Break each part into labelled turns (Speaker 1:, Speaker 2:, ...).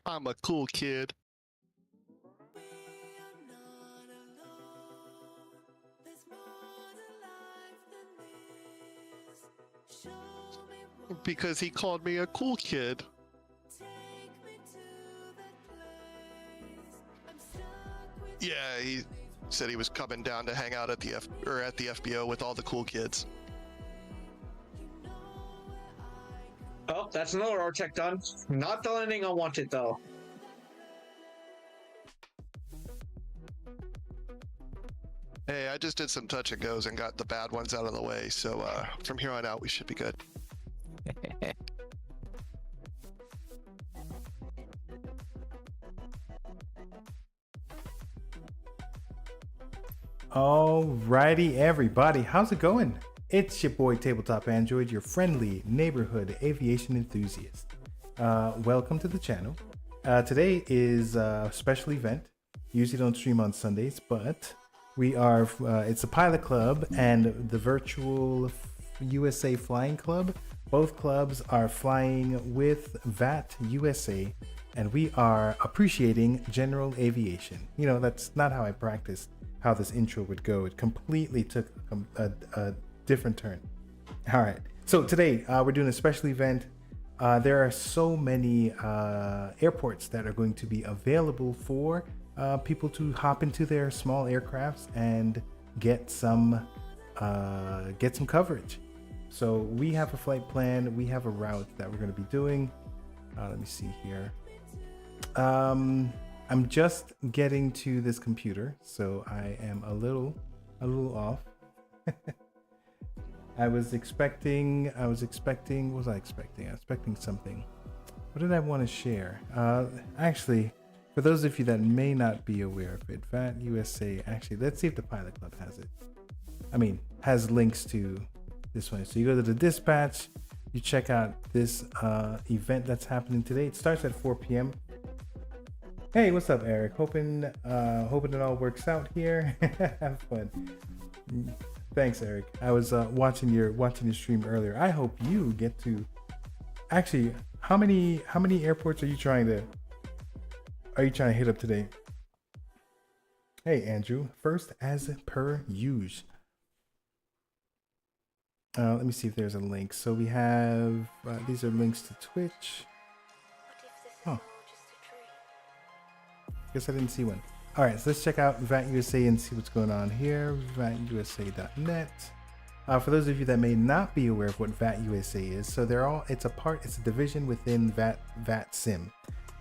Speaker 1: I'm a cool kid. Because he called me a cool kid. Yeah, he said he was coming down to hang out at the FBO with all the cool kids.
Speaker 2: Oh, that's another architect done. Not the landing I wanted though.
Speaker 1: Hey, I just did some touch and goes and got the bad ones out of the way, so from here on out we should be good.
Speaker 3: Alrighty, everybody, how's it going? It's your boy Tabletop Android, your friendly neighborhood aviation enthusiast. Welcome to the channel. Today is a special event. Usually don't stream on Sundays, but we are. It's a pilot club and the virtual USA Flying Club. Both clubs are flying with VATUSA, and we are appreciating general aviation. You know, that's not how I practiced how this intro would go. It completely took a different turn. All right, so today we're doing a special event. There are so many airports that are going to be available for people to hop into their small aircrafts and get some coverage. So we have a flight plan, we have a route that we're going to be doing. Let me see here. I'm just getting to this computer, so I am a little off. I was expecting, what was I expecting? I was expecting something. What did I want to share? Actually, for those of you that may not be aware of it, VATUSA, actually, let's see if the Pilot Club has it. I mean, has links to this one. So you go to the dispatch, you check out this event that's happening today. It starts at 4 p.m. Hey, what's up, Eric? Hoping it all works out here. Have fun. Thanks, Eric. I was watching your stream earlier. I hope you get to. Actually, how many airports are you trying to hit up today? Hey, Andrew. First, as per usual. Let me see if there's a link. So we have these are links to Twitch. Oh. Guess I didn't see one. All right, so let's check out VATUSA and see what's going on here. VATUSA.net. For those of you that may not be aware of what VATUSA is, so it's a division within VATSIM.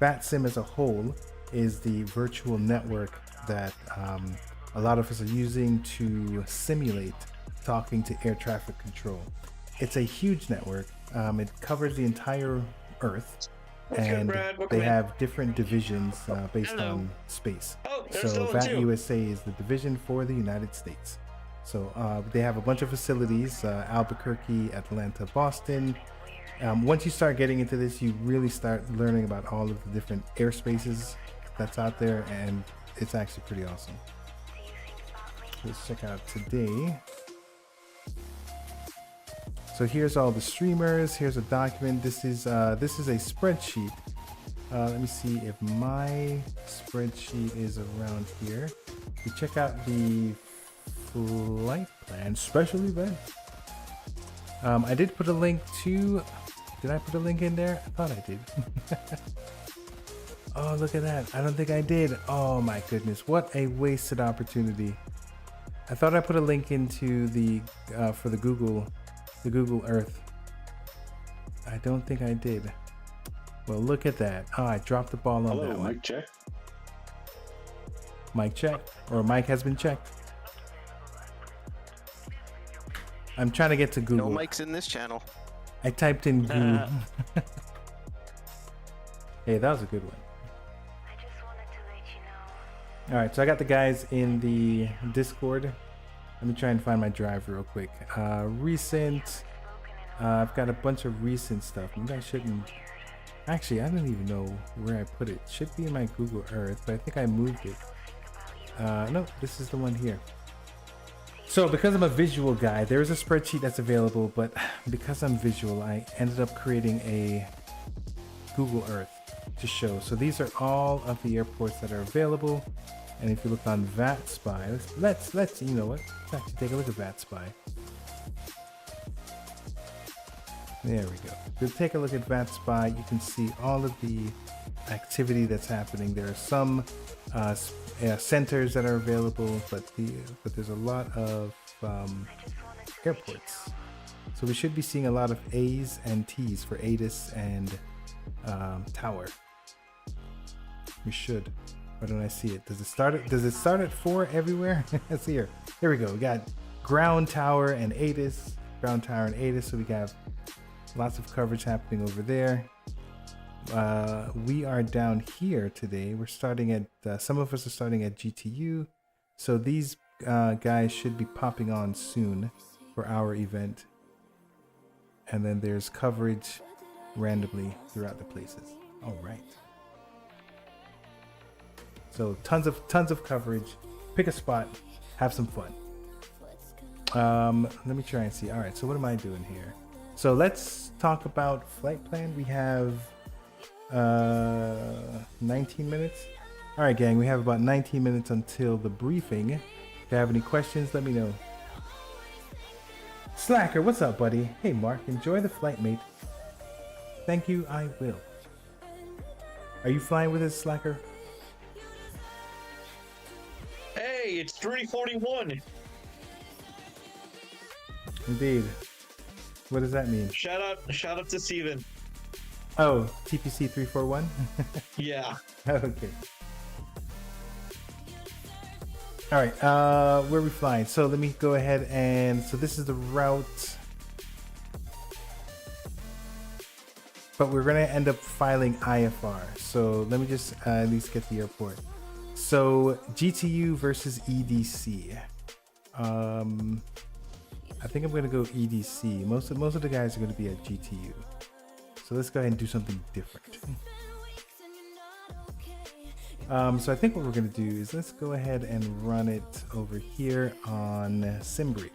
Speaker 3: VATSIM as a whole is the virtual network that a lot of us are using to simulate talking to air traffic control. It's a huge network. It covers the entire Earth. And they have different divisions based on space. So VATUSA is the division for the United States. So they have a bunch of facilities, Albuquerque, Atlanta, Boston. Once you start getting into this, you really start learning about all of the different airspaces that's out there, and it's actually pretty awesome. Let's check out today. So here's all the streamers. Here's a document. This is a spreadsheet. Let me see if my spreadsheet is around here. We check out the flight plan special event. I did put a link to. Did I put a link in there? I thought I did. Oh, look at that! I don't think I did. Oh my goodness! What a wasted opportunity. I thought I put a link into the for the Google Earth. I don't think I did. Well, look at that. Oh, I dropped the ball on that one.
Speaker 4: Mic check.
Speaker 3: Mic check. Or mic has been checked. I'm trying to get to Google.
Speaker 1: No mics in this channel.
Speaker 3: I typed in Google. Hey, that was a good one. Alright, so I got the guys in the Discord. Let me try and find my drive real quick. Recent. I've got a bunch of recent stuff. Maybe I shouldn't. Actually, I don't even know where I put it. It should be in my Google Earth, but I think I moved it. No, this is the one here. So because I'm a visual guy, there is a spreadsheet that's available, but because I'm visual, I ended up creating a Google Earth to show. So these are all of the airports that are available. And if you look on VATSpy, let's you know what? Let's actually take a look at VATSpy. There we go. If you take a look at VATSpy, you can see all of the activity that's happening. There are some centers that are available, but there's a lot of airports. So we should be seeing a lot of A's and T's for ATIS and Tower. We should. Why don't I see it? Does it start at 4 everywhere? Let's see here. Here we go. We got ground tower and ATIS. Ground tower and ATIS. So we have lots of coverage happening over there. We are down here today. We're starting at some of us are starting at GTU. So these guys should be popping on soon for our event. And then there's coverage randomly throughout the places. All right. So tons of coverage. Pick a spot, have some fun. Let me try and see. All right, so what am I doing here? So let's talk about flight plan. We have 19 minutes. All right, gang, we have about 19 minutes until the briefing. If you have any questions, let me know. Slacker, what's up, buddy? Hey, Mark, enjoy the flight, mate. Thank you, I will. Are you flying with us, Slacker?
Speaker 2: Hey, it's 341.
Speaker 3: Indeed. What does that mean?
Speaker 2: Shout out to Steven.
Speaker 3: Oh, TPC 341?
Speaker 2: Yeah.
Speaker 3: Okay. All right, where are we flying? So let me go ahead and, so this is the route. But we're gonna end up filing IFR. So let me just at least get the airport. So GTU versus EDC. I think I'm gonna go EDC. Most of the guys are gonna be at GTU. So let's go ahead and do something different. So I think what we're gonna do is let's go ahead and run it over here on SimBrief.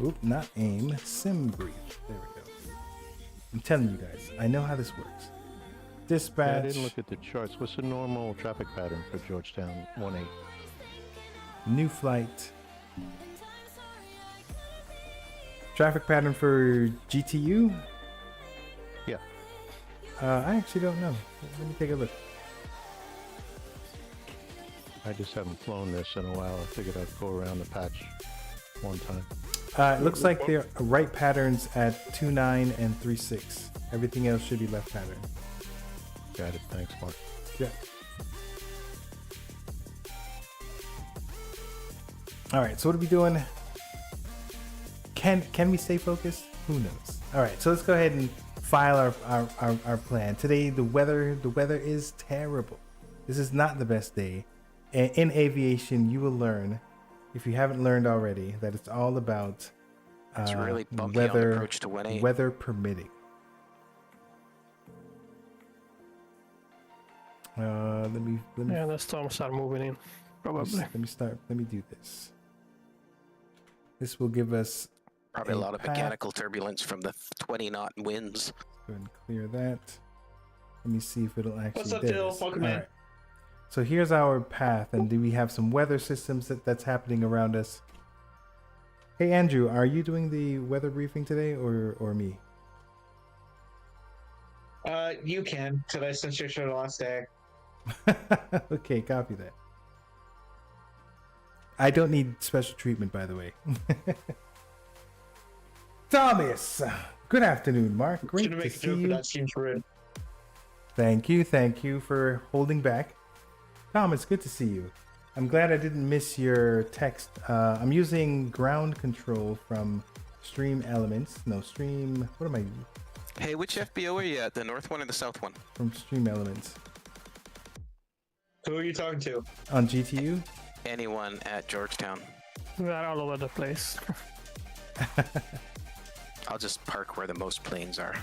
Speaker 3: Oop, not AIM, SimBrief. There we go. I'm telling you guys, I know how this works. Dispatch.
Speaker 4: Yeah, I didn't look at the charts. What's the normal traffic pattern for Georgetown 1-8?
Speaker 3: New flight. Traffic pattern for GTU?
Speaker 4: Yeah.
Speaker 3: I actually don't know. Let me take a look.
Speaker 4: I just haven't flown this in a while. I figured I'd go around the patch one time.
Speaker 3: It looks like they're right patterns at 2.9 and 3.6. Everything else should be left pattern.
Speaker 4: Got it. Thanks, Mark.
Speaker 3: Yeah. All right. So what are we doing? Can we stay focused? Who knows? All right. So let's go ahead and file our plan. Today the weather is terrible. This is not the best day. In aviation, you will learn, if you haven't learned already, that it's all about
Speaker 5: it's really bumpy on the approach to 1-8.
Speaker 3: Weather permitting. Let me.
Speaker 6: Yeah, the storms are moving in, probably.
Speaker 3: Let me do this. This will give us
Speaker 5: Probably a lot of mechanical turbulence from the 20-knot winds.
Speaker 3: Go ahead and clear that. Let me see if it'll actually.
Speaker 2: What's up,
Speaker 3: there it
Speaker 2: Dill?
Speaker 3: is.
Speaker 2: Welcome in.
Speaker 3: All right. So here's our path, and do we have some weather systems that's happening around us? Hey Andrew, are you doing the weather briefing today, or me?
Speaker 2: You can, today since you're the last day.
Speaker 3: Okay, copy that. I don't need special treatment, by the way. Thomas, good afternoon, Mark. Great
Speaker 2: Shouldn't
Speaker 3: to
Speaker 2: make a
Speaker 3: see
Speaker 2: joke, but
Speaker 3: you.
Speaker 2: that seems rude.
Speaker 3: Thank you for holding back. Thomas, good to see you. I'm glad I didn't miss your text. I'm using ground control from Stream Elements. No, Stream. What am I?
Speaker 5: Hey, which FBO are you at? The north one or the south one?
Speaker 3: From Stream Elements
Speaker 2: Who are you talking to?
Speaker 3: on GTU.
Speaker 5: Anyone at Georgetown.
Speaker 6: We are all over the place.
Speaker 5: I'll just park where the most planes are.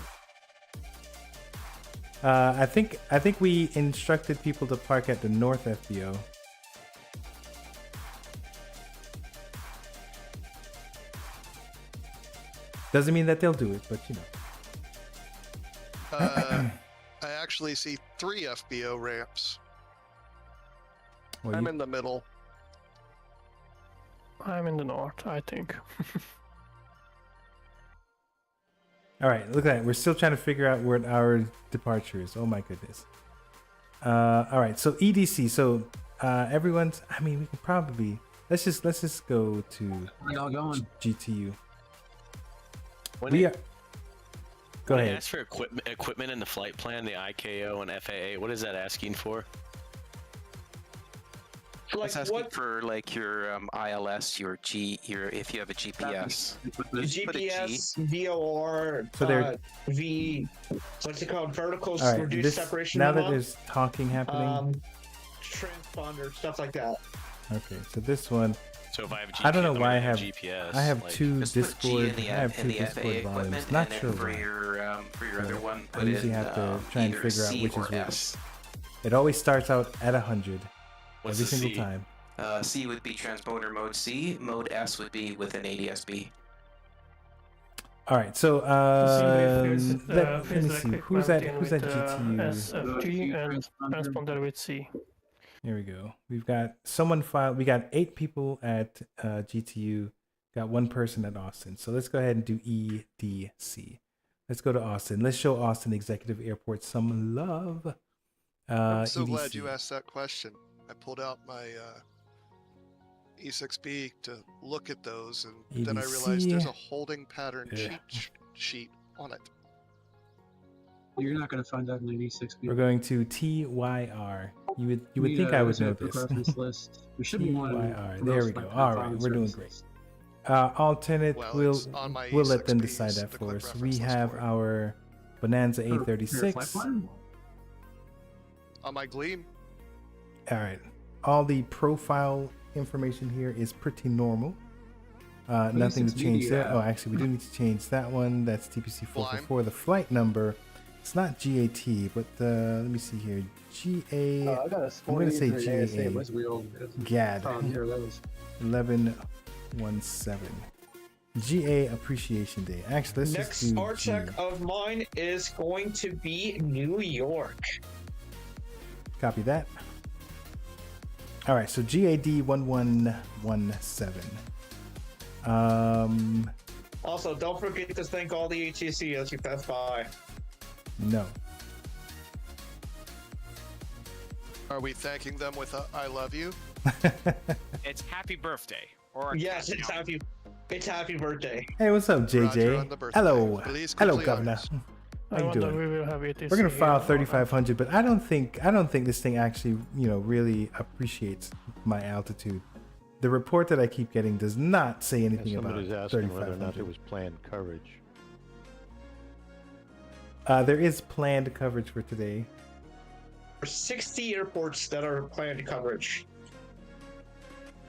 Speaker 3: I think we instructed people to park at the North FBO. Doesn't mean that they'll do it, but you know.
Speaker 1: I actually see 3 FBO ramps.
Speaker 3: Well,
Speaker 1: I'm
Speaker 3: you-
Speaker 1: in the middle.
Speaker 6: I'm in the north, I think.
Speaker 3: all right, look at that. We're still trying to figure out where our departure is. Oh my goodness. All right, so EDC. So everyone's. I mean, we can probably let's just go to
Speaker 7: Where y'all going?
Speaker 3: GTU.
Speaker 8: When
Speaker 3: We
Speaker 8: it,
Speaker 3: are. Go
Speaker 8: when it
Speaker 3: ahead.
Speaker 8: asks for equipment in the flight plan, the IKO and FAA, what is that asking for?
Speaker 2: Like
Speaker 5: It's asking
Speaker 2: what
Speaker 5: for like your ILS, your if you have a GPS. Put a G.
Speaker 2: GPS, VOR,
Speaker 3: So they're-
Speaker 2: V, what's it called? Vertical
Speaker 3: All right.
Speaker 2: reduced
Speaker 3: This
Speaker 2: separation
Speaker 3: now that
Speaker 2: minimum,
Speaker 3: there's talking happening.
Speaker 2: transponder, stuff like that.
Speaker 3: Okay, so this one.
Speaker 8: So if I have GPS,
Speaker 3: I don't know why I
Speaker 8: I'm gonna
Speaker 3: have
Speaker 8: GPS.
Speaker 3: I have
Speaker 8: like,
Speaker 3: two
Speaker 5: Just put G
Speaker 3: Discord.
Speaker 5: in the,
Speaker 3: I have two
Speaker 5: in the FAA
Speaker 3: Discord volumes.
Speaker 5: equipment,
Speaker 3: Not
Speaker 5: and then
Speaker 3: sure
Speaker 5: for
Speaker 3: why.
Speaker 5: your other one,
Speaker 3: I
Speaker 5: put
Speaker 3: usually
Speaker 5: in
Speaker 3: have to try and
Speaker 5: either
Speaker 3: figure out
Speaker 5: C
Speaker 3: which is
Speaker 5: or
Speaker 3: which.
Speaker 5: S.
Speaker 3: It always starts out at 100
Speaker 8: what's
Speaker 3: every
Speaker 8: the
Speaker 3: single
Speaker 8: C?
Speaker 3: time.
Speaker 5: C would be transponder mode C. Mode S would be with an ADSB.
Speaker 3: All right, so let me see. Who's at GTU?
Speaker 6: SFG and transponder with C.
Speaker 3: Here we go. We've got someone filed. We got 8 people at GTU. Got 1 person at Austin. So let's go ahead and do EDC. Let's go to Austin. Let's show Austin Executive Airport some love.
Speaker 1: I'm so glad
Speaker 3: EDC.
Speaker 1: you asked that question. I pulled out my E6B to look at those, and then I realized there's a holding pattern
Speaker 3: Yeah.
Speaker 1: cheat sheet on it.
Speaker 7: You're not going to find that in an E6B.
Speaker 3: We're going to TYR. You would think I would know this.
Speaker 7: Reference list. We should be one of
Speaker 3: TYR.
Speaker 7: those,
Speaker 3: There we
Speaker 7: like,
Speaker 3: go. All right,
Speaker 7: confined
Speaker 3: we're doing
Speaker 7: services.
Speaker 3: great. Alternate,
Speaker 1: Well,
Speaker 3: we'll
Speaker 1: it's on my
Speaker 3: let them
Speaker 1: E6Bs,
Speaker 3: decide that
Speaker 1: the
Speaker 3: for
Speaker 1: clip
Speaker 3: us.
Speaker 1: reference
Speaker 3: We
Speaker 1: list
Speaker 3: have
Speaker 1: for it.
Speaker 3: our Bonanza
Speaker 7: For your flight
Speaker 3: A36.
Speaker 7: plan?
Speaker 1: On my Gleam,
Speaker 3: All right. All the profile information here is pretty normal. Nothing to change there. Oh, actually, we do need to change that one. That's TPC 444. The flight number. It's not GAT, but let me see here. GA.
Speaker 7: I got a
Speaker 3: I'm going to say
Speaker 7: ASA,
Speaker 3: GA.
Speaker 7: was real.
Speaker 3: GAD.
Speaker 7: Here, that was
Speaker 3: 1117. GA Appreciation Day. Actually, let's
Speaker 2: Next
Speaker 3: just do
Speaker 2: R
Speaker 3: G.
Speaker 2: check of mine is going to be New York.
Speaker 3: Copy that. All right, so GAD 1117.
Speaker 2: Also, don't forget to thank all the HEC as you pass by.
Speaker 3: No.
Speaker 1: are we thanking them with a "I love you"?
Speaker 9: It's happy birthday. Or
Speaker 2: Yes,
Speaker 9: you know,
Speaker 2: it's happy birthday.
Speaker 3: Hey, what's up,
Speaker 1: Roger
Speaker 3: JJ?
Speaker 1: on the birthday.
Speaker 3: Hello.
Speaker 1: Please
Speaker 3: Hello,
Speaker 1: complete
Speaker 3: Governor.
Speaker 1: honors.
Speaker 3: How
Speaker 6: I
Speaker 3: you
Speaker 6: wonder
Speaker 3: doing?
Speaker 6: we will have it.
Speaker 3: We're gonna file 3,500, but I don't think this thing actually, really appreciates my altitude. The report that I keep getting does not say
Speaker 4: And
Speaker 3: anything about
Speaker 4: somebody's asking whether or not
Speaker 3: 3,500.
Speaker 4: there was planned coverage.
Speaker 3: There is planned coverage for today.
Speaker 2: There's 60 airports that are planned coverage.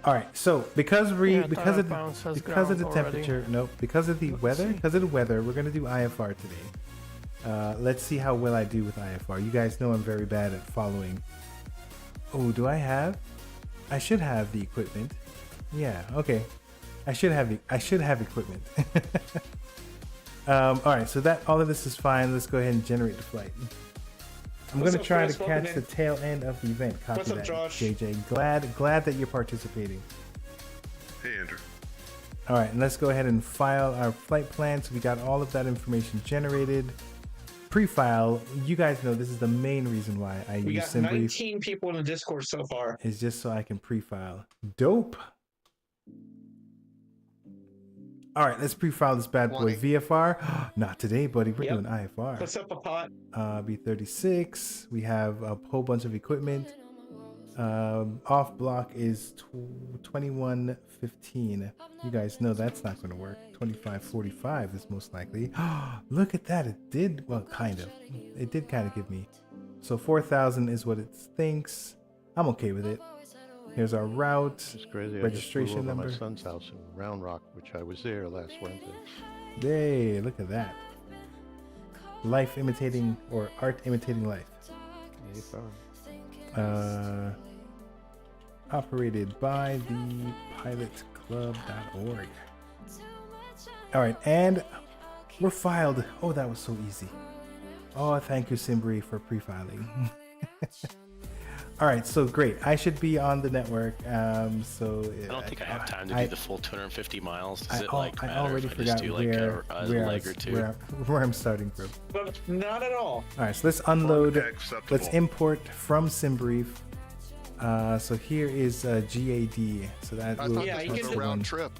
Speaker 3: All right, so because of
Speaker 6: Yeah,
Speaker 3: the
Speaker 6: bounce has
Speaker 3: because of the
Speaker 6: ground already.
Speaker 3: temperature, no, because of the weather, we're gonna do IFR today. Let's see how well I do with IFR. You guys know I'm very bad at following. Oh, do I have? I should have the equipment. Yeah, okay. I should have equipment. All right, so that all of this is fine. Let's go ahead and generate the flight. I'm
Speaker 2: What's
Speaker 3: gonna
Speaker 2: up,
Speaker 3: try
Speaker 2: Chris?
Speaker 3: to
Speaker 2: Welcome
Speaker 3: catch
Speaker 2: in.
Speaker 3: the tail end of the event. Copy
Speaker 2: What's up,
Speaker 3: that,
Speaker 2: Josh?
Speaker 3: JJ. Glad that you're participating.
Speaker 10: Hey, Andrew.
Speaker 3: All right, and let's go ahead and file our flight plan. So we got all of that information generated. Pre-file. You guys know this is the main reason why I
Speaker 2: We
Speaker 3: use
Speaker 2: got
Speaker 3: SimBrief.
Speaker 2: 19 people in the Discord so far.
Speaker 3: Is just so I can pre-file. Dope. All right, let's pre-file this bad boy.
Speaker 1: 20.
Speaker 3: VFR. Not today, buddy. We're
Speaker 2: Yep.
Speaker 3: doing IFR.
Speaker 2: What's up, a pot?
Speaker 3: B36. We have a whole bunch of equipment. Off block is 2115. You guys know that's not going to work. 2545 is most likely. Look at that. It did. Well, kind of. It did kind of give me. So 4,000 is what it thinks. I'm okay with it. Here's our route.
Speaker 4: It's crazy.
Speaker 3: Registration
Speaker 4: I just flew over
Speaker 3: number.
Speaker 4: my son's house in Round Rock, which I was there last Wednesday.
Speaker 3: Hey, look at that. Life imitating or art imitating life. Operated by the pilotclub.org. All right, and we're filed. Oh, that was so easy. Oh, thank you, Simbri, for pre-filing. All right, so great. I should be on the network.
Speaker 8: I don't think I have time to do the full 250 miles. Does it like
Speaker 3: I
Speaker 8: matter
Speaker 3: already
Speaker 8: if I
Speaker 3: forgot
Speaker 8: just do like a leg or two?
Speaker 3: where I'm starting from.
Speaker 2: But not at all.
Speaker 3: All right, so let's unload.
Speaker 10: Acceptable.
Speaker 3: Let's import from Simbrief. So here is GAD. So that
Speaker 1: I
Speaker 3: will
Speaker 1: thought
Speaker 2: Yeah,
Speaker 1: this
Speaker 2: you
Speaker 1: was
Speaker 2: can
Speaker 1: a
Speaker 2: do-
Speaker 1: round trip.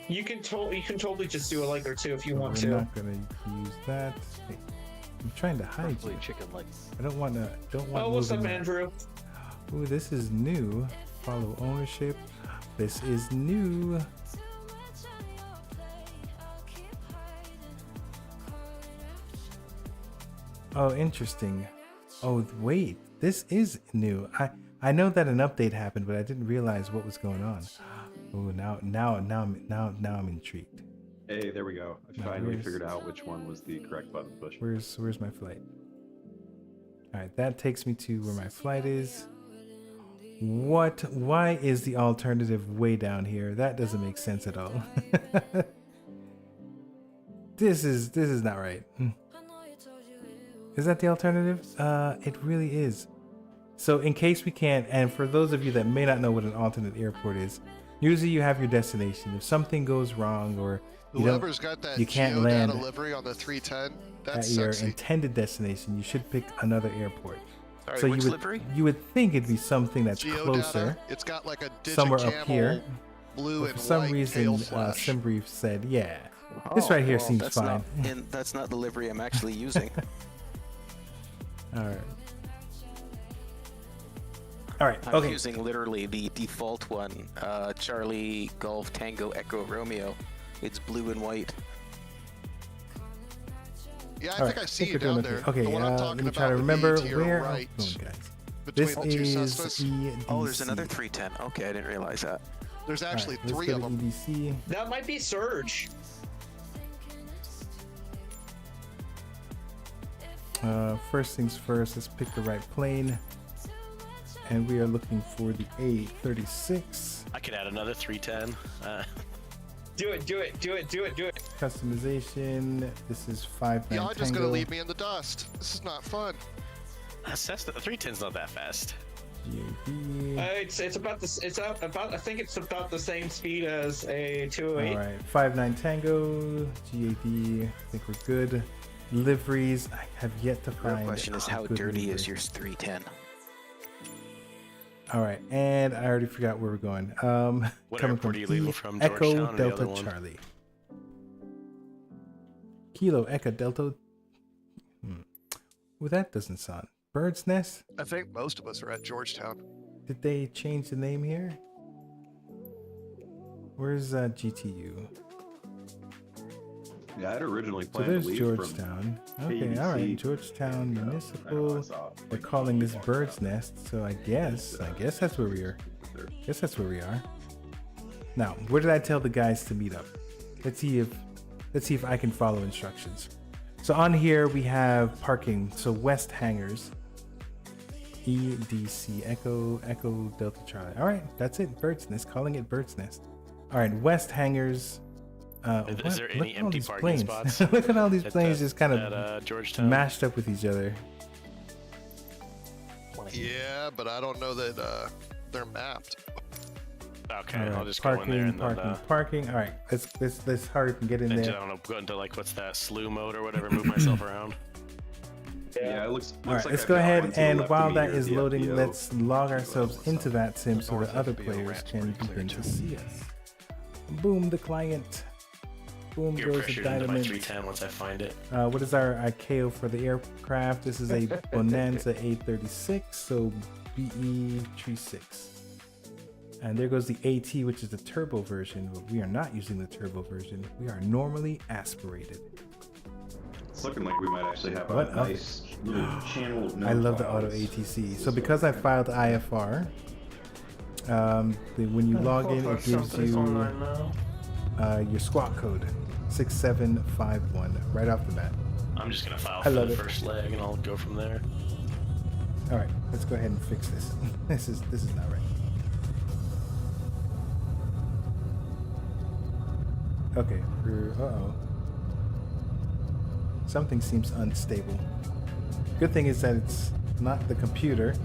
Speaker 2: You can totally just do a leg or two if you want
Speaker 3: We're
Speaker 2: to.
Speaker 3: not gonna use that. Hey, I'm trying to hide you.
Speaker 4: chicken legs.
Speaker 3: I don't want to. Don't want.
Speaker 2: Oh, what's up,
Speaker 3: moving that.
Speaker 2: Andrew?
Speaker 3: Ooh, this is new. Follow ownership. This is new. Oh, interesting. Oh, wait. This is new. I know that an update happened, but I didn't realize what was going on. Oh, now I'm intrigued.
Speaker 11: Hey, there we go. I
Speaker 3: Now,
Speaker 11: finally
Speaker 3: where's-
Speaker 11: figured out which one was the correct button to push.
Speaker 3: Where's my flight? All right, that takes me to where my flight is. What? Why is the alternative way down here? That doesn't make sense at all. This is not right. Is that the alternative? It really is. So in case we can't, and for those of you that may not know what an alternate airport is, usually you have your destination. If something goes wrong or
Speaker 1: Whoever's got that
Speaker 3: you can't
Speaker 1: Geodata
Speaker 3: land
Speaker 1: livery on the 310,
Speaker 3: at
Speaker 1: that's
Speaker 3: your
Speaker 1: sexy.
Speaker 3: intended destination, you should pick another airport.
Speaker 5: Sorry,
Speaker 3: So
Speaker 5: which
Speaker 3: you would
Speaker 5: livery?
Speaker 3: you would think it'd be something that's
Speaker 1: Geodata,
Speaker 3: closer,
Speaker 1: it's got like a
Speaker 3: somewhere up
Speaker 1: Digicamel
Speaker 3: here.
Speaker 1: blue
Speaker 3: But
Speaker 1: and
Speaker 3: for some
Speaker 1: white
Speaker 3: reason,
Speaker 1: tail flash.
Speaker 3: Simbrief said, "Yeah, this right here
Speaker 5: well,
Speaker 3: seems
Speaker 5: that's
Speaker 3: fine."
Speaker 5: That's not the livery I'm actually using.
Speaker 3: All right. All right.
Speaker 5: I'm
Speaker 3: Okay.
Speaker 5: using literally the default one, Charlie Golf Tango Echo Romeo. It's blue and white.
Speaker 1: Yeah, I
Speaker 3: All
Speaker 1: think
Speaker 3: right,
Speaker 1: I see you
Speaker 3: we're doing
Speaker 1: down
Speaker 3: okay.
Speaker 1: there.
Speaker 3: Okay,
Speaker 1: The one I'm
Speaker 3: let
Speaker 1: talking
Speaker 3: me try
Speaker 1: about
Speaker 3: to
Speaker 1: would
Speaker 3: remember
Speaker 1: be to your
Speaker 3: where
Speaker 1: right,
Speaker 3: I'm going, guys.
Speaker 1: between
Speaker 3: This
Speaker 1: the two
Speaker 3: is
Speaker 1: Cessnas.
Speaker 3: EDC.
Speaker 5: Oh, there's another 310. Okay, I didn't realize that.
Speaker 1: There's
Speaker 3: All right,
Speaker 1: actually
Speaker 3: let's
Speaker 1: 3
Speaker 3: go
Speaker 1: of
Speaker 3: to
Speaker 1: them.
Speaker 3: EDC.
Speaker 2: That might be Surge.
Speaker 3: First things first, let's pick the right plane. And we are looking for the A36.
Speaker 8: I could add another 310.
Speaker 2: Do it.
Speaker 3: Customization. This is 5
Speaker 1: Y'all just gonna
Speaker 3: Tango.
Speaker 1: leave me in the dust. This is not fun.
Speaker 8: Cessna, the 310's not that fast.
Speaker 3: GAD.
Speaker 2: It's about this. It's about. I think it's about the same speed as a 208.
Speaker 3: All right, 5-9 Tango, GAD. I think we're good. Liveries. I have yet to
Speaker 5: The
Speaker 3: find.
Speaker 5: question is,
Speaker 3: a
Speaker 5: how
Speaker 3: good
Speaker 5: dirty
Speaker 3: livery.
Speaker 5: is your 310?
Speaker 3: All right, and I already forgot where we're going.
Speaker 8: What
Speaker 3: Coming
Speaker 8: airport
Speaker 3: from
Speaker 8: are you leaving from,
Speaker 3: Echo
Speaker 8: Georgetown or the
Speaker 3: Delta
Speaker 8: other one?
Speaker 3: Charlie. Kilo Echo Delta. Well, that doesn't sound. Bird's Nest.
Speaker 1: I think most of us are at Georgetown.
Speaker 3: Did they change the name here? Where's GTU?
Speaker 11: Yeah, I'd originally
Speaker 3: So
Speaker 11: planned
Speaker 3: there's
Speaker 11: to leave
Speaker 3: Georgetown.
Speaker 11: from
Speaker 3: Okay, all right.
Speaker 11: ABC.
Speaker 3: Georgetown
Speaker 11: I
Speaker 3: Municipal.
Speaker 11: saw
Speaker 3: They're calling this Bird's Nest, so I guess that's where we are. Guess that's where we are. Now, where did I tell the guys to meet up? Let's see if I can follow instructions. So on here we have parking. So West Hangars. EDC Echo Delta Charlie. All right, that's it. Bird's Nest. Calling it Bird's Nest. All right, West Hangars.
Speaker 8: Is there any
Speaker 3: Look at all
Speaker 8: empty
Speaker 3: these
Speaker 8: parking
Speaker 3: planes.
Speaker 8: spots?
Speaker 3: Look at all these
Speaker 8: at
Speaker 3: planes
Speaker 8: that-
Speaker 3: just kind
Speaker 8: at,
Speaker 3: of
Speaker 8: Georgetown?
Speaker 3: mashed up with each other.
Speaker 1: Yeah, but I don't know that they're mapped.
Speaker 8: Okay,
Speaker 3: All right,
Speaker 8: I'll just go in there and
Speaker 3: parking. All right, let's hurry up and get in
Speaker 8: then, I
Speaker 3: there.
Speaker 8: don't know, go into like what's that slew mode or whatever, move myself around.
Speaker 11: Yeah, it looks
Speaker 3: All right,
Speaker 11: like
Speaker 3: let's
Speaker 11: I've
Speaker 3: go
Speaker 11: got
Speaker 3: ahead
Speaker 11: one to the
Speaker 3: and
Speaker 11: left
Speaker 3: while
Speaker 11: of me
Speaker 3: that
Speaker 11: here,
Speaker 3: is
Speaker 11: the
Speaker 3: loading,
Speaker 11: FBO.
Speaker 3: let's log ourselves into VATSIM so that other players can begin to see us. Boom, the client. Boom
Speaker 8: You're
Speaker 3: goes the
Speaker 8: pressured into my
Speaker 3: dynamite.
Speaker 8: 310 once I find it.
Speaker 3: What is our ICAO for the aircraft? This is a Bonanza A36, so BE36. And there goes the AT, which is the turbo version, but we are not using the turbo version. We are normally aspirated.
Speaker 11: It's looking like we might actually have
Speaker 3: What?
Speaker 11: a nice little channel of
Speaker 3: I love the
Speaker 11: files.
Speaker 3: auto ATC. So because I filed IFR, when you log in, it gives
Speaker 6: Something's
Speaker 3: you
Speaker 6: online now.
Speaker 3: your squawk code 6751 right off the bat.
Speaker 8: I'm just gonna file
Speaker 3: I
Speaker 8: for
Speaker 3: love
Speaker 8: the
Speaker 3: it.
Speaker 8: first leg and I'll go from there.
Speaker 3: All right, let's go ahead and fix this. This is not right. Okay. Something seems unstable. Good thing is that it's not the computer.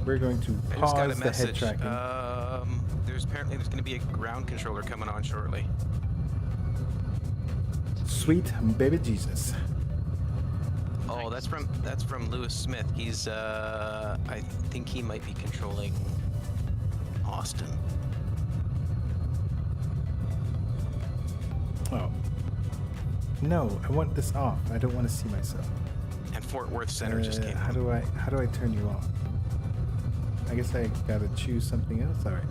Speaker 3: We're going to
Speaker 5: I just got a
Speaker 3: pause the head
Speaker 5: message.
Speaker 3: tracking.
Speaker 5: There's going to be a ground controller coming on shortly.
Speaker 3: Sweet baby Jesus.
Speaker 5: Oh, that's from Lewis Smith. He's I think he might be controlling Austin.
Speaker 3: Oh. No, I want this off. I don't want to see myself.
Speaker 5: And Fort Worth Center just came
Speaker 3: How
Speaker 5: on.
Speaker 3: do I turn you off? I guess I gotta choose something else. All right.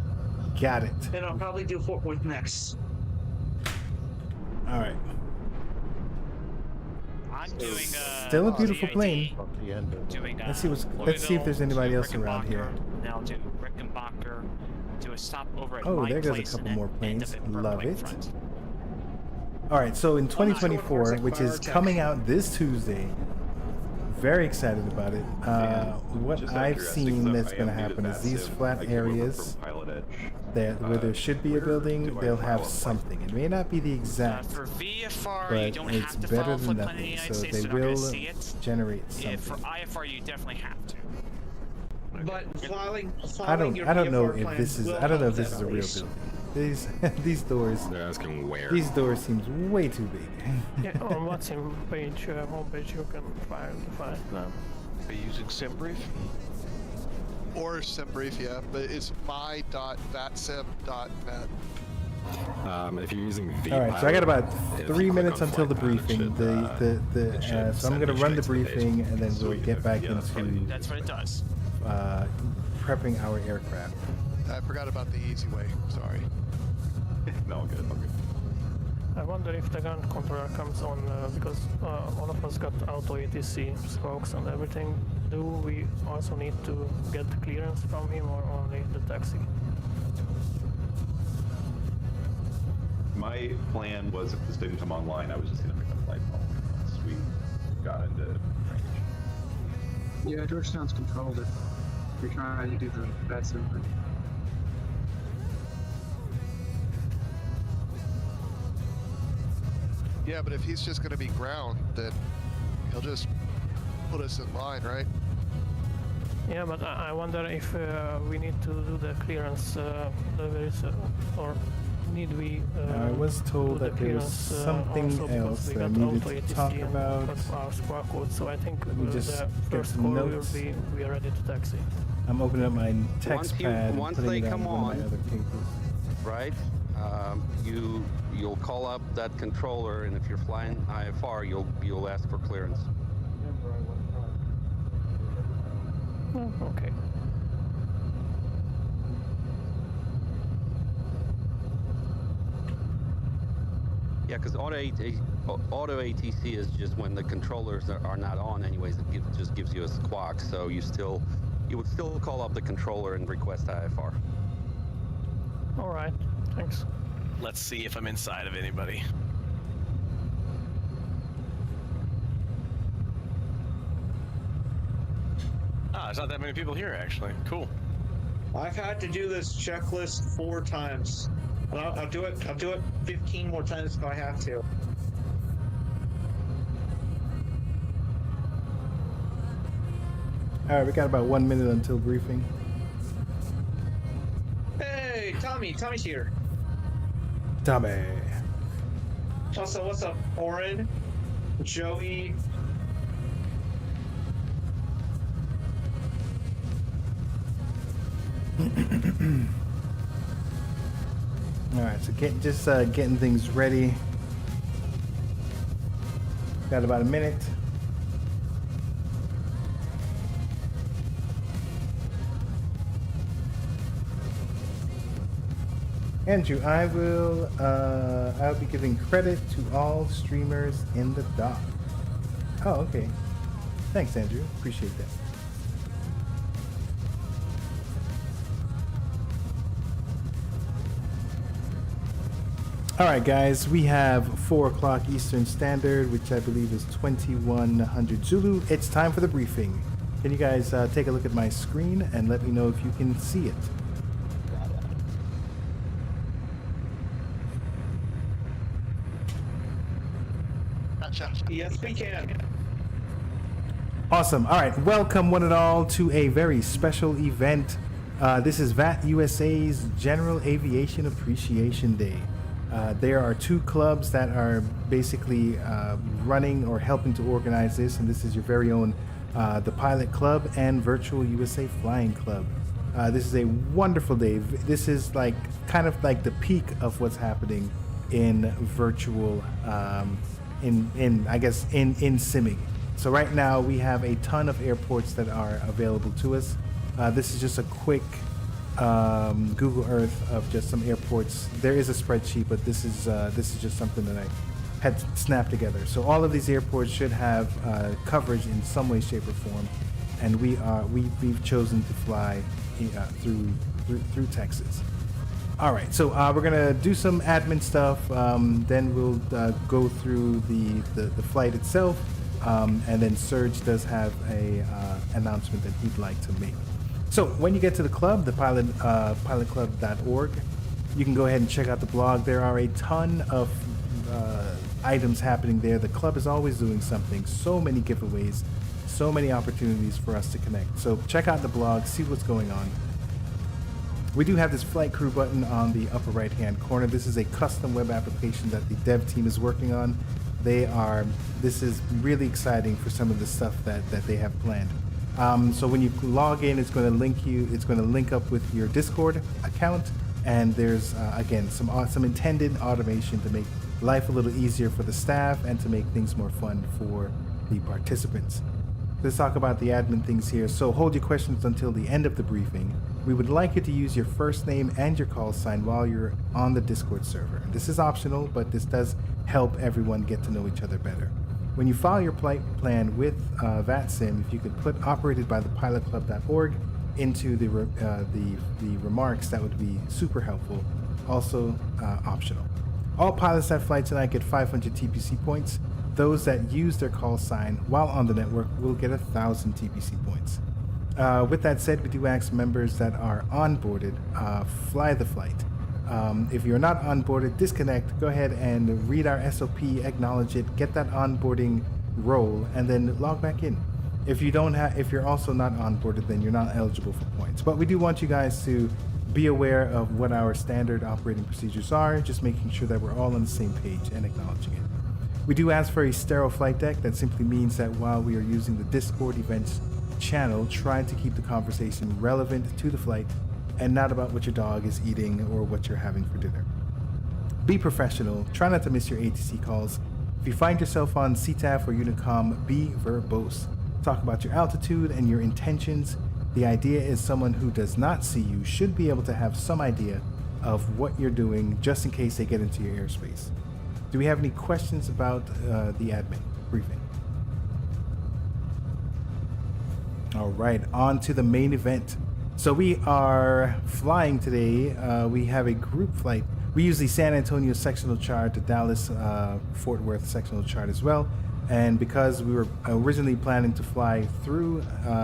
Speaker 3: Got it.
Speaker 2: Then I'll probably do Fort Worth next.
Speaker 3: All right.
Speaker 9: I'm doing
Speaker 3: Still a beautiful
Speaker 9: CID,
Speaker 3: plane.
Speaker 4: At the end of
Speaker 9: Doing,
Speaker 3: Let's see if there's anybody else around here.
Speaker 9: Then I'll do Rickenbacker, do a stop over at
Speaker 3: Oh,
Speaker 9: my
Speaker 3: there goes a
Speaker 9: place,
Speaker 3: couple
Speaker 9: and
Speaker 3: more
Speaker 9: then end
Speaker 3: planes.
Speaker 9: up at
Speaker 3: Love
Speaker 9: Burbank
Speaker 3: it.
Speaker 9: Front.
Speaker 3: All right, so in
Speaker 2: not sure what
Speaker 3: 2024,
Speaker 2: Corsic
Speaker 3: which is
Speaker 2: Biotech-
Speaker 3: coming out this Tuesday, very excited about it. What
Speaker 11: Just out of
Speaker 3: I've
Speaker 11: curiosity,
Speaker 3: seen
Speaker 11: 'cause
Speaker 3: that's
Speaker 11: I
Speaker 3: going to
Speaker 11: am new
Speaker 3: happen
Speaker 11: to
Speaker 3: is these
Speaker 11: VATSIM.
Speaker 3: flat
Speaker 11: I came over
Speaker 3: areas
Speaker 11: from Pilot Edge.
Speaker 3: that where there should be a
Speaker 11: where
Speaker 3: building,
Speaker 11: do I
Speaker 3: they'll
Speaker 11: file
Speaker 3: have
Speaker 11: a flight?
Speaker 3: something. It may not be the exact,
Speaker 9: For VFR,
Speaker 3: but
Speaker 9: you don't
Speaker 3: it's
Speaker 9: have to
Speaker 3: better
Speaker 9: follow
Speaker 3: than
Speaker 9: flood plan in the
Speaker 3: nothing.
Speaker 9: United
Speaker 3: So
Speaker 9: States.
Speaker 3: they
Speaker 9: They're not going
Speaker 3: will
Speaker 9: to see it.
Speaker 3: generate
Speaker 9: If for
Speaker 3: something.
Speaker 9: IFR, you definitely have to.
Speaker 2: But filing
Speaker 3: I don't know
Speaker 2: VFR
Speaker 3: if this is
Speaker 2: plans
Speaker 3: I don't know
Speaker 2: will
Speaker 3: if this
Speaker 2: help
Speaker 3: is a
Speaker 2: that
Speaker 3: real
Speaker 2: at least.
Speaker 3: building. These doors
Speaker 10: They're asking where.
Speaker 3: these doors seems way too big.
Speaker 6: Yeah, on what's in page, homepage, you can find the file plan.
Speaker 4: Are you using SimBrief?
Speaker 1: Or SimBrief, yeah, but it's my.vatsim.net.
Speaker 10: If you're using VPilot,
Speaker 3: All right, so I got about
Speaker 10: if
Speaker 3: 3
Speaker 10: you click
Speaker 3: minutes
Speaker 10: on
Speaker 3: until the
Speaker 10: flight path, it
Speaker 3: briefing.
Speaker 10: should, it should
Speaker 3: So I'm
Speaker 10: send
Speaker 3: going to
Speaker 10: you
Speaker 3: run the
Speaker 10: straight to the
Speaker 3: briefing,
Speaker 10: page.
Speaker 3: and then
Speaker 10: So
Speaker 3: we'll
Speaker 10: you-
Speaker 3: get back
Speaker 10: yeah, that's probably-
Speaker 3: into
Speaker 9: That's what it does.
Speaker 3: prepping our aircraft.
Speaker 1: I forgot about the easy way. Sorry.
Speaker 11: No, all good, all good.
Speaker 6: I wonder if the gun controller comes on because one of us got auto ATC scopes and everything. Do we also need to get the clearance from him or only the taxi?
Speaker 11: My plan was if this didn't come online, I was just gonna pick up flight once we got into range.
Speaker 7: Yeah, Georgetown's controlled if you're trying to do the VATSIM thing.
Speaker 1: Yeah, but if he's just going to be ground, then he'll just put us in line, right?
Speaker 6: Yeah, but I wonder if we need to do the clearance. There is, or need we?
Speaker 3: I was told
Speaker 6: do the
Speaker 3: that there was
Speaker 6: clearance,
Speaker 3: something
Speaker 6: also because
Speaker 3: else
Speaker 6: we
Speaker 3: that I
Speaker 6: got
Speaker 3: needed
Speaker 6: auto
Speaker 3: to
Speaker 6: ATC
Speaker 3: talk
Speaker 6: and
Speaker 3: about.
Speaker 6: got our squad code, so I think
Speaker 3: Let me just
Speaker 6: the
Speaker 3: get
Speaker 6: first
Speaker 3: some
Speaker 6: call will
Speaker 3: notes.
Speaker 6: be we are ready to taxi.
Speaker 3: I'm opening up my text pad and
Speaker 12: once
Speaker 3: putting
Speaker 12: they
Speaker 3: it on
Speaker 12: come
Speaker 3: one of
Speaker 12: on,
Speaker 3: my other papers.
Speaker 12: right? You'll call up that controller, and if you're flying IFR, you'll ask for clearance.
Speaker 6: Oh, okay.
Speaker 12: Yeah, because auto ATC is just when the controllers are not on. Anyways, it just gives you a squawk. So you would still call up the controller and request IFR.
Speaker 6: All right. Thanks.
Speaker 8: Let's see if I'm inside of anybody. Ah, there's not that many people here, actually. Cool.
Speaker 2: I've had to do this checklist 4 times. I'll do it 15 more times if I have to.
Speaker 3: All right, we got about 1 minute until briefing.
Speaker 2: Hey, Tommy's here.
Speaker 3: Tommy.
Speaker 2: Also, what's up, Oren? Joey?
Speaker 3: All right, so getting things ready. Got about a minute. Andrew, I'll be giving credit to all streamers in the doc. Oh, okay. Thanks, Andrew. Appreciate that. All right, guys, we have 4 o'clock Eastern Standard, which I believe is 2100 Zulu. It's time for the briefing. Can you guys take a look at my screen and let me know if you can see it?
Speaker 2: Yes, we can.
Speaker 3: Awesome. All right. Welcome, one and all, to a very special event. This is VAT USA's General Aviation Appreciation Day. There are two clubs that are basically running or helping to organize this, and this is your very own the Pilot Club and Virtual USA Flying Club. This is a wonderful day. This is like kind of like the peak of what's happening in virtual, in I guess in simming. So right now we have a ton of airports that are available to us. This is just a quick Google Earth of just some airports. There is a spreadsheet, but this is just something that I had snapped together. So all of these airports should have coverage in some way, shape, or form, and we've chosen to fly through Texas. All right, so we're gonna do some admin stuff. Then we'll go through the flight itself. And then Serge does have a announcement that he'd like to make. So when you get to the club, the pilotclub.org, you can go ahead and check out the blog. There are a ton of items happening there. The club is always doing something. So many giveaways, so many opportunities for us to connect. So check out the blog, see what's going on. We do have this flight crew button on the upper right hand corner. This is a custom web application that the dev team is working on. This is really exciting for some of the stuff that they have planned. So when you log in, it's going to link up with your Discord account, and there's again some intended automation to make life a little easier for the staff and to make things more fun for the participants. Let's talk about the admin things here. So hold your questions until the end of the briefing. We would like you to use your first name and your call sign while you're on the Discord server. This is optional, but this does help everyone get to know each other better. When you file your flight plan with VATSIM, if you could put operated by the pilotclub.org into the remarks, that would be super helpful. Also optional. All pilots that fly tonight get 500 TPC points. Those that use their call sign while on the network will get 1,000 TPC points. With that said, we do ask members that are onboarded, fly the flight. If you're not onboarded, disconnect, go ahead and read our SOP, acknowledge it, get that onboarding role, and then log back in. If you're also not onboarded, then you're not eligible for points. But we do want you guys to be aware of what our standard operating procedures are, just making sure that we're all on the same page and acknowledging it. We do ask for a sterile flight deck. That simply means that while we are using the Discord events channel, try to keep the conversation relevant to the flight and not about what your dog is eating or what you're having for dinner. Be professional. Try not to miss your ATC calls. If you find yourself on CTAF or Unicom, be verbose. Talk about your altitude and your intentions. The idea is someone who does not see you should be able to have some idea of what you're doing just in case they get into your airspace. Do we have any questions about the admin briefing? All right, on to the main event. So we are flying today. We have a group flight. We use the San Antonio sectional chart, the Dallas Fort Worth sectional chart as well. And because we were originally planning to fly through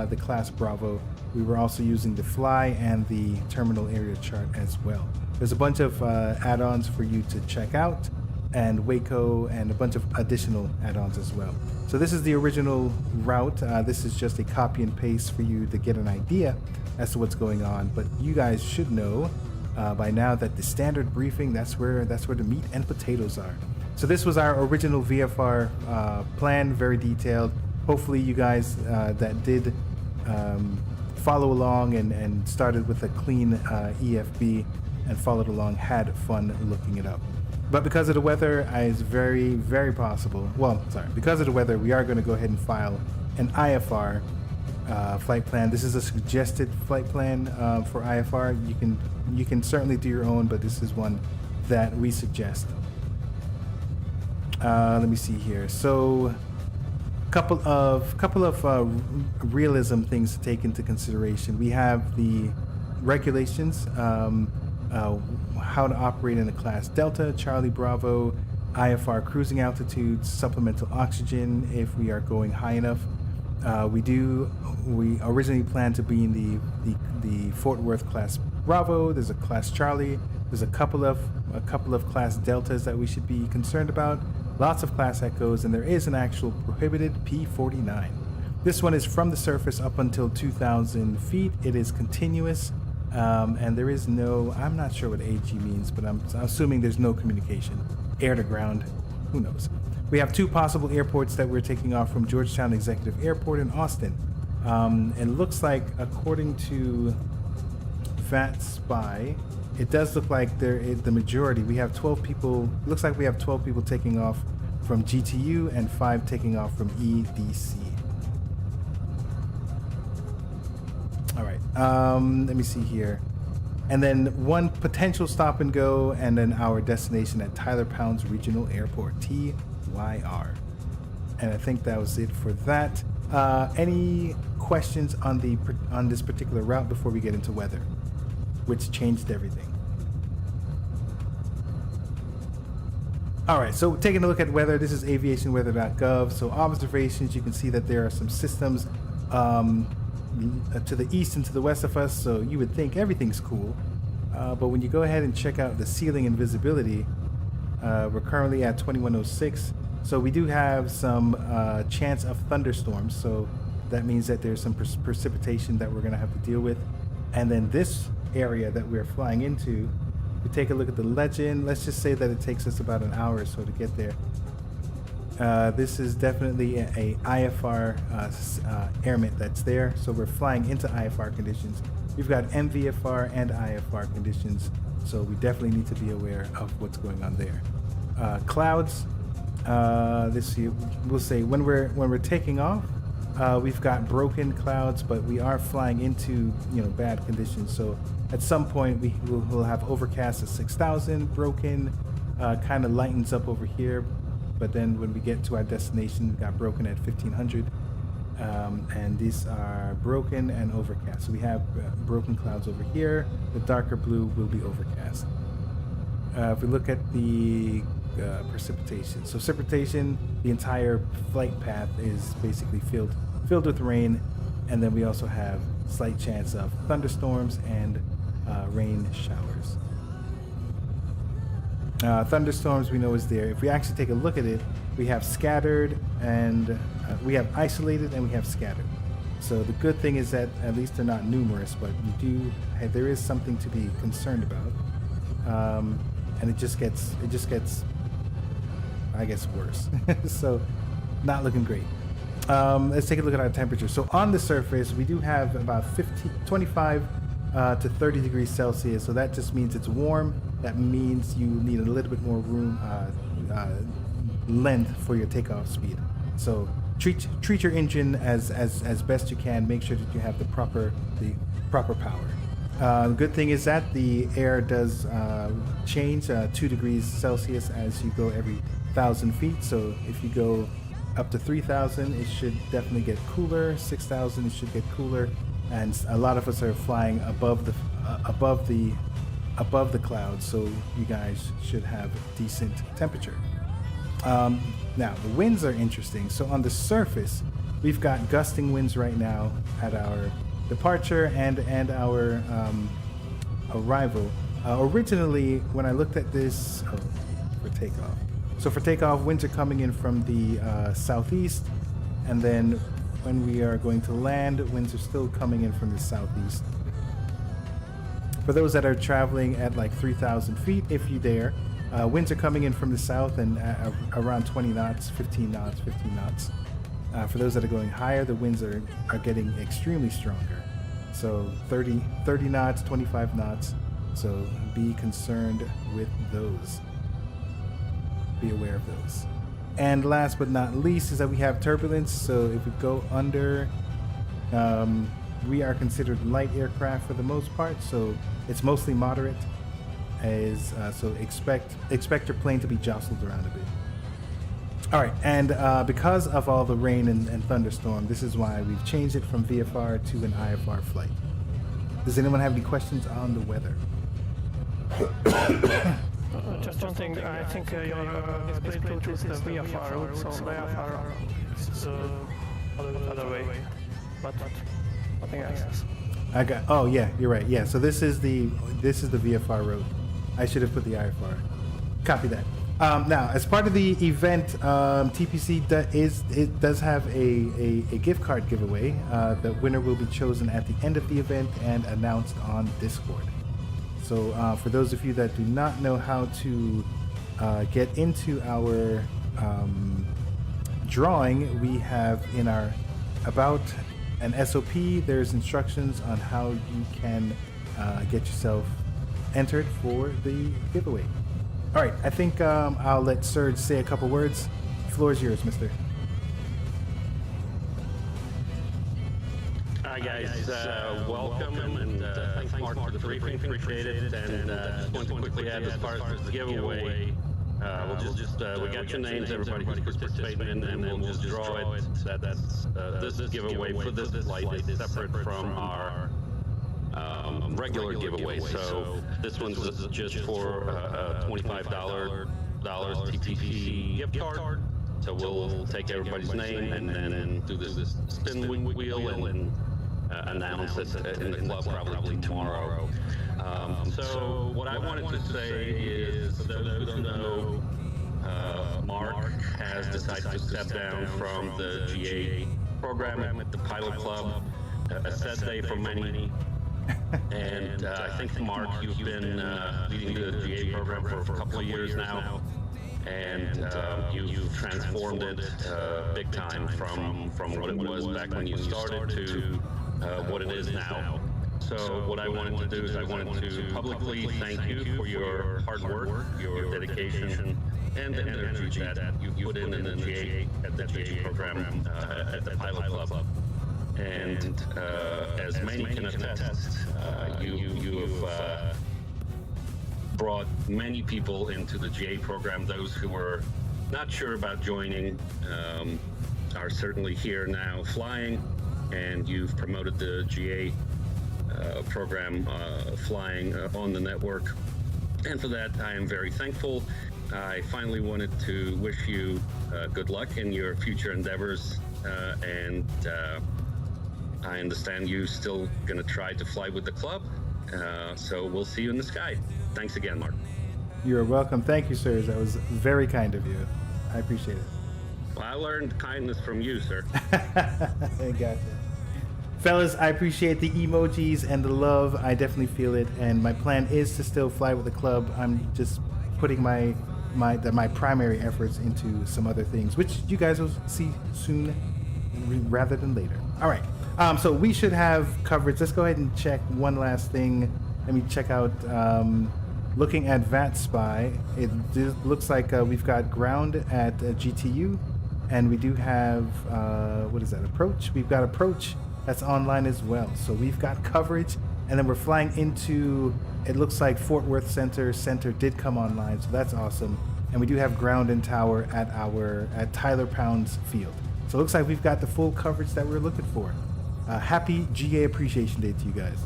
Speaker 3: the class Bravo, we were also using the fly and the terminal area chart as well. There's a bunch of add-ons for you to check out, and Waco, and a bunch of additional add-ons as well. So this is the original route. This is just a copy and paste for you to get an idea as to what's going on. But you guys should know by now that the standard briefing, that's where the meat and potatoes are. So this was our original VFR plan, very detailed. Hopefully you guys that did follow along and started with a clean EFB and followed along had fun looking it up. But because of the weather, it's very, very possible. Because of the weather, we are going to go ahead and file an IFR flight plan. This is a suggested flight plan for IFR. You can certainly do your own, but this is one that we suggest. Let me see here. So, couple of realism things to take into consideration. We have the regulations. How to operate in a class Delta, Charlie Bravo, IFR cruising altitudes, supplemental oxygen if we are going high enough. We originally planned to be in the Fort Worth class Bravo. There's a class Charlie. There's a couple of class Deltas that we should be concerned about. lots of class echoes, and there is an actual prohibited P-49. This one is from the surface up until 2,000 feet. It is continuous, and there is no, I'm not sure what AG means, but I'm assuming there's no communication. Air to ground, who knows? We have 2 possible airports that we're taking off from: Georgetown Executive Airport and Austin. It looks like, according to VAT Spy, it does look like there is the majority. We have 12 people. Looks like we have 12 people taking off from GTU and 5 taking off from EDC. All right. Let me see here. And then 1 potential stop and go, and then our destination at Tyler Pounds Regional Airport, TYR. And I think that was it for that. Any questions on this particular route before we get into weather, which changed everything? All right, so taking a look at weather, this is aviationweather.gov. So observations, you can see that there are some systems to the east and to the west of us, so you would think everything's cool. But when you go ahead and check out the ceiling and visibility, we're currently at 2106. So we do have some chance of thunderstorms. So that means that there's some precipitation that we're going to have to deal with. And then this area that we're flying into, we take a look at the legend. Let's just say that it takes us about an hour or so to get there. This is definitely a IFR airment that's there. So we're flying into IFR conditions. We've got MVFR and IFR conditions. So we definitely need to be aware of what's going on there. Clouds. This year, we'll say when we're taking off, we've got broken clouds, but we are flying into bad conditions. So at some point we'll have overcast at 6,000, broken, kind of lightens up over here, but then when we get to our destination, we got broken at 1,500, and these are broken and overcast. So we have broken clouds over here. The darker blue will be overcast. If we look at the precipitation. So precipitation, the entire flight path is basically filled with rain, and then we also have slight chance of thunderstorms and rain showers. Thunderstorms we know is there. If we actually take a look at it, we have scattered and we have isolated and we have scattered. So the good thing is that at least they're not numerous, but there is something to be concerned about, and it just gets I guess worse. So not looking great. Let's take a look at our temperature. So on the surface, we do have about 25 to 30 degrees Celsius. So that just means it's warm. That means you need a little bit more room, length for your takeoff speed. So treat your engine as best you can. Make sure that you have the proper power. Good thing is that the air does change 2 degrees Celsius as you go every 1,000 feet. So if you go up to 3,000, it should definitely get cooler. 6,000, it should get cooler. And a lot of us are flying above the clouds, so you guys should have decent temperature. Now the winds are interesting. So on the surface, we've got gusting winds right now at our departure and our arrival. Originally, when I looked at this for takeoff. So for takeoff, winds are coming in from the southeast, and then when we are going to land, winds are still coming in from the southeast. For those that are traveling at like 3,000 feet, if you dare, winds are coming in from the south and around 20 knots, 15 knots. For those that are going higher, the winds are getting extremely stronger. So 30 knots, 25 knots. So be concerned with those. Be aware of those. And last but not least is that we have turbulence. So if we go under, we are considered light aircraft for the most part. So it's mostly moderate. So expect your plane to be jostled around a bit. All right, and because of all the rain and thunderstorm, this is why we've changed it from VFR to an IFR flight. Does anyone have any questions on the weather?
Speaker 6: Just one thing, I think your display tool is the VFR route, so the IFR is other way, but nothing else.
Speaker 3: Oh yeah, you're right. Yeah, so this is the VFR road. I should have put the IFR. Copy that. Now, as part of the event, TPC does have a gift card giveaway. The winner will be chosen at the end of the event and announced on Discord. So for those of you that do not know how to get into our drawing, we have in our About an SOP, there's instructions on how you can get yourself entered for the giveaway. All right, I think I'll let Serge say a couple words. The floor is yours, mister.
Speaker 12: Hi guys, welcome and thanks Mark for the briefing, appreciate it. And just want to quickly add as far as the giveaway, we'll just we got your names, everybody who's participating, and then we'll just draw it. That's this giveaway for this flight is separate from our regular giveaway. So this one's just for $25 TTC gift card. So we'll take everybody's name and then do this spin wheel and announce it in the club probably tomorrow. So what I wanted to say is, for those who don't know, Mark has decided to step down from the GA program at the Pilot Club. A sad day for many. And I think, Mark, you've been leading the GA program for a couple of years now. And you've transformed it big time from what it was back when you started to what it is now. So what I wanted to do is I wanted to publicly thank you for your hard work, your dedication, and the energy that you put in the GA at the GA program at the Pilot Club. And as many can attest, you have brought many people into the GA program. Those who were not sure about joining are certainly here now flying, and you've promoted the GA program flying on the network. And for that, I am very thankful. I finally wanted to wish you good luck in your future endeavors, and I understand you're still going to try to fly with the club, so we'll see you in the sky. Thanks again, Mark.
Speaker 3: You're welcome. Thank you, sir. That was very kind of you. I appreciate it.
Speaker 12: Well, I learned kindness from you, sir.
Speaker 3: I gotcha. Fellas, I appreciate the emojis and the love. I definitely feel it, and my plan is to still fly with the club. I'm just putting my primary efforts into some other things, which you guys will see soon rather than later. All right. So we should have coverage. Let's go ahead and check one last thing. Let me check out, looking at VATSpy, it looks like we've got ground at GTU, and we do have, what is that, approach? We've got approach that's online as well. So we've got coverage, and then we're flying into, it looks like Fort Worth Center. Center did come online, so that's awesome. And we do have ground and tower at Tyler Pound's field. So it looks like we've got the full coverage that we're looking for. Happy GA Appreciation Day to you guys.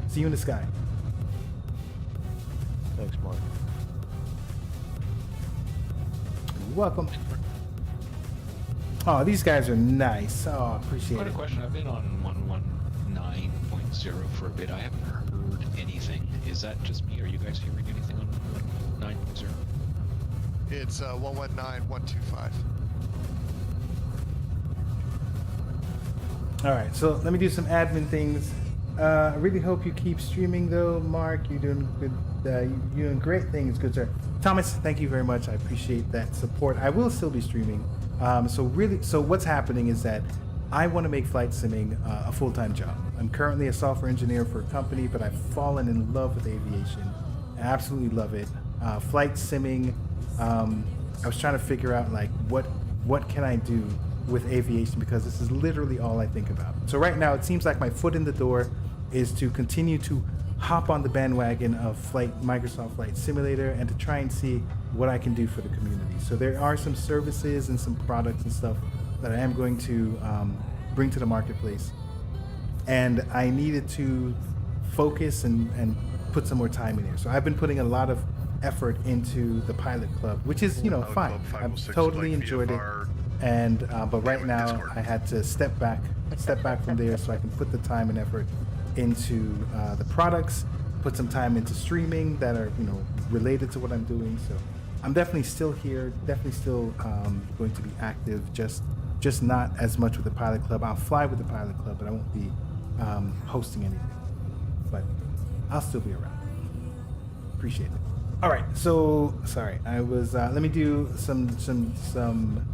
Speaker 3: See you in the sky.
Speaker 4: Thanks, Mark.
Speaker 3: Welcome. Oh, these guys are nice. Oh, appreciate
Speaker 13: Got a
Speaker 3: it.
Speaker 13: question. I've been on 119.0 for a bit. I haven't heard anything. Is that just me? Are you guys hearing anything on 119.0?
Speaker 1: It's 119.125.
Speaker 3: All right, so let me do some admin things. I really hope you keep streaming, though, Mark. You're doing good. You're doing great things, good sir. Thomas, thank you very much. I appreciate that support. I will still be streaming. So what's happening is that I want to make flight simming a full-time job. I'm currently a software engineer for a company, but I've fallen in love with aviation. I absolutely love it. Flight simming. I was trying to figure out like what can I do with aviation, because this is literally all I think about. So right now, it seems like my foot in the door is to continue to hop on the bandwagon of Microsoft Flight Simulator and to try and see what I can do for the community. So there are some services and some products and stuff that I am going to bring to the marketplace. And I needed to focus and put some more time in here. So I've been putting a lot of effort into the Pilot Club, which is, fine. I've totally enjoyed it. And but right now I had to step back from there so I can put the time and effort into the products, put some time into streaming that are related to what I'm doing. So I'm definitely still here, definitely still going to be active, just not as much with the pilot club. I'll fly with the pilot club, but I won't be hosting anything. But I'll still be around. Appreciate it. All right, so sorry, I was. Let me do some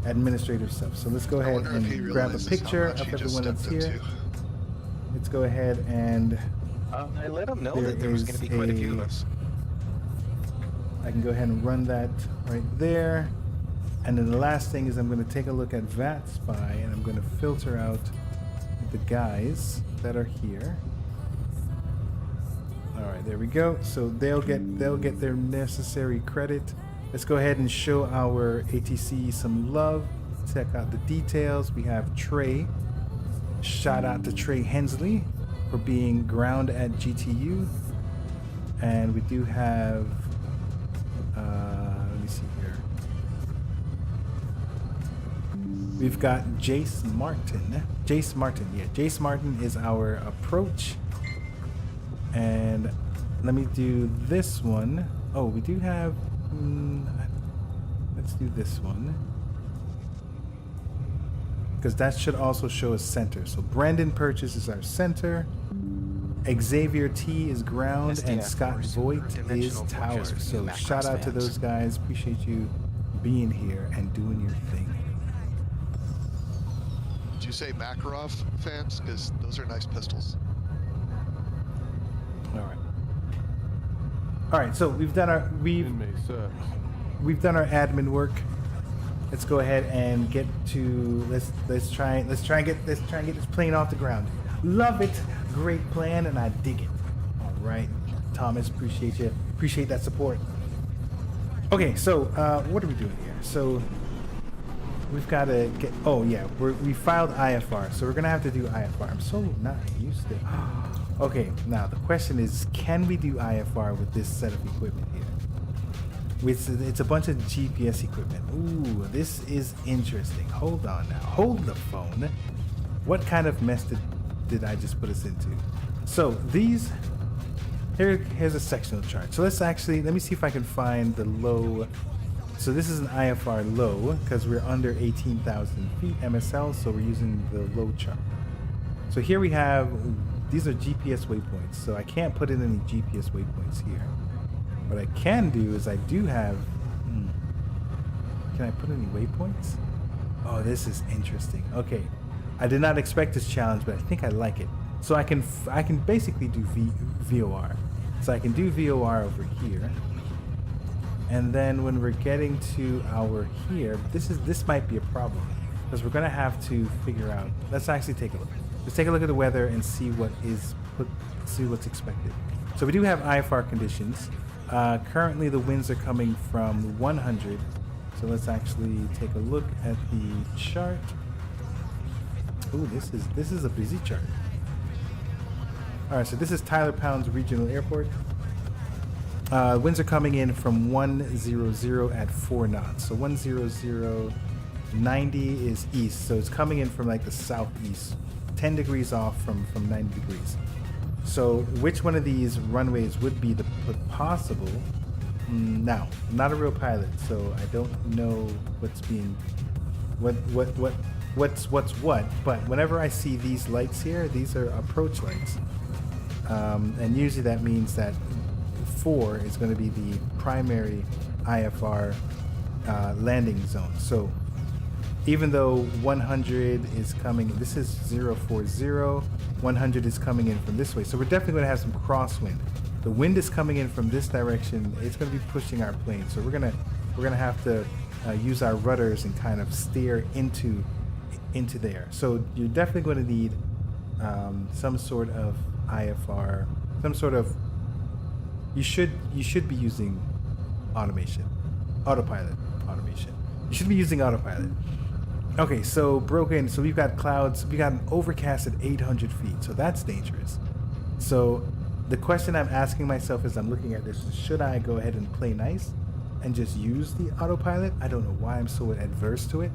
Speaker 3: administrative stuff. So let's go ahead
Speaker 1: wonder if he
Speaker 3: and grab a
Speaker 1: realizes how
Speaker 3: picture
Speaker 1: much
Speaker 3: of
Speaker 1: he just
Speaker 3: everyone that's
Speaker 1: stepped
Speaker 3: here.
Speaker 1: into.
Speaker 3: Let's go ahead and.
Speaker 5: I let him know
Speaker 3: There
Speaker 5: that there was going
Speaker 3: is
Speaker 5: to be quite a few of
Speaker 3: a-
Speaker 5: us.
Speaker 3: I can go ahead and run that right there. And then the last thing is I'm going to take a look at VAT Spy and I'm going to filter out the guys that are here. All right, there we go. So they'll get their necessary credit. Let's go ahead and show our ATC some love. Check out the details. We have Trey. Shout out to Trey Hensley for being ground at GTU. And we do have, let me see here. We've got Jace Martin. Jace Martin is our approach. And let me do this one. Oh, we do have, let's do this one. Because that should also show us center. So Brandon Purchase is our center. Xavier T is ground, and Scott Voigt is tower. So shout out to those guys. Appreciate you being here and doing your thing.
Speaker 1: Did you say Makarov fans? Because those are nice pistols.
Speaker 3: All right. So we've done our we've done our admin work. Let's go ahead and get to let's try and get this plane off the ground. Love it, great plan, and I dig it. All right, Thomas, appreciate you. Appreciate that support. Okay, so what are we doing here? So we've got to get. Oh yeah, we filed IFR, so we're gonna have to do IFR. I'm so not used to. Okay, now the question is, can we do IFR with this set of equipment here? It's a bunch of GPS equipment. Ooh, this is interesting. Hold on now. Hold the phone. What kind of mess did I just put us into? So these, here's a sectional chart. So let me see if I can find the low. So this is an IFR low because we're under 18,000 feet MSL, so we're using the low chart. So here we have, these are GPS waypoints. So I can't put in any GPS waypoints here. What I can do is I do have, can I put any waypoints? Oh, this is interesting. Okay, I did not expect this challenge, but I think I like it. So I can basically do VOR. So I can do VOR over here. And then when we're getting to our here, this might be a problem because we're gonna have to figure out, let's actually take a look. Let's take a look at the weather and see see what's expected. So we do have IFR conditions. Currently the winds are coming from 100. So let's actually take a look at the chart. Ooh, this is a busy chart. All right, so this is Tyler Pounds Regional Airport. Winds are coming in from 100 at 4 knots. So 100, 90 is east. So it's coming in from like the southeast, 10 degrees off from 90 degrees. So which one of these runways would be the possible? Now, I'm not a real pilot, so I don't know what's what. But whenever I see these lights here, these are approach lights, and usually that means that 4 is going to be the primary IFR landing zone. So even though 100 is coming, this is 040, 100 is coming in from this way. So we're definitely going to have some crosswind. The wind is coming in from this direction. It's going to be pushing our plane. So we're gonna have to use our rudders and kind of steer into there. So you're definitely going to need some sort of IFR, some sort of. You should be using autopilot. You should be using autopilot. Okay, so broken. So we've got clouds. We got an overcast at 800 feet. So that's dangerous. So the question I'm asking myself as I'm looking at this is, should I go ahead and play nice and just use the autopilot? I don't know why I'm so adverse to it.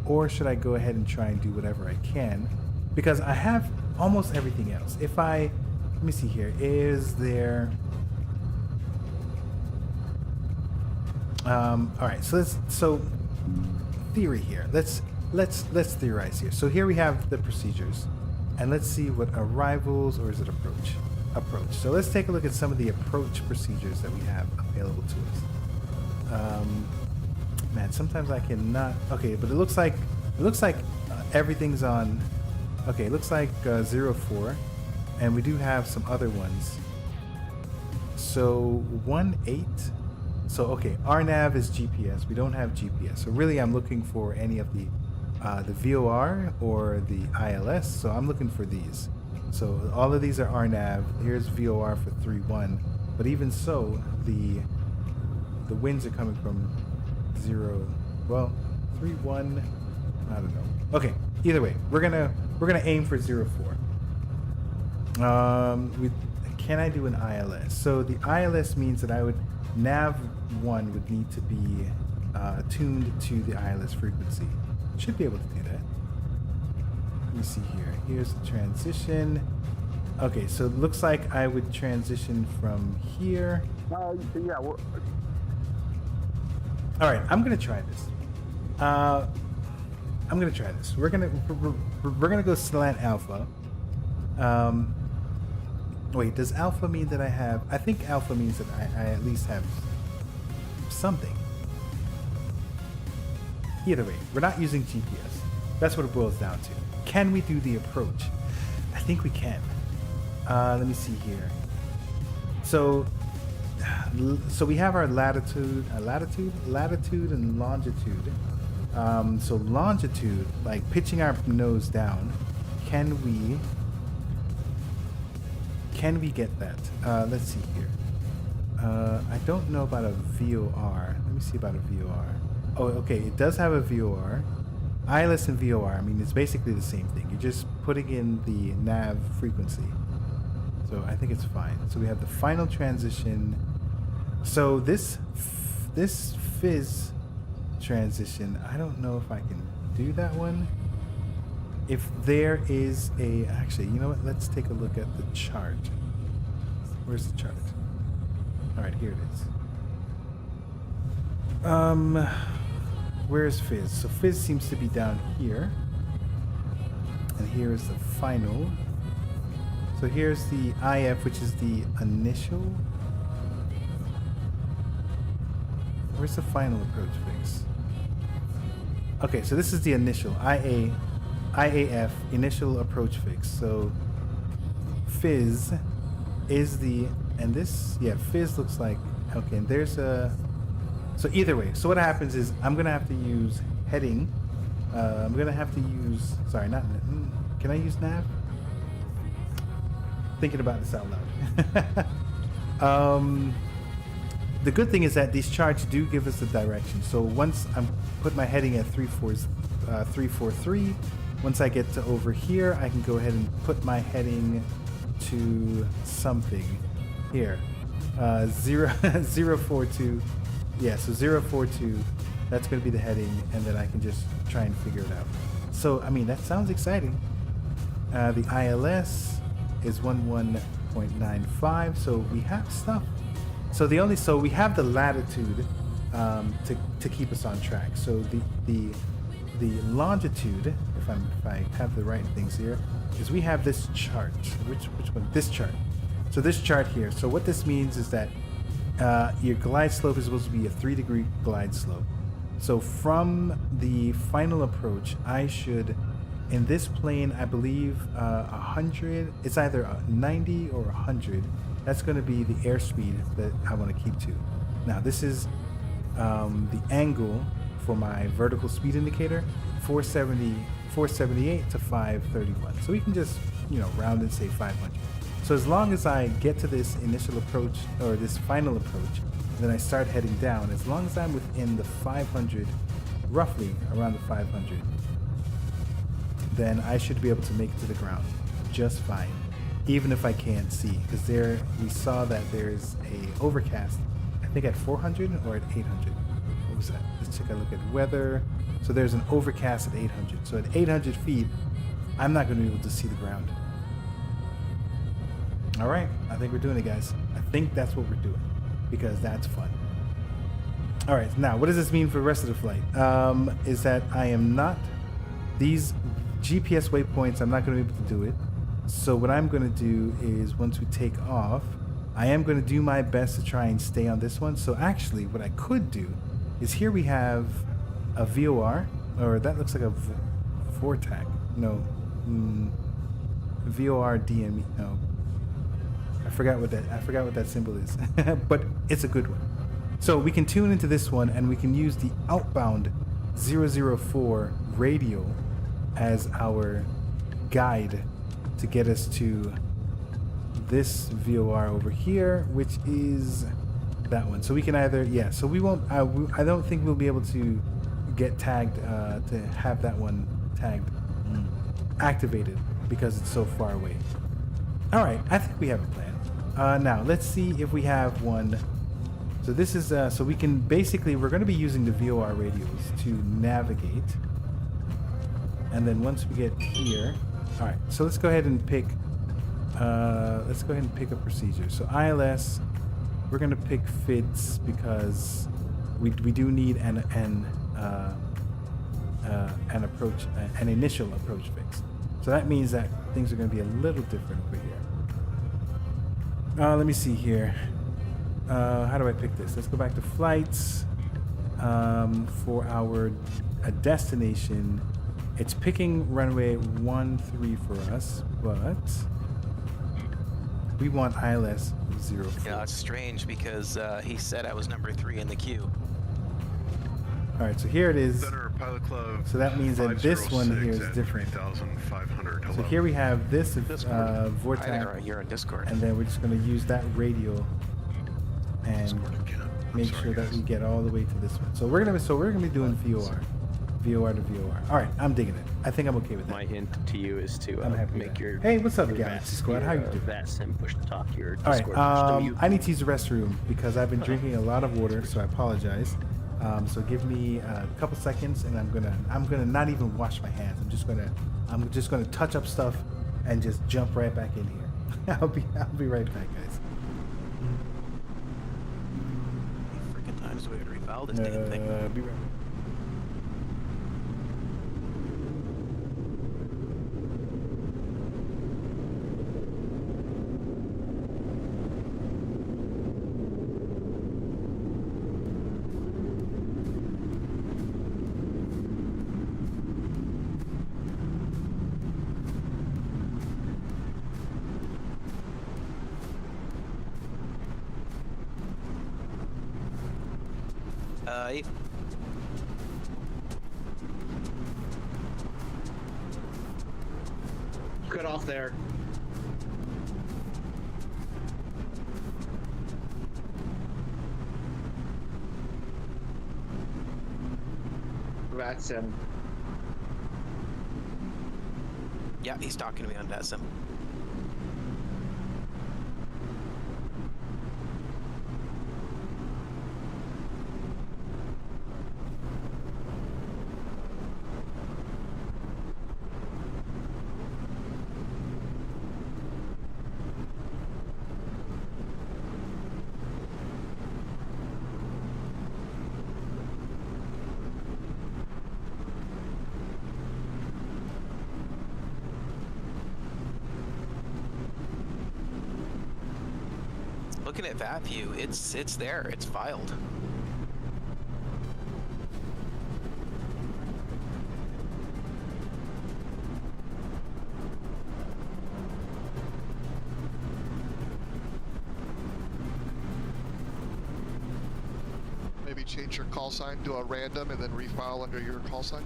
Speaker 3: Or should I go ahead and try and do whatever I can? Because I have almost everything else. Let me see here. Is there... All right, so theory here. Let's theorize here. So here we have the procedures, and let's see what arrivals, or is it approach? Approach. So let's take a look at some of the approach procedures that we have available to us. Man, sometimes I cannot. Okay, but it looks like everything's on. Okay, it looks like 04, and we do have some other ones. So 18. So okay, RNAV is GPS. We don't have GPS. So really, I'm looking for any of the VOR or the ILS. So I'm looking for these. So all of these are RNAV. Here's VOR for 3-1. But even so, the winds are coming from 0. Well, 3-1. I don't know. Okay. Either way, we're gonna aim for 04. Can I do an ILS? So the ILS means that I would nav 1 would need to be tuned to the ILS frequency. Should be able to do that. Let me see here. Here's the transition. Okay, so it looks like I would transition from here.
Speaker 14: Yeah.
Speaker 3: All right, I'm gonna try this. We're gonna go slant alpha. Wait, does alpha mean that I have? I think alpha means that I at least have something. Either way, we're not using GPS. That's what it boils down to. Can we do the approach? I think we can. Let me see here. So we have our latitude and longitude. So longitude, like pitching our nose down, can we get that? Let's see here. I don't know about a VOR. Let me see about a VOR. Oh, okay, it does have a VOR. ILS and VOR, I mean, it's basically the same thing. You're just putting in the nav frequency. So I think it's fine. So we have the final transition. So this fizz transition, I don't know if I can do that one. If there is a, actually, you know what? Let's take a look at the chart. Where's the chart? All right, here it is. Where's fizz? So fizz seems to be down here. And here is the final. So here's the IF, which is the initial. Where's the final approach fix? Okay, so this is the initial IAF initial approach fix. So fizz is the, and this, yeah, fizz looks like, okay, and there's a, so either way, so what happens is I'm gonna have to use heading. I'm gonna have to use, sorry, not, can I use nav? Thinking about this out loud. The good thing is that these charts do give us the direction. So once I'm put my heading at 343, once I get to over here, I can go ahead and put my heading to something here. 042. Yeah, so 042, that's going to be the heading, and then I can just try and figure it out. So, I mean, that sounds exciting. The ILS is 11.95, so we have stuff. So we have the latitude to keep us on track. So the longitude, if I have the right things here, is we have this chart. Which one? This chart. So this chart here. So what this means is that your glide slope is supposed to be a 3-degree glide slope. So from the final approach, I should, in this plane, I believe 100. It's either 90 or 100. That's going to be the airspeed that I want to keep to. Now this is the angle for my vertical speed indicator, 478 to 531. So we can just, round and say 500. So as long as I get to this initial approach or this final approach, then I start heading down. As long as I'm within the 500, roughly around the 500, then I should be able to make it to the ground just fine. Even if I can't see, because there we saw that there's a overcast, I think at 400 or at 800. What was that? Let's take a look at weather. So there's an overcast at 800. So at 800 feet, I'm not going to be able to see the ground. All right, I think we're doing it, guys. I think that's what we're doing, because that's fun. All right, now what does this mean for the rest of the flight? Is that I am not, these GPS waypoints, I'm not going to be able to do it. So what I'm going to do is once we take off, I am going to do my best to try and stay on this one. So actually what I could do is here we have a VOR, or that looks like a VORTAC. No, VOR DME. No, I forgot what that symbol is, but it's a good one. So we can tune into this one and we can use the outbound 004 radio as our guide to get us to this VOR over here, which is that one. So we can either, yeah, so we won't, I don't think we'll be able to get tagged, to have that one tagged activated because it's so far away. All right, I think we have a plan. Now let's see if we have one. So this is, so we can basically, we're going to be using the VOR radios to navigate. And then once we get here, all right, so let's go ahead and pick, a procedure. So ILS, we're going to pick FIDS because we do need an approach, an initial approach fix. So that means that things are going to be a little different over here. Let me see here. How do I pick this? Let's go back to flights. For our destination, it's picking runway 13 for us, but we want ILS 04.
Speaker 5: Yeah, it's strange because he said I was number 3 in the queue.
Speaker 3: All right, so here it is.
Speaker 14: Center Pilot Club.
Speaker 3: So that means that this one here is different.
Speaker 14: 3,500.
Speaker 3: So here we have this VORTAC.
Speaker 5: You're on Discord.
Speaker 3: And then we're just going to use that radio and make sure that we get all the way to this one. So we're gonna be doing VOR to VOR. All right, I'm digging it. I think I'm okay with that.
Speaker 8: My hint to you is to make your
Speaker 3: hey, what's up, Galaxy Squad? How you doing?
Speaker 8: VATS and push the top of your
Speaker 3: All
Speaker 8: Discord.
Speaker 3: right, I need to use the restroom because I've been drinking a lot of water, so I apologize. So give me a couple seconds, and I'm gonna not even wash my hands. I'm just gonna touch up stuff and just jump right back in here. I'll be right back, guys.
Speaker 5: Freaking times we gotta refoul this damn thing.
Speaker 3: Be right back.
Speaker 2: Cut off there. That's him.
Speaker 5: Yeah, he's talking to me on VATSIM. Looking at that view, it's there, it's filed.
Speaker 1: Maybe change your call sign to a random and then refile under your call sign.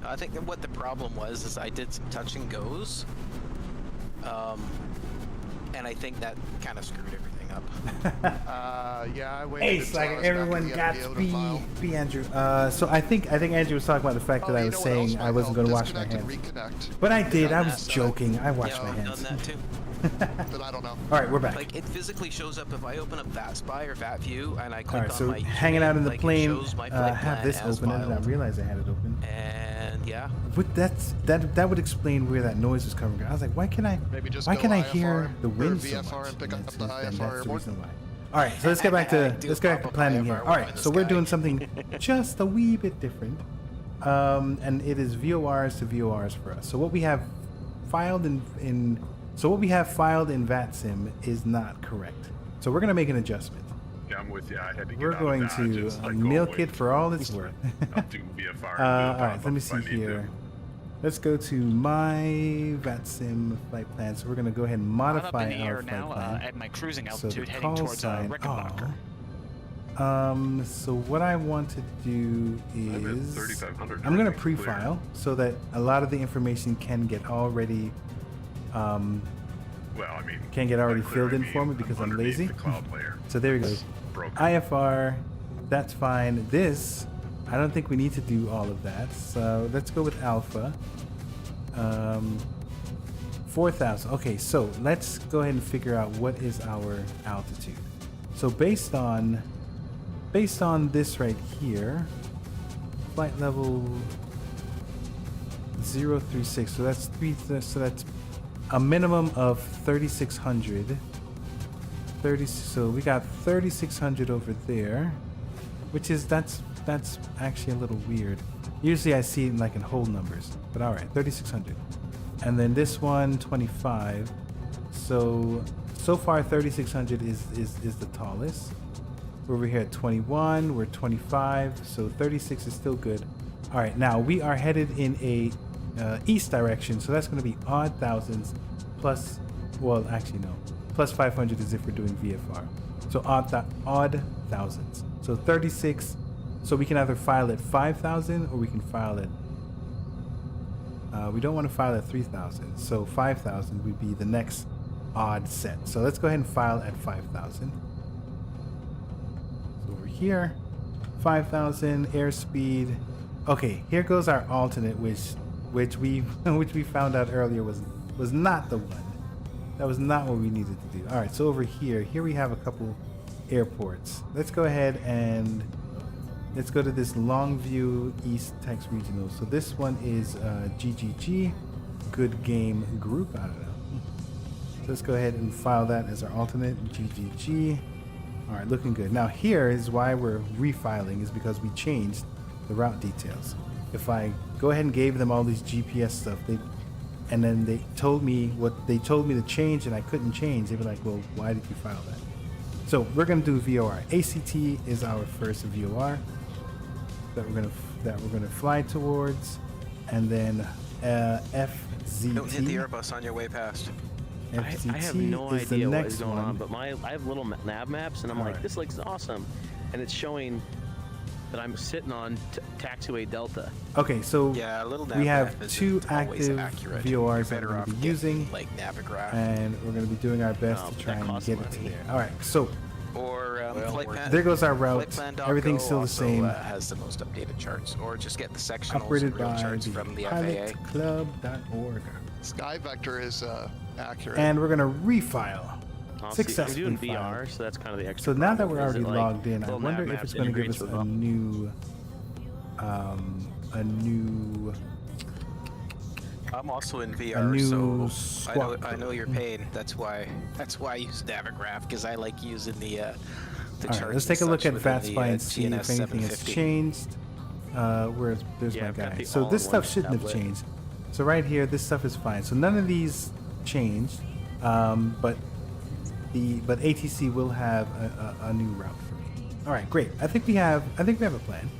Speaker 5: I think that what the problem was is I did some touch and goes. And I think that kind of screwed everything up.
Speaker 1: Yeah, I waited.
Speaker 3: Hey, like everyone got to be Andrew. So I think Andrew was talking about the fact that I was saying I wasn't going to wash my hands. But I did. I was joking. I washed my hands.
Speaker 5: I've done that too.
Speaker 1: But I don't know.
Speaker 3: All right, we're back.
Speaker 5: Like it physically shows up if I open up VATSpy or VATView and I click
Speaker 3: All right,
Speaker 5: on
Speaker 3: so
Speaker 5: my
Speaker 3: hanging out in the
Speaker 5: like,
Speaker 3: plane.
Speaker 5: it shows my
Speaker 3: I
Speaker 5: flight
Speaker 3: have
Speaker 5: plan
Speaker 3: this
Speaker 5: as
Speaker 3: open. I did not
Speaker 5: filed.
Speaker 3: realize I had it open.
Speaker 5: And yeah.
Speaker 3: But that would explain where that noise was coming from. I was like, why can I
Speaker 1: Maybe just
Speaker 3: why
Speaker 1: go
Speaker 3: can I
Speaker 1: IFR
Speaker 3: hear the
Speaker 1: or
Speaker 3: wind so
Speaker 1: VFR
Speaker 3: much?
Speaker 1: and pick up the
Speaker 3: that's
Speaker 1: IFR
Speaker 3: the
Speaker 1: airborne.
Speaker 3: reason why. All right, so let's get back to planning here. All right, so we're doing something just a wee bit different, and it is VORs to VORs for us. So what we have filed in VATSIM is not correct. So we're gonna make an adjustment.
Speaker 14: Yeah, I'm with you. I had to get
Speaker 3: We're
Speaker 14: out
Speaker 3: going
Speaker 14: of that.
Speaker 3: to
Speaker 14: Just, like,
Speaker 3: milk
Speaker 14: go
Speaker 3: it for all it's worth.
Speaker 14: I'll do VFR.
Speaker 3: All right, let me see here. Let's go to my VATSIM flight plan. So we're going to go ahead and
Speaker 9: I'm up
Speaker 3: modify
Speaker 9: in the
Speaker 3: our
Speaker 9: air
Speaker 3: flight
Speaker 9: now
Speaker 3: plan.
Speaker 9: at my cruising
Speaker 3: So the
Speaker 9: altitude, heading
Speaker 3: call
Speaker 9: towards
Speaker 3: sign,
Speaker 9: Rickenbacker.
Speaker 3: So what I want to do is
Speaker 14: 3,500.
Speaker 3: I'm going to
Speaker 14: everything's
Speaker 3: pre-file so that a lot of the information can get already
Speaker 14: Well, I mean,
Speaker 3: can get already
Speaker 14: by
Speaker 3: filled
Speaker 14: clear,
Speaker 3: in
Speaker 14: I
Speaker 3: for me
Speaker 14: mean
Speaker 3: because I'm
Speaker 14: underneath
Speaker 3: lazy.
Speaker 14: the cloud layer.
Speaker 3: So there we go.
Speaker 14: It's broken.
Speaker 3: IFR, that's fine. This, I don't think we need to do all of that. So let's go with alpha. 4,000. Okay, so let's go ahead and figure out what is our altitude. So based on this right here, flight level 036. So that's a minimum of 3,600. So we got 3,600 over there, which is that's actually a little weird. Usually I see it like in whole numbers, but all right, 3,600. And then this one 25. So far 3,600 is the tallest. We're over here at 21. We're 25. So 36 is still good. All right, now we are headed in a east direction, so that's going to be odd thousands plus. Well, actually no. Plus 500 is if we're doing VFR. So odd thousands. So 36. So we can either file at 5,000 or we can file at. We don't want to file at 3,000. So 5,000 would be the next odd set. So let's go ahead and file at 5,000. So over here, 5,000 airspeed. Okay, here goes our alternate, which we found out earlier was not the one. That was not what we needed to do. All right, so over here we have a couple airports. Let's go ahead and let's go to this Longview East Tex Regional. So this one is GGG, Good Game Group. I don't know. So let's go ahead and file that as our alternate, GGG. All right, looking good. Now here is why we're refiling, is because we changed the route details. If I go ahead and gave them all these GPS stuff, and then they told me what they told me to change and I couldn't change, they'd be like, well, why did you file that? So we're gonna do VOR. ACT is our first VOR that we're gonna fly towards, and then FZT.
Speaker 5: Don't hit the Airbus on your way past.
Speaker 3: FZT
Speaker 8: I have no
Speaker 3: is the
Speaker 8: idea what
Speaker 3: next
Speaker 8: is going
Speaker 3: one.
Speaker 8: on, but I have little nav maps, and I'm like, this looks awesome, and it's showing that I'm sitting on taxiway Delta.
Speaker 3: Okay, so
Speaker 5: Yeah, a little
Speaker 3: we have
Speaker 5: nav
Speaker 3: two
Speaker 5: isn't always
Speaker 3: active
Speaker 5: accurate.
Speaker 3: VORs that
Speaker 5: You're
Speaker 3: we're
Speaker 5: better
Speaker 3: going to
Speaker 5: off
Speaker 3: be using,
Speaker 5: getting, like Navigraph.
Speaker 3: and we're going to be doing our best to
Speaker 8: but
Speaker 3: try
Speaker 8: that
Speaker 3: and
Speaker 8: costs
Speaker 3: get it to
Speaker 8: money.
Speaker 3: there. All right, so
Speaker 5: Or Flightplan.
Speaker 3: there goes our route.
Speaker 5: Flightplan.go
Speaker 3: Everything's still the
Speaker 5: also,
Speaker 3: same.
Speaker 5: Has the most updated charts, or just get the sectionals
Speaker 3: Operated
Speaker 5: real
Speaker 3: by
Speaker 5: charts
Speaker 3: the
Speaker 5: from the FAA.
Speaker 3: pilotclub.org.
Speaker 1: Sky Vector is accurate.
Speaker 3: And we're going to refile.
Speaker 8: I'm
Speaker 3: Successfully
Speaker 8: doing
Speaker 3: filed.
Speaker 8: VR, so that's kind of the
Speaker 3: So
Speaker 8: extra.
Speaker 3: now that
Speaker 8: problem.
Speaker 3: we're
Speaker 8: Is it,
Speaker 3: already
Speaker 8: like,
Speaker 3: logged in, I
Speaker 8: little
Speaker 3: wonder
Speaker 8: nav
Speaker 3: if
Speaker 8: maps
Speaker 3: it's going to give
Speaker 8: integrates
Speaker 3: us
Speaker 8: with
Speaker 3: a
Speaker 8: them?
Speaker 3: new
Speaker 5: I'm also in
Speaker 3: a
Speaker 5: VR,
Speaker 3: new
Speaker 5: so
Speaker 3: squawk.
Speaker 5: I know your pain. That's why I use Navigraph, because I like using the
Speaker 3: All
Speaker 5: charts.
Speaker 3: right, let's take a
Speaker 5: and
Speaker 3: look
Speaker 5: such
Speaker 3: at
Speaker 5: within
Speaker 3: VATSPY
Speaker 5: the,
Speaker 3: and see if
Speaker 5: TNS
Speaker 3: anything has
Speaker 5: 750.
Speaker 3: changed. There's
Speaker 8: Yeah,
Speaker 3: my
Speaker 8: I've got
Speaker 3: guy.
Speaker 8: the
Speaker 3: So this stuff
Speaker 8: all-in-one
Speaker 3: shouldn't have
Speaker 8: tablet.
Speaker 3: changed. So right here, this stuff is fine. So none of these changed, but ATC will have a new route for me. All right, great. I think we have a plan.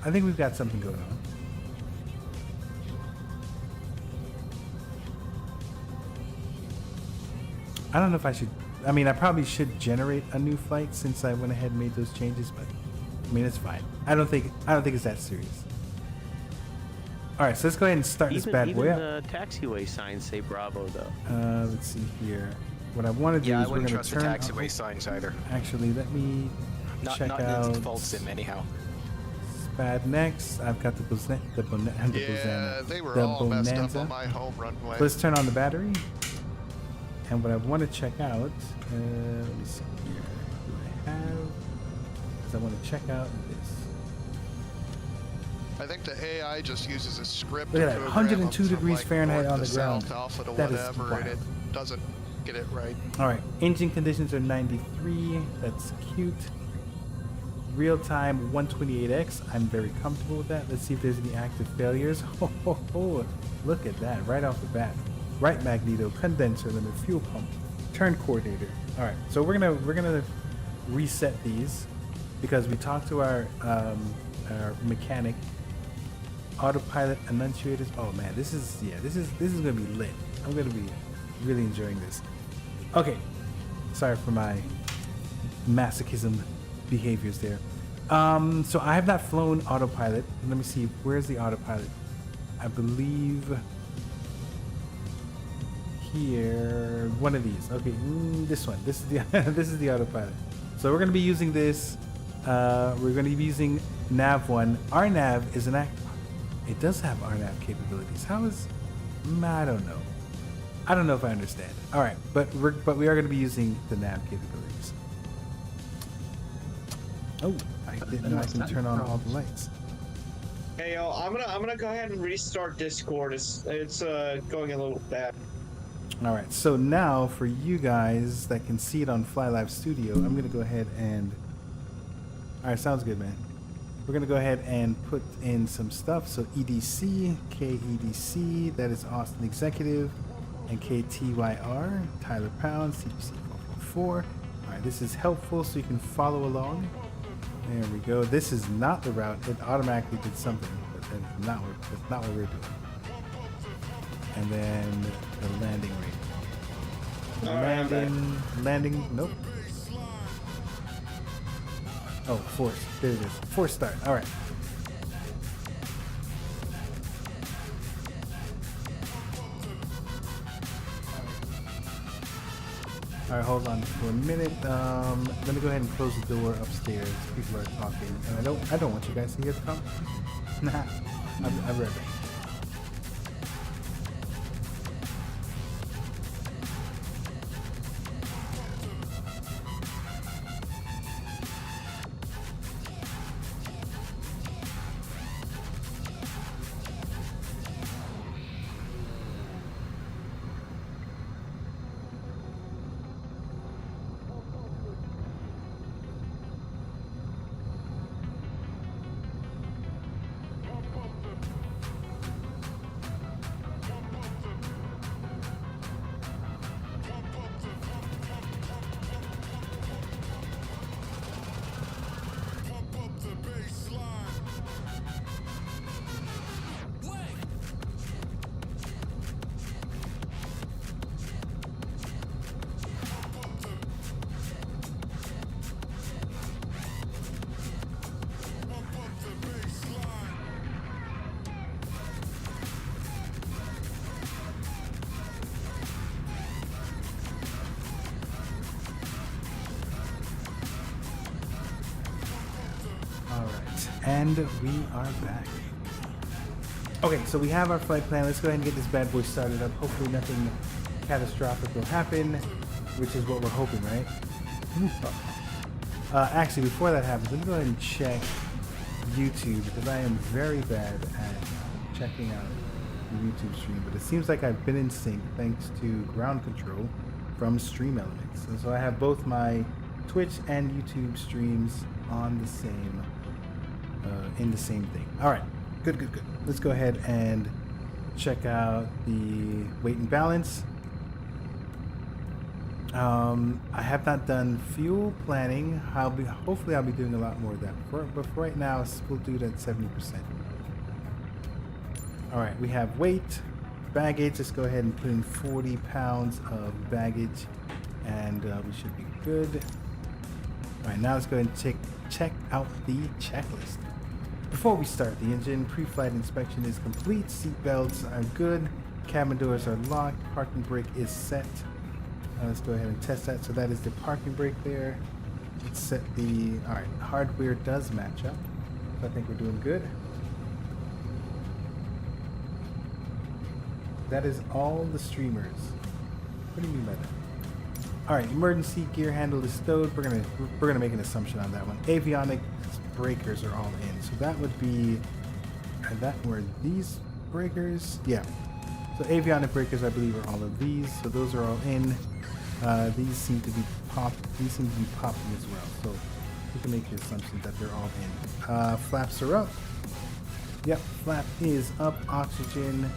Speaker 3: I think we've got something going on. I don't know if I should. I mean, I probably should generate a new flight since I went ahead and made those changes, but I mean, it's fine. I don't think it's that serious. All right, so let's go ahead and start this bad boy
Speaker 8: Even
Speaker 3: up.
Speaker 8: the taxiway signs say Bravo, though.
Speaker 3: Let's see here. What I want to do
Speaker 5: Yeah, I
Speaker 3: is we're
Speaker 5: wouldn't
Speaker 3: going to
Speaker 5: trust the
Speaker 3: turn.
Speaker 5: taxiway signs either.
Speaker 3: Actually, let me
Speaker 5: Not
Speaker 3: check
Speaker 5: in
Speaker 3: out
Speaker 5: the default sim anyhow.
Speaker 3: SPAD next. I've got the
Speaker 1: Yeah, they were
Speaker 3: the
Speaker 1: all messed up
Speaker 3: Bonanza.
Speaker 1: on my home runway.
Speaker 3: Let's turn on the battery. And what I want to check out, let me see here. What I have is I want to check out this.
Speaker 1: I think the AI just uses a script.
Speaker 3: Look at
Speaker 1: to
Speaker 3: that,
Speaker 1: program
Speaker 3: 102
Speaker 1: them from,
Speaker 3: degrees
Speaker 1: like,
Speaker 3: Fahrenheit
Speaker 1: north
Speaker 3: on
Speaker 1: to
Speaker 3: the ground.
Speaker 1: south, alpha to
Speaker 3: That is
Speaker 1: whatever, and
Speaker 3: wild.
Speaker 1: it doesn't get it right.
Speaker 3: All right, engine conditions are 93. That's cute. Real time 128x. I'm very comfortable with that. Let's see if there's any active failures. Oh, look at that right off the bat. Right magneto, condenser limit, fuel pump, turn coordinator. All right, so we're gonna reset these because we talked to our mechanic. Autopilot enunciators. Oh man, this is gonna be lit. I'm gonna be really enjoying this. Okay, sorry for my masochism behaviors there. So I have not flown autopilot. Let me see, where's the autopilot? I believe here, one of these. Okay, this one. This is the this is the autopilot. So we're gonna be using this. We're gonna be using nav 1. Our nav is an act. It does have RNAV capabilities. How is? I don't know. I don't know if I understand. All right, but we are going to be using the nav capabilities. Oh, I didn't know I can turn on all the lights.
Speaker 2: Hey, yo, I'm gonna go ahead and restart Discord. It's going a little bad.
Speaker 3: All right, so now for you guys that can see it on Fly Live Studio, I'm gonna go ahead and. All right, sounds good, man. We're gonna go ahead and put in some stuff. So EDC, KEDC, that is Austin Executive, and KTYR, Tyler Pound, CPC 444. All right, this is helpful so you can follow along. There we go. This is not the route. It automatically did something, but that's not what we're doing. And then the landing rate. Landing, nope. Oh, force. There it is. Force start. All right. All right, hold on for a minute. Let me go ahead and close the door upstairs. People are talking, and I don't want you guys to hear the conversation. Nah, I'm ready. And we are back. Okay, so we have our flight plan. Let's go ahead and get this bad boy started up. Hopefully nothing catastrophic will happen, which is what we're hoping, right? Actually, before that happens, let me go ahead and check YouTube, because I am very bad at checking out the YouTube stream. But it seems like I've been in sync thanks to ground control from Stream Elements. And so I have both my Twitch and YouTube streams on the same in the same thing. All right, good. Let's go ahead and check out the weight and balance. I have not done fuel planning. Hopefully I'll be doing a lot more of that. But for right now, we'll do it at 70%. All right, we have weight, baggage. Let's go ahead and put in 40 pounds of baggage, and we should be good. All right, now let's go ahead and check out the checklist. Before we start the engine, pre-flight inspection is complete, seat belts are good, cabin doors are locked, parking brake is set. Let's go ahead and test that. So that is the parking brake there. Let's set the, all right, hardware does match up. So I think we're doing good. That is all the streamers. What do you mean by that? All right, emergency gear handle is stowed. We're gonna make an assumption on that one. Avionics breakers are all in, so that would be were these breakers? Yeah. So avionic breakers, I believe, are all of these. So those are all in. These seem to be popping as well. So we can make the assumption that they're all in. Flaps are up. Yep, flap is up. Oxygen.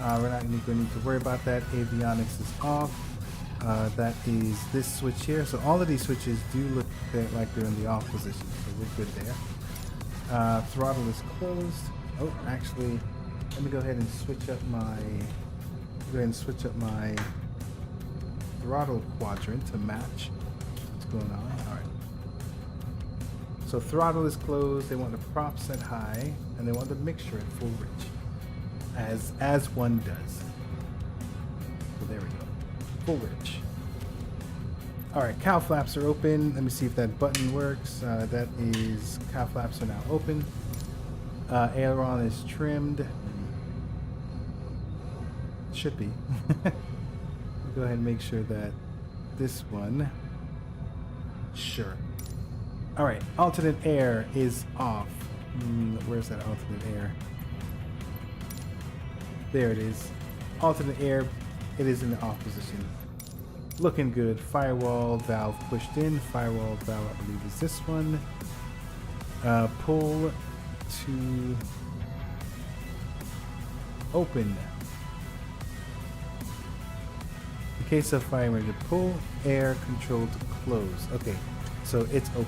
Speaker 3: We're not going to need to worry about that. Avionics is off. That is this switch here. So all of these switches do look like they're in the off position. So we're good there. Throttle is closed. Oh, actually, let me go ahead and switch up my throttle quadrant to match what's going on. All right. So throttle is closed. They want the prop set high, and they want the mixture at full rich, as one does. So there we go, full rich. All right, cow flaps are open. Let me see if that button works. That is, cow flaps are now open. Aileron is trimmed. Should be. Go ahead and make sure that this one. Sure. All right, alternate air is off. Where's that alternate air? There it is. Alternate air. It is in the off position. Looking good. Firewall valve pushed in. Firewall valve, I believe, is this one. Pull to open. In case of fire emergency, pull air control to close. Okay, so it's open.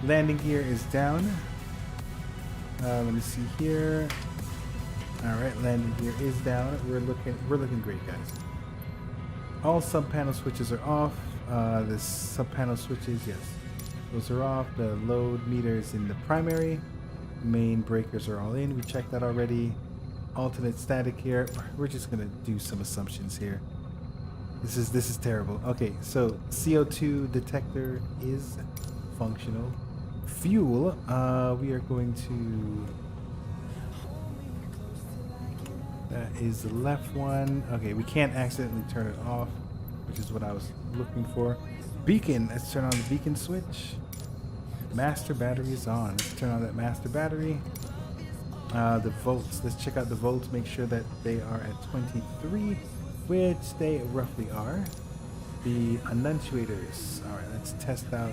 Speaker 3: Landing gear is down. Let me see here. All right, landing gear is down. We're looking great, guys. All sub panel switches are off. The sub panel switches, yes, those are off. The load meters in the primary. Main breakers are all in. We checked that already. Alternate static here. We're just gonna do some assumptions here. This is terrible. Okay, so CO2 detector is functional. Fuel, we are going to. That is the left one. Okay, we can't accidentally turn it off, which is what I was looking for. Beacon, let's turn on the beacon switch. Master battery is on. Let's turn on that master battery. The volts, let's check out the volts, make sure that they are at 23, which they roughly are. The annunciators, all right, let's test out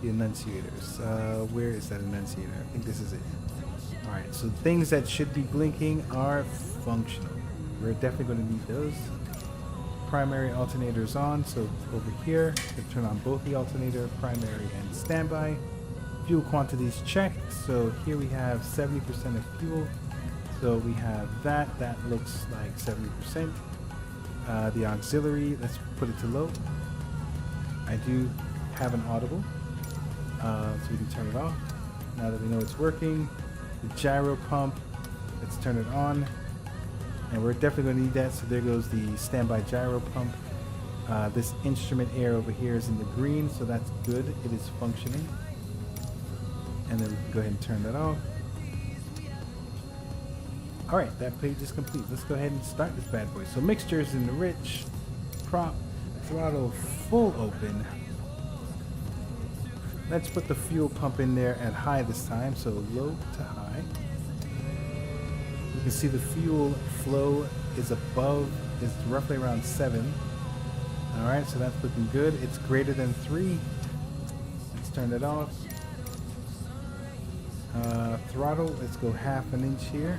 Speaker 3: the annunciators. Where is that annunciator? I think this is it. All right, so things that should be blinking are functional. We're definitely going to need those. Primary alternators on, so over here, we turn on both the alternator, primary and standby. Fuel quantities checked, so here we have 70% of fuel. So we have that looks like 70%. The auxiliary, let's put it to low. I do have an audible, so we can turn it off. Now that we know it's working. The gyro pump, let's turn it on. And we're definitely going to need that, so there goes the standby gyro pump. This instrument air over here is in the green, so that's good. It is functioning. And then we can go ahead and turn that off. All right, that page is complete. Let's go ahead and start this bad boy. So mixtures in the rich, prop, throttle full open. Let's put the fuel pump in there at high this time, so low to high. You can see the fuel flow is above, is roughly around 7. All right, so that's looking good. It's greater than 3. Let's turn it off. Throttle, let's go half an inch here.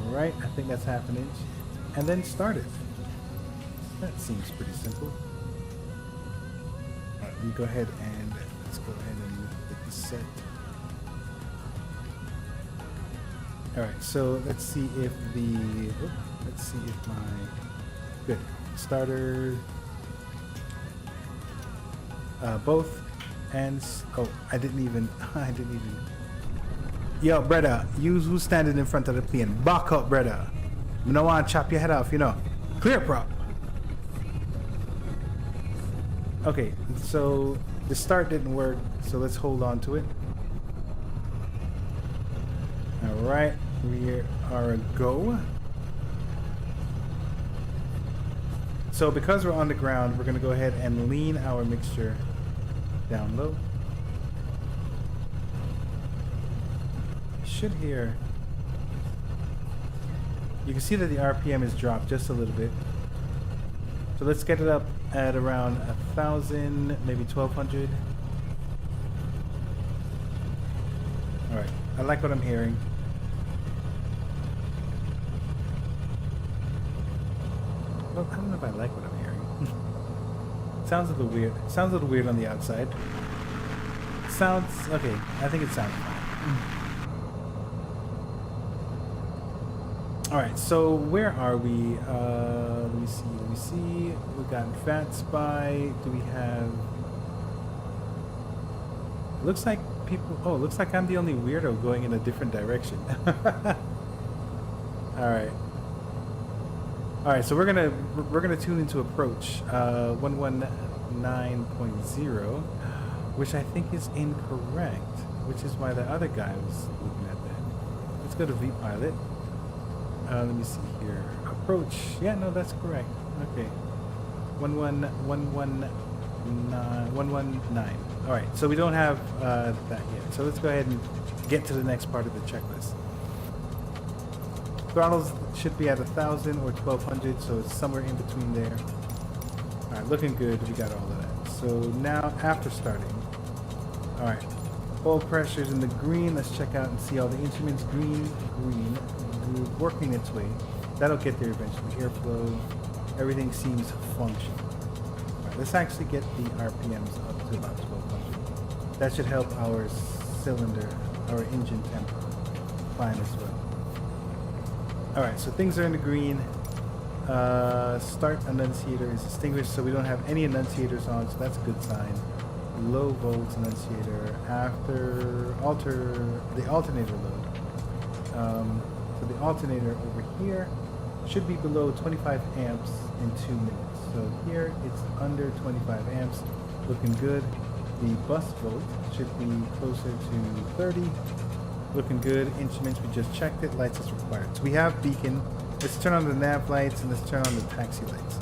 Speaker 3: All right, I think that's half an inch. And then start it. That seems pretty simple. All right, let me go ahead and let's go ahead and hit the set. All right, so let's see if my good starter, both ends. Oh, I didn't even. Yo, brother, you who's standing in front of the plane, back up, brother. I don't want to chop your head off, you know. Clear prop. Okay, so the start didn't work, so let's hold on to it. All right, we are a go. So because we're on the ground, we're gonna go ahead and lean our mixture down low. You can see that the RPM is dropped just a little bit. So let's get it up at around 1,000, maybe 1,200. All right, I like what I'm hearing. Well, I don't know if I like what I'm hearing. Sounds a little weird. Sounds a little weird on the outside. Sounds okay. I think it sounds fine. All right, so where are we? Let me see. Let me see. We got Fat Spy. Do we have? Looks like people. Oh, looks like I'm the only weirdo going in a different direction. All right. All right, so we're gonna tune into approach 119.0, which I think is incorrect, which is why the other guy was looking at that. Let's go to VPilot. Let me see here. Approach. Yeah, no, that's correct. Okay. 119. All right, so we don't have that yet. So let's go ahead and get to the next part of the checklist. Throttles should be at 1,000 or 1,200, so it's somewhere in between there. All right, looking good. We got all of that. So now, after starting, all right, oil pressure's in the green. Let's check out and see all the instruments. Green, working its way. That'll get there eventually. Airflow, everything seems functional. All right, let's actually get the RPMs up to about 1,200. That should help our cylinder, our engine tempo climb as well. All right, so things are in the green. Start annunciator is extinguished, so we don't have any annunciators on, so that's a good sign. Low volts annunciator after the alternator load. So the alternator over here should be below 25 amps in 2 minutes. So here it's under 25 amps, looking good. The bus volt should be closer to 30. Looking good. Instruments, we just checked it. Lights is required. So we have beacon. Let's turn on the nav lights and let's turn on the taxi lights,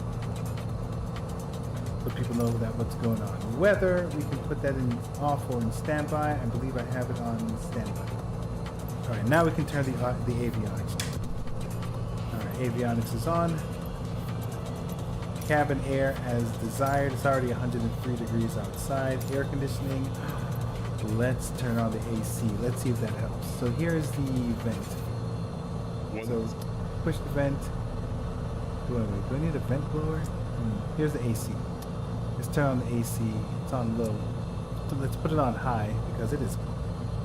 Speaker 3: so people know that what's going on. Weather, we can put that in off or in standby. I believe I have it on standby. All right, now we can turn the avionics on. All right, avionics is on. Cabin air as desired. It's already 103 degrees outside. Air conditioning. Let's turn on the AC. Let's see if that helps. So here's the vent. So push the vent. Do I need a vent blower? Here's the AC. Let's turn on the AC. It's on low. So let's put it on high because it is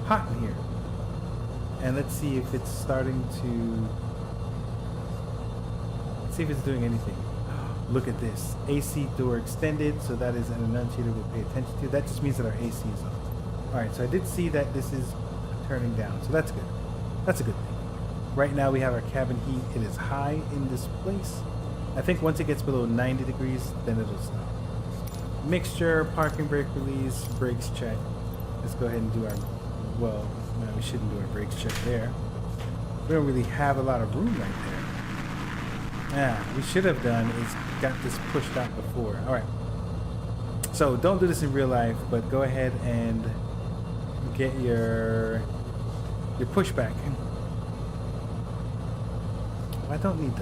Speaker 3: hot in here. And let's see if it's starting to... Let's see if it's doing anything. Look at this. AC door extended, so that is an annunciator we'll pay attention to. That just means that our AC is on. Alright, so I did see that this is turning down, so that's good. That's a good thing. Right now we have our cabin heat. It is high in this place. I think once it gets below 90 degrees, then it'll stop. Mixture, parking brake release, brakes check. Let's go ahead and do our... Well, no, we shouldn't do our brakes check there. We don't really have a lot of room right there. Yeah, we should have done is got this pushed out before. Alright. So don't do this in real life, but go ahead and get your pushback. I don't need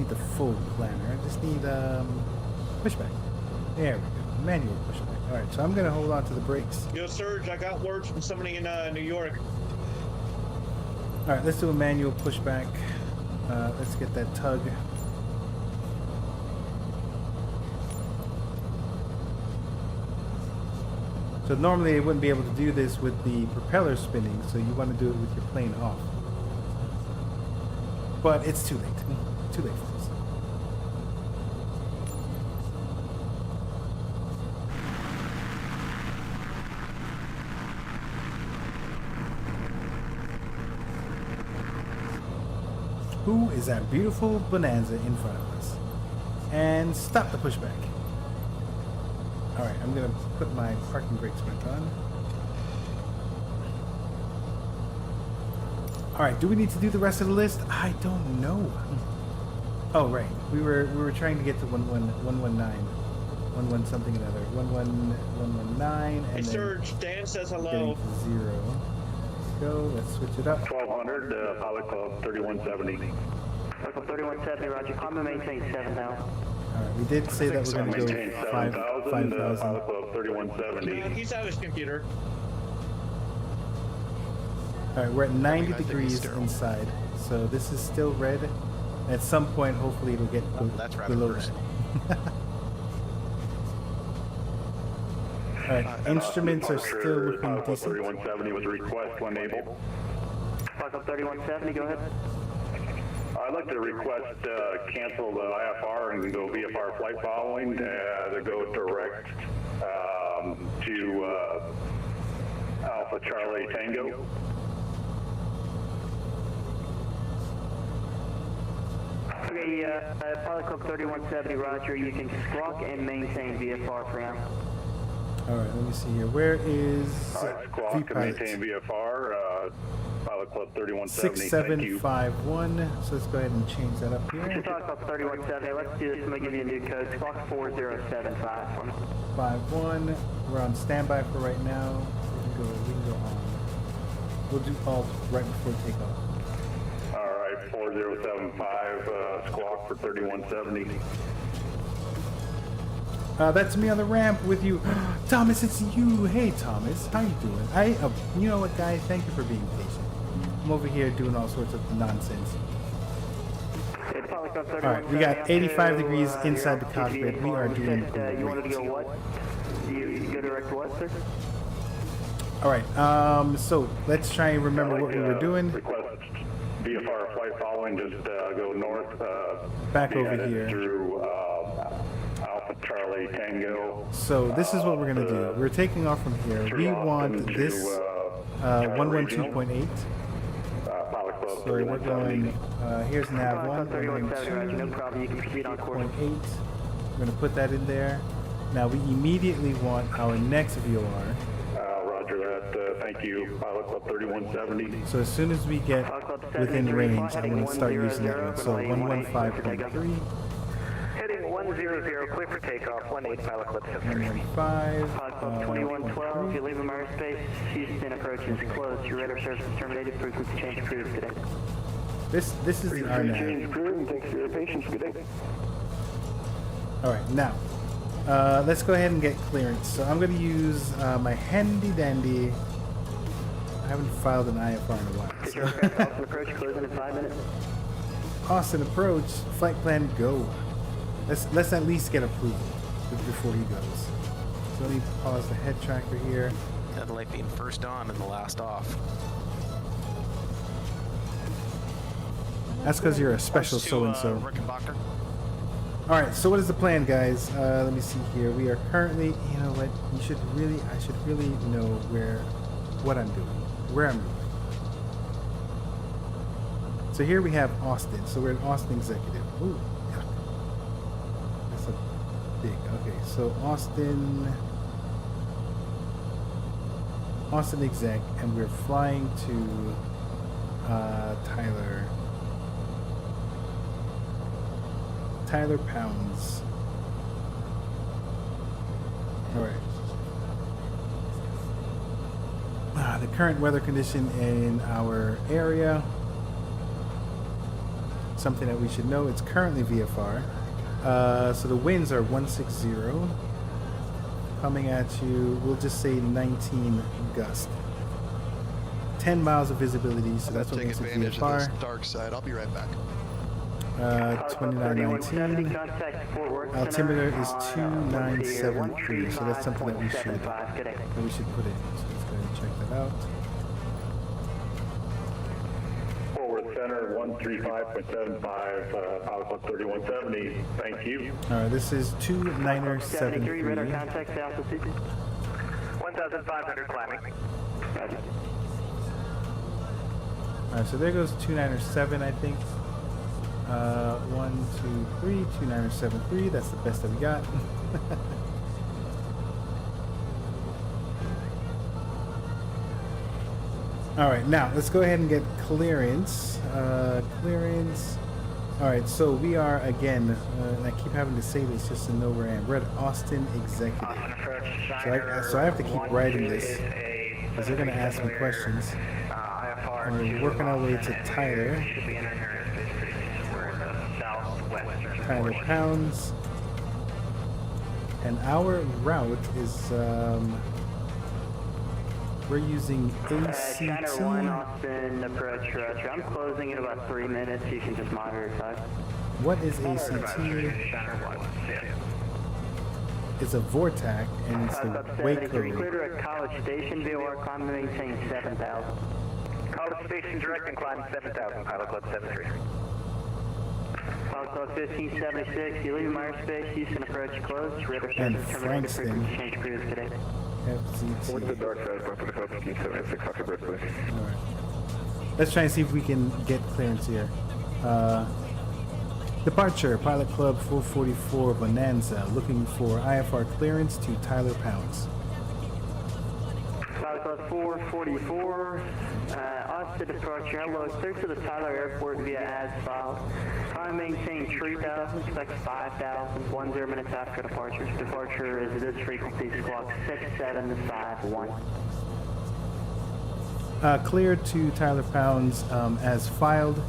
Speaker 3: the full planner. I just need pushback. There we go. Manual pushback. All right, so I'm gonna hold on to the brakes.
Speaker 2: Yo, Serge, I got words from somebody in New York.
Speaker 3: All right, let's do a manual pushback. Let's get that tug. So normally they wouldn't be able to do this with the propeller spinning, so you want to do it with your plane off. But it's too late. Too late for this. Who is that beautiful bonanza in front of us? And stop the pushback. Alright, I'm gonna put my parking brakes back on. Alright, do we need to do the rest of the list? I don't know. Oh right. We were trying to get to 119. 11 something another. 119 and
Speaker 2: hey, Serge, Dan says hello.
Speaker 3: Getting to 0. Let's go, let's switch it up.
Speaker 14: 1200, Pilot Club 3170.
Speaker 15: Local 3170, roger. Climb and maintain 7,000.
Speaker 3: Alright, we did say that we're going to go 5,000.
Speaker 14: Club 3170.
Speaker 2: He's out of his computer.
Speaker 3: Alright, we're at 90
Speaker 1: I think
Speaker 3: degrees
Speaker 1: he's sterile.
Speaker 3: inside, so this is still red. At some point, hopefully, it'll get
Speaker 5: That's rather
Speaker 3: below
Speaker 5: red.
Speaker 3: that. Alright, instruments are still looking decent.
Speaker 14: 3170 was request when able.
Speaker 15: Local 3170, go ahead.
Speaker 14: I'd like to request cancel the IFR and go VFR flight following to go direct to Alpha Charlie Tango.
Speaker 15: Okay, Pilot Club 3170, roger. You can squawk and maintain VFR for now.
Speaker 3: Alright, let me see here. Where is
Speaker 14: Squawk to
Speaker 3: V-Pilot?
Speaker 14: maintain VFR, Pilot Club 3170, thank you.
Speaker 3: 6751. So let's go ahead and change that up here.
Speaker 15: Pilot Club 3170, let's do this. I'm going to give you a new code. Squawk 4075 for me.
Speaker 3: 51. We're on standby for right now. We can go on. We'll do alt right before takeoff.
Speaker 14: All right, 4075, squawk for 3170.
Speaker 3: That's me on the ramp with you. Thomas, it's you. Hey, Thomas. How you doing? You know what, guys? Thank you for being patient. I'm over here doing all sorts of nonsense. Alright, we got 85 degrees inside the cockpit. We are doing
Speaker 15: You wanted to
Speaker 3: great.
Speaker 15: go what? You go direct what, sir?
Speaker 3: Alright, so let's try and remember what we were doing.
Speaker 14: Request VFR flight following, just go north.
Speaker 3: Back
Speaker 14: be
Speaker 3: over
Speaker 14: headed
Speaker 3: here.
Speaker 14: Through Alpha Charlie Tango.
Speaker 3: So this is what we're going to do. We're taking off from here. We want this 112.8. So we're going, here's nav 1, 112.8.
Speaker 15: No problem, you can proceed on course.
Speaker 3: We're going to put that in there. Now we immediately want our next VOR.
Speaker 14: Roger that. Thank you. Pilot Club 3170.
Speaker 3: So as soon as we get within range, I'm going to start using that one. So 115.3.
Speaker 15: Heading 100, clear for takeoff. 18 Pilot Club
Speaker 3: 115.
Speaker 15: Pilot Club 2112, you leave airspace. Houston approach is closed. Your radar service is terminated. Frequency change approved today.
Speaker 3: This is the RNAV.
Speaker 14: approved. Thanks for your patience. Good day.
Speaker 3: Alright, now, let's go ahead and get clearance. So I'm going to use my handy dandy. I haven't filed an IFR in a while.
Speaker 15: Austin approach closing in 5 minutes.
Speaker 3: Austin approach, flight plan go. Let's at least get approval before he goes. So let me pause the head tracker here.
Speaker 5: Kind of like being first on and the last off.
Speaker 3: That's because you're a special so-and-so. Alright, so what is the plan, guys? Let me see here. We are currently, you know what, I should really know what I'm doing. Where I'm moving. So here we have Austin. So we're an Austin executive. Ooh, yuck. That's a big, okay. So Austin exec, and we're flying to Tyler Pounds. Alright. The current weather condition in our area. Something that we should know, it's currently VFR. So the winds are 160. Coming at you, we'll just say 19 gust. 10 miles of visibility, so that's what
Speaker 1: Take
Speaker 3: makes it
Speaker 1: advantage of
Speaker 3: VFR.
Speaker 1: this dark side. I'll be right back.
Speaker 3: 2919. Altimeter is 2973, so that's something that we should put in. So let's go ahead and check that out.
Speaker 14: Forward center 135.75, Pilot Club 3170. Thank you.
Speaker 3: Alright, this is 2973.
Speaker 15: Radar contact to altitude. 1,500 climbing.
Speaker 3: Alright, so there goes 2907, I think. 1, 2, 3, 2973. That's the best that we got. Alright, now let's go ahead and get clearance. Clearance. Alright, so we are again, and I keep having to say this just to know where I am. We're at Austin Executive. So I have to keep writing this because they're going to ask me questions. We're working our way to Tyler. Tyler Pounds. And our route is, we're using
Speaker 15: China 1,
Speaker 3: ACT.
Speaker 15: Austin, approach Roger. I'm closing in about 3 minutes. You can just monitor side.
Speaker 3: What is ACT? It's a Vortac, and it's the wake
Speaker 15: 73,
Speaker 3: code.
Speaker 15: clear to a College Station, VOR climb maintain 7,000.
Speaker 16: College Station direct and climb 7,000, Pilot Club 73.
Speaker 15: Pilot Club 1576, you leave airspace, Houston approach closed, radar
Speaker 3: And
Speaker 15: service terminated,
Speaker 3: Frankston.
Speaker 15: frequency change cruise today.
Speaker 3: FCT.
Speaker 16: What's the dark side, Buffalo 1576, Hockey Bird, please.
Speaker 3: Alright. Let's try and see if we can get clearance here. Departure, Pilot Club 444 Bonanza, looking for IFR clearance to Tyler Pounds.
Speaker 15: Pilot Club 444, Austin departure, hello, clear to the Tyler Airport via as filed. Climb maintain 3,000, expect 5,000, 10 minutes after departure. Departure is at this frequency, squawk 6751.
Speaker 3: Cleared to Tyler Pounds as filed.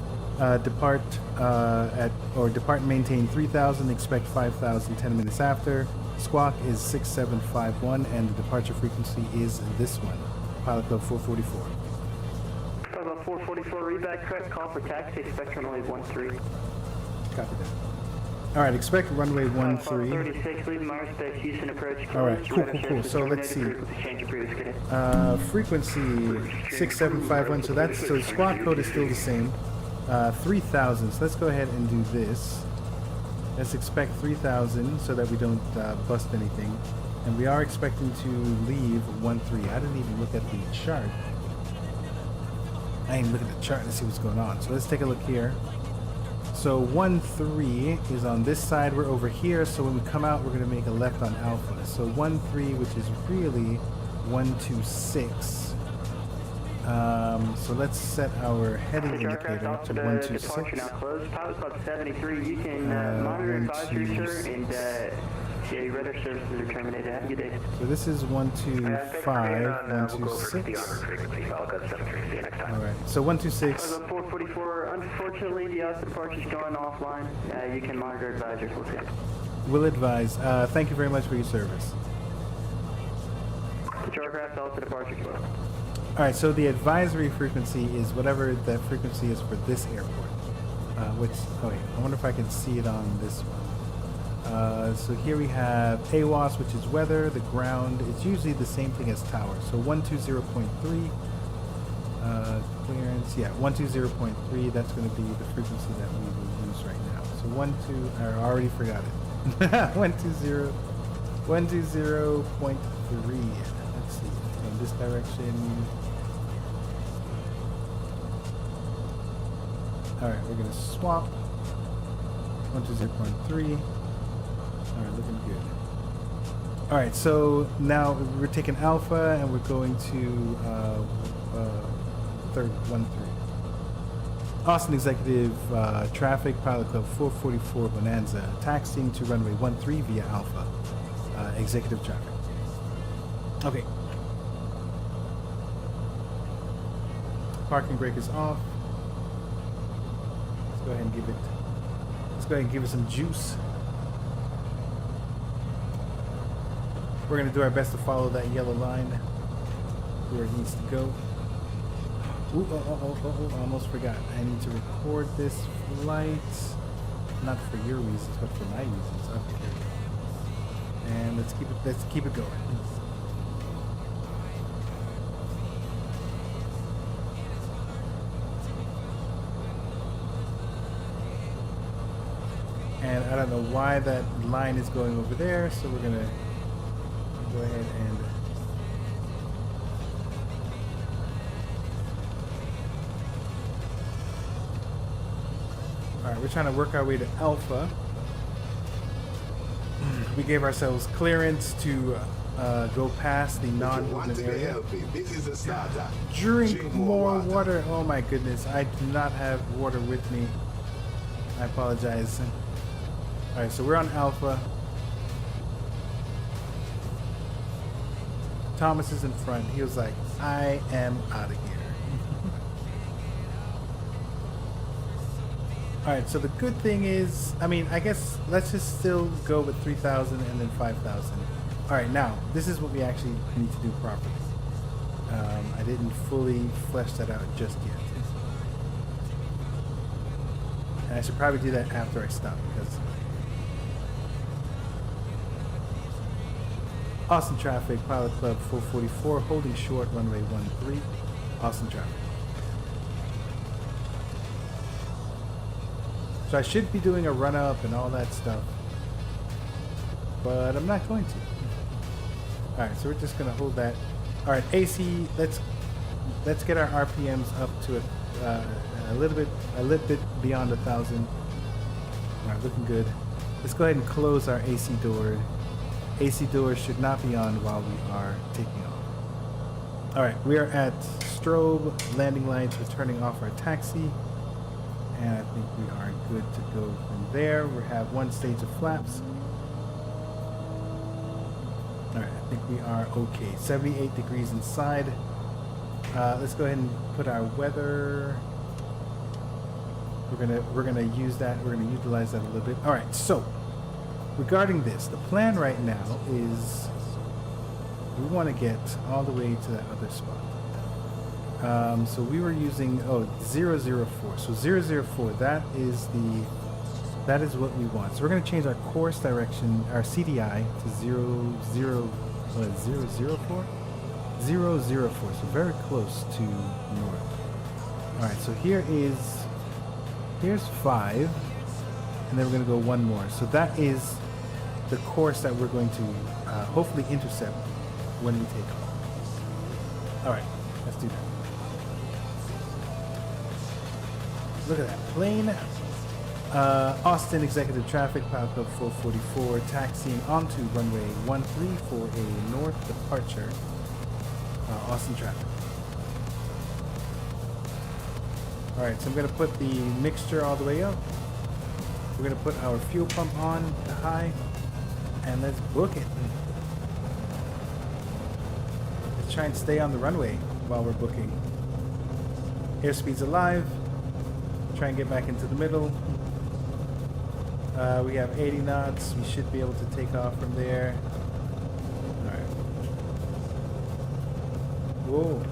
Speaker 3: Depart depart and maintain 3,000, expect 5,000 10 minutes after. Squawk is 6751 and the departure frequency is this one. Pilot Club 444.
Speaker 15: Pilot Club 444, reback correct, call for taxi, expect runway 13.
Speaker 3: Copy that. Alright, expect runway 13.
Speaker 15: 36, leave airspace, Houston approach closed.
Speaker 3: Alright, cool. So let's see.
Speaker 15: Change of cruise today.
Speaker 3: Frequency 6751, so the squawk code is still the same. 3,000, so let's go ahead and do this. Let's expect 3,000 so that we don't bust anything. And we are expecting to leave 13. I didn't even look at the chart. I didn't look at the chart to see what's going on. So let's take a look here. So 13 is on this side. We're over here. So when we come out, we're going to make a left on Alpha. So 13, which is really 126. So let's set our heading indicator to 126.
Speaker 15: Pilot Club 73, you can monitor advisory, sir, and yeah, your radar services are terminated. Have a good day.
Speaker 3: So this is 125, 126. Alright, so 126.
Speaker 15: 444, unfortunately, the departure is going offline. You can monitor advisors. We'll see.
Speaker 3: Will advise. Thank you very much for your service.
Speaker 15: Control aircraft, also departure closed.
Speaker 3: Alright, so the advisory frequency is whatever that frequency is for this airport. I wonder if I can see it on this one. So here we have AWAS, which is weather, the ground. It's usually the same thing as tower. So 120.3, clearance, yeah, 120.3, that's going to be the frequency that we will use right now. So I already forgot it. 120.3. Let's see, in this direction. Alright, we're going to swap. 120.3. Alright, looking good. Alright, so now we're taking Alpha and we're going to 13. Austin Executive Traffic, Pilot Club 444 Bonanza, taxiing to runway 13 via Alpha. Executive Traffic. Okay. Parking brake is off. Let's go ahead and give it some juice. We're going to do our best to follow that yellow line where it needs to go. Ooh, I almost forgot. I need to record this flight. Not for your reasons, but for my reasons. Okay, here we go. And let's keep it going. And I don't know why that line is going over there, so we're gonna go ahead and alright, we're trying to work our way to Alpha. We gave ourselves clearance to go past the non-movement area. Drink more water. Oh my goodness, I do not have water with me. I apologize. Alright, so we're on Alpha. Thomas is in front. He was like, I am out of here. Alright, so the good thing is, I mean, I guess let's just still go with 3,000 and then 5,000. Alright, now, this is what we actually need to do properly. I didn't fully flesh that out just yet. And I should probably do that after I stop, because Austin traffic, Pilot Club 444, holding short, runway 13, Austin traffic. So I should be doing a run up and all that stuff, but I'm not going to. All right, so we're just gonna hold that. All right, AC. Let's get our RPMs up to a little bit beyond 1,000. All right, looking good. Let's go ahead and close our AC door. AC doors should not be on while we are taking off. All right, we are at strobe, landing lights. We're turning off our taxi. And I think we are good to go from there. We have one stage of flaps. All right, I think we are okay. 78 degrees inside. Let's go ahead and put our weather. We're gonna use that. We're gonna utilize that a little bit. All right. So regarding this, the plan right now is we want to get all the way to that other spot. So we were using 004. So 004, that is what we want. So we're going to change our course direction, our CDI to 004? 004. So very close to north. All right. So here's 5, and then we're going to go one more. So that is the course that we're going to hopefully intercept when we take off. All right. Let's do that. Look at that plane. Austin Executive Traffic, Pilot Club 444, taxiing onto runway 13 for a north departure. Austin traffic. All right, so I'm gonna put the mixture all the way up. We're gonna put our fuel pump on to high, and let's book it. Let's try and stay on the runway while we're booking. Airspeed's alive. Try and get back into the middle. We have 80 knots. We should be able to take off from there. All right. Whoa.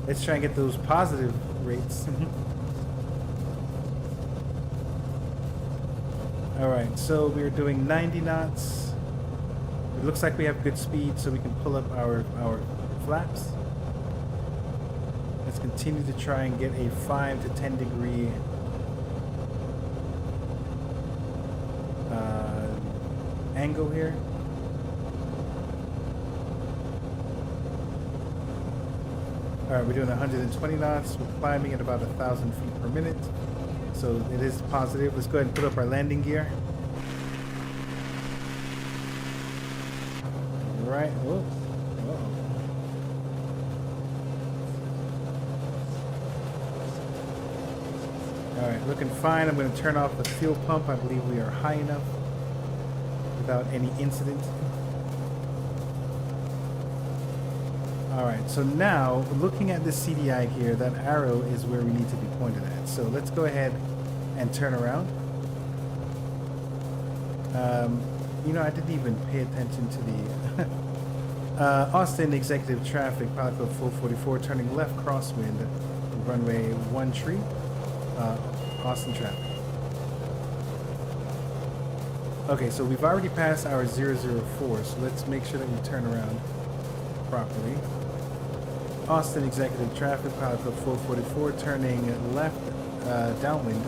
Speaker 3: Let's try and get those positive rates. All right. So we're doing 90 knots. It looks like we have good speed, so we can pull up our flaps. Let's continue to try and get a 5 to 10 degree angle here. All right, we're doing 120 knots. We're climbing at about 1,000 feet per minute, so it is positive. Let's go ahead and put up our landing gear. All right. Whoa. All right, looking fine. I'm going to turn off the fuel pump. I believe we are high enough without any incident. All right, so now looking at the CDI here, that arrow is where we need to be pointed at. So let's go ahead and turn around. You know, I didn't even pay attention to the Austin Executive Traffic, Pilot Club 444, turning left crosswind, runway 13, Austin traffic. Okay, so we've already passed our 004, so let's make sure that we turn around properly. Austin Executive Traffic, Pilot Club 444, turning left downwind,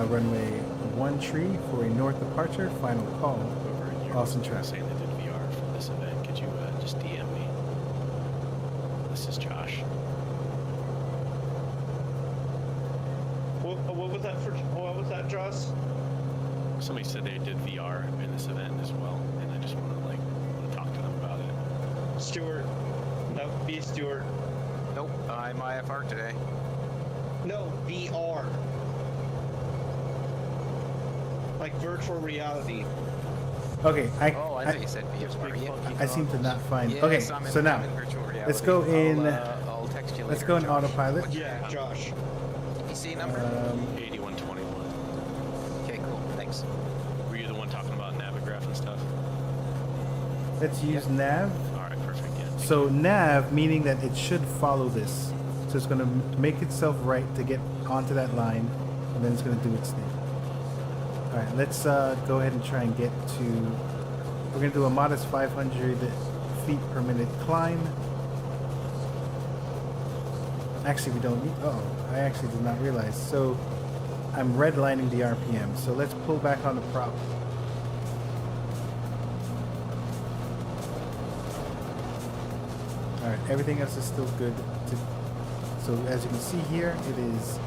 Speaker 3: runway 13 for a north departure, final call. Austin traffic.
Speaker 13: Saying they did VR for this event. Could you just DM me? This is Josh.
Speaker 2: What was that for? What was that, Joss?
Speaker 13: Somebody said they did VR in this event as well, and I just want to talk to them about it.
Speaker 2: Stuart. No, be Stuart.
Speaker 5: Nope, I'm IFR today.
Speaker 2: No, VR. Like virtual reality.
Speaker 3: Okay,
Speaker 5: I thought you said VR. Yeah.
Speaker 3: I seem to not find.
Speaker 5: Yes,
Speaker 3: Okay,
Speaker 5: I'm
Speaker 3: so now
Speaker 5: I'm in virtual reality.
Speaker 3: let's go in.
Speaker 5: I'll text you later.
Speaker 3: Let's go in
Speaker 5: Josh.
Speaker 3: autopilot.
Speaker 2: Yeah, Josh.
Speaker 5: PC number?
Speaker 13: 8121. things. Were you the one talking about Navigraph and stuff?
Speaker 3: Let's use nav.
Speaker 13: All right, perfect. Yeah.
Speaker 3: So nav, meaning that it should follow this. So it's going to make itself right to get onto that line, and then it's going to do its thing. All right, let's go ahead and try and get to... We're going to do a modest 500 feet per minute climb. Actually, we don't need... Oh, I actually did not realize. So I'm redlining the RPM. So let's pull back on the prop. All right, everything else is still good. So as you can see here, it is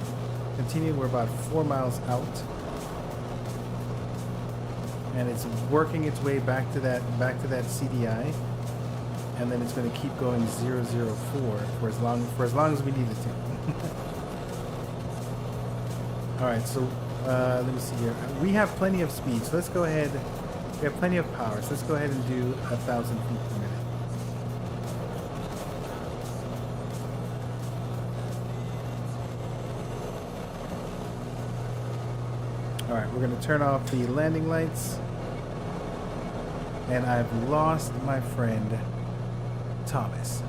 Speaker 3: continuing. We're about 4 miles out, and it's working its way back to that CDI, and then it's going to keep going 004 for as long as we need it to. All right, so let me see here. We have plenty of speed, so let's go ahead. We have plenty of power, so let's go ahead and do 1,000 feet per minute. Alright, we're going to turn off the landing lights. And I've lost my friend, Thomas.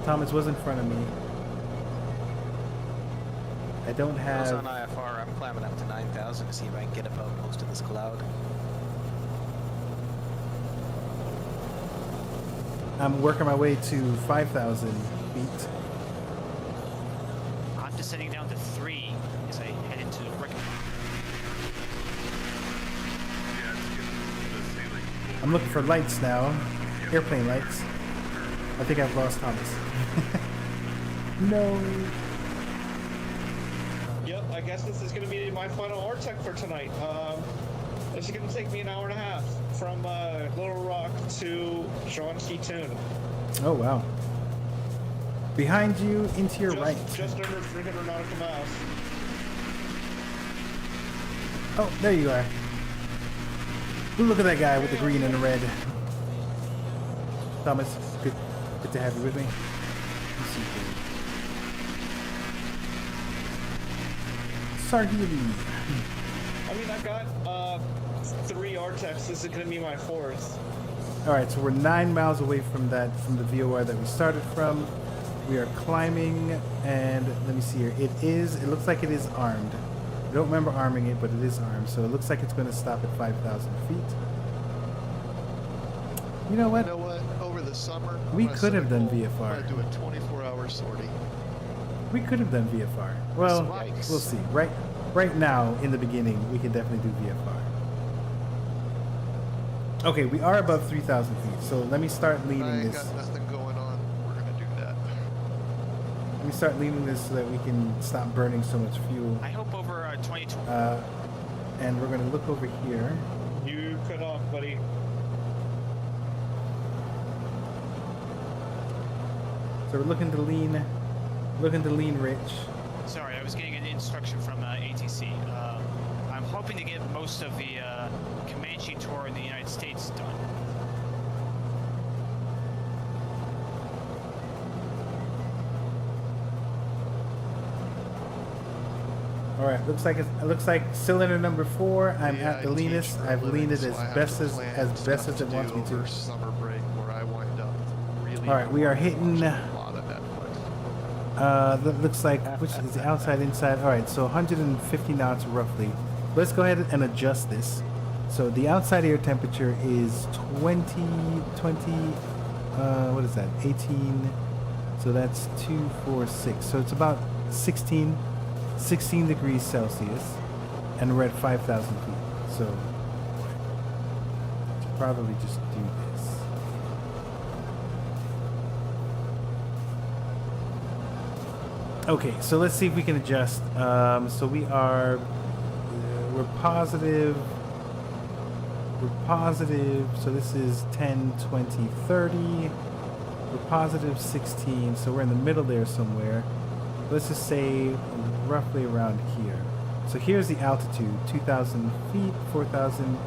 Speaker 3: Thomas was in front of me. I don't have...
Speaker 5: I was on IFR. I'm climbing up to 9,000 to see if I can get above most of this cloud.
Speaker 3: I'm working my way to 5,000 feet.
Speaker 9: I'm descending down to 3 as I head into the brick.
Speaker 3: I'm looking for lights now. Airplane lights. I think I've lost Thomas. No.
Speaker 2: Yep, I guess this is going to be my final RTEC for tonight. This is going to take me an hour and a half from Little Rock to John Key Tune.
Speaker 3: Oh, wow. Behind you, into your right.
Speaker 2: Just under 300 nautical miles.
Speaker 3: Oh, there you are. Look at that guy with the green and the red. Thomas, good to have you with me. Sardini.
Speaker 2: I mean, I've got 3 RTECs. This is going to be my 4th.
Speaker 3: All right, so we're 9 miles away from the VOR that we started from. We are climbing, and let me see here. It looks like it is armed. I don't remember arming it, but it is armed, so it looks like it's going to stop at 5,000 feet. You know what?
Speaker 1: Over the summer,
Speaker 3: We could have done VFR.
Speaker 1: I'm gonna do a 24-hour sortie.
Speaker 3: We could have done VFR. Well,
Speaker 1: Yikes.
Speaker 3: we'll see. Right now, in the beginning, we can definitely do VFR. Okay, we are above 3,000 feet, so let me start leading
Speaker 1: I ain't
Speaker 3: this.
Speaker 1: got nothing going on. We're gonna do that.
Speaker 3: Let me start leading this so that we can stop burning so much fuel.
Speaker 9: I hope over 2020.
Speaker 3: And we're going to look over here.
Speaker 2: You cut off, buddy.
Speaker 3: So we're looking to lean rich.
Speaker 9: Sorry, I was getting an instruction from ATC. I'm hoping to get most of the Comanche tour in the United States done.
Speaker 3: All right, looks like cylinder number 4. I'm at the leanest. I've leaned it as best as it wants me to.
Speaker 1: Summer break where I wind up really.
Speaker 3: All right, we are hitting.
Speaker 1: a lot of Netflix.
Speaker 3: That looks like which is the outside, inside. All right, so 150 knots roughly. Let's go ahead and adjust this. So the outside air temperature is 20. What is that? 18. So that's 246. So it's about 16 degrees Celsius, and we're at 5,000 feet. So probably just do this. Okay, so let's see if we can adjust. So we're positive. We're positive. So this is 10, 20, 30. We're positive 16. So we're in the middle there somewhere. Let's just say roughly around here. So here's the altitude, 2,000 feet, 4,000.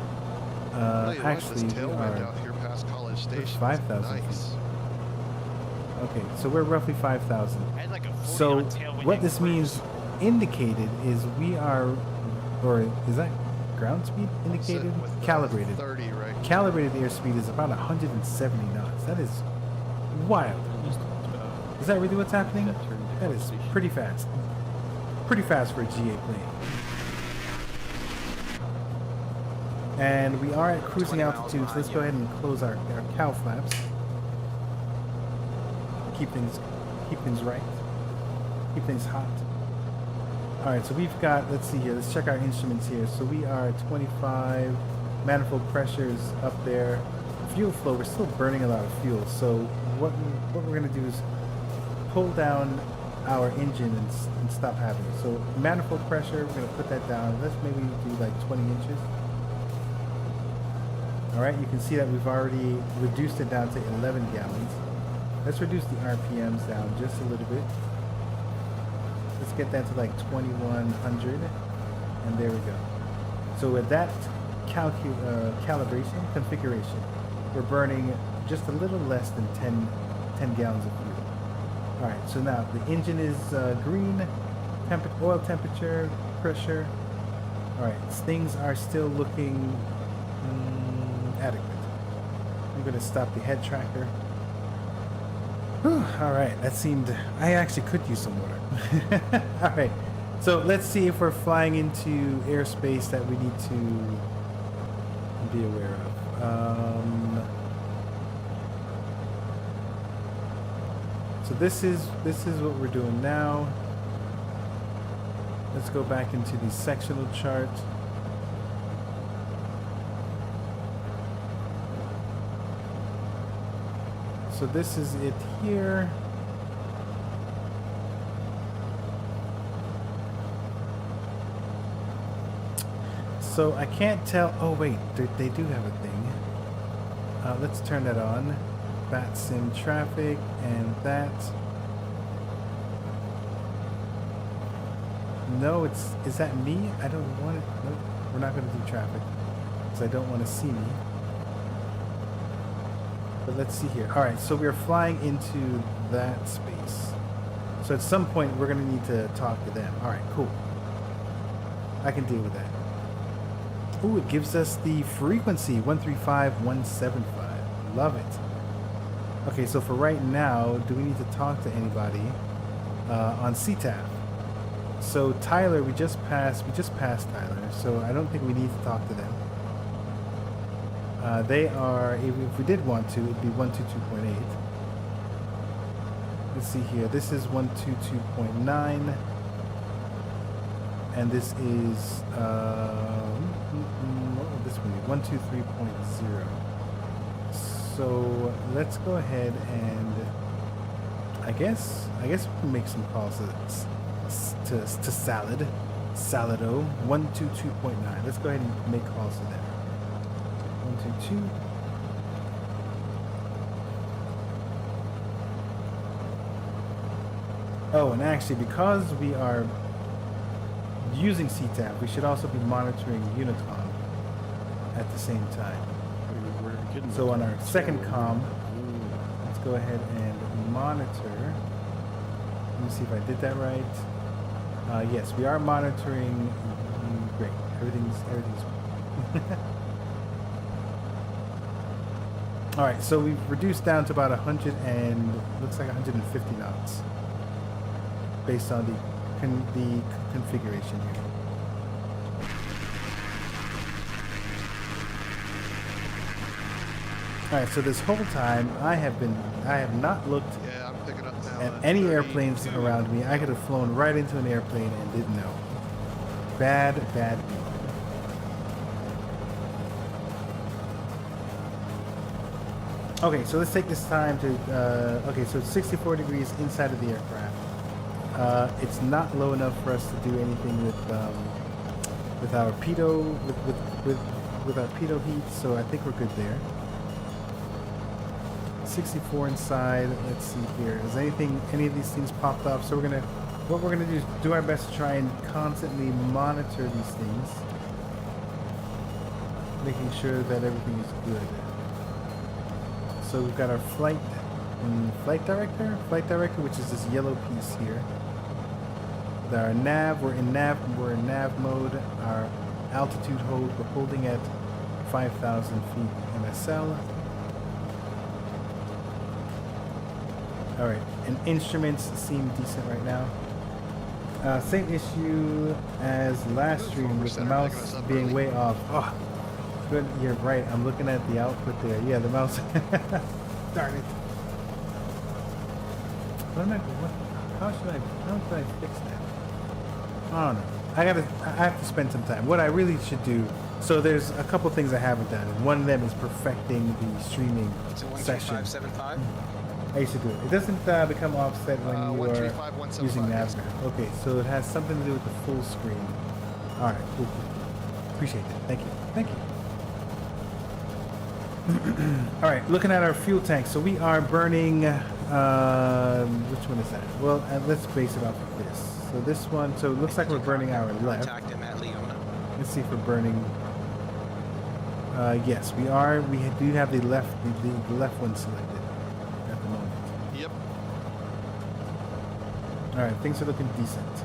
Speaker 3: Actually, we are
Speaker 1: out here past College Station.
Speaker 3: 5,000 feet. Okay, so we're roughly 5,000.
Speaker 9: I had like a 40
Speaker 3: So
Speaker 9: on tailwind
Speaker 3: what
Speaker 9: and
Speaker 3: this
Speaker 9: cruise.
Speaker 3: means indicated is we are, or is that ground speed indicated.
Speaker 1: Sitting with,
Speaker 3: Calibrated.
Speaker 1: 30 right.
Speaker 3: Calibrated airspeed is about 170 knots. That is wild. Is that really what's happening? That is pretty fast. Pretty fast for a GA plane. And we are at cruising altitude, so let's go ahead and close our cow flaps. Keep things right. Keep things hot. Alright, so we've got, let's see here, let's check our instruments here. So we are at 25, manifold pressures up there. Fuel flow, we're still burning a lot of fuel. So what we're going to do is pull down our engine and stop having it. So manifold pressure, we're going to put that down. Let's maybe do like 20 inches. Alright, you can see that we've already reduced it down to 11 gallons. Let's reduce the RPMs down just a little bit. Let's get that to like 2100, and there we go. So with that calibration configuration, we're burning just a little less than 10 gallons of fuel. All right, so now the engine is green, oil temperature, pressure. All right, things are still looking adequate. I'm going to stop the head tracker. Whew, all right, that seemed, I actually could use some water. All right, so let's see if we're flying into airspace that we need to be aware of. So this is what we're doing now. Let's go back into the sectional chart. So this is it here. So I can't tell. Oh wait, they do have a thing. Let's turn that on. VATSIM traffic and that. No, is that me? I don't want it. Nope, we're not going to do traffic because I don't want to see me. But let's see here. All right, so we're flying into that space. So at some point, we're going to need to talk to them. All right, cool. I can deal with that. Ooh, it gives us the frequency, 135.175. Love it. Okay, so for right now, do we need to talk to anybody on CTAF? So Tyler, we just passed Tyler, so I don't think we need to talk to them. They are, if we did want to, it'd be 122.8. Let's see here. This is 122.9. And this is, what would this one be? 123.0. So let's go ahead and, I guess we can make some calls to Salido, 122.9. Let's go ahead and make calls to them. 122. Oh, and actually, because we are using CTAF, we should also be monitoring Unicom at the same time. So on our second comm, let's go ahead and monitor. Let me see if I did that right. Yes, we are monitoring. Great, everything's. All right, so we've reduced down to about 100 and looks like 150 knots, based on the configuration here. All right, so this whole time I have not looked
Speaker 1: I'm picking up now,
Speaker 3: at any airplanes around me. I could have flown right into an airplane and didn't know. Bad. Okay, so let's take this time to, okay, so it's 64 degrees inside of the aircraft. It's not low enough for us to do anything with our pitot, with our pitot heat, so I think we're good there. 64 inside. Let's see here. Has any of these things popped up? So what we're gonna do is do our best to try and constantly monitor these things, making sure that everything is good. So we've got our flight director, which is this yellow piece here. With our nav, we're in nav mode. Our altitude hold. We're holding at 5,000 feet MSL. All right, and instruments seem decent right now. Same issue as last stream with the mouse being way off. Oh, good. You're right. I'm looking at the output there. Yeah, the mouse. Darn it. How should I fix that? I don't know. I have to spend some time. What I really should do. So there's a couple things I haven't done. One of them is perfecting the streaming session.
Speaker 5: 13575.
Speaker 3: I used to do it. It doesn't become offset when you are using Navigator. Okay, so it has something to do with the full screen. All right, cool. Appreciate that. Thank you. Thank you. All right, looking at our fuel tank. So we are burning. Which one is that? Well, let's base it off of this. So this one. So it looks like we're burning our left.
Speaker 5: Contact him at Leona.
Speaker 3: Let's see if we're burning. Yes, we are. We do have the left one selected.
Speaker 1: Yep.
Speaker 3: All right, things are looking decent.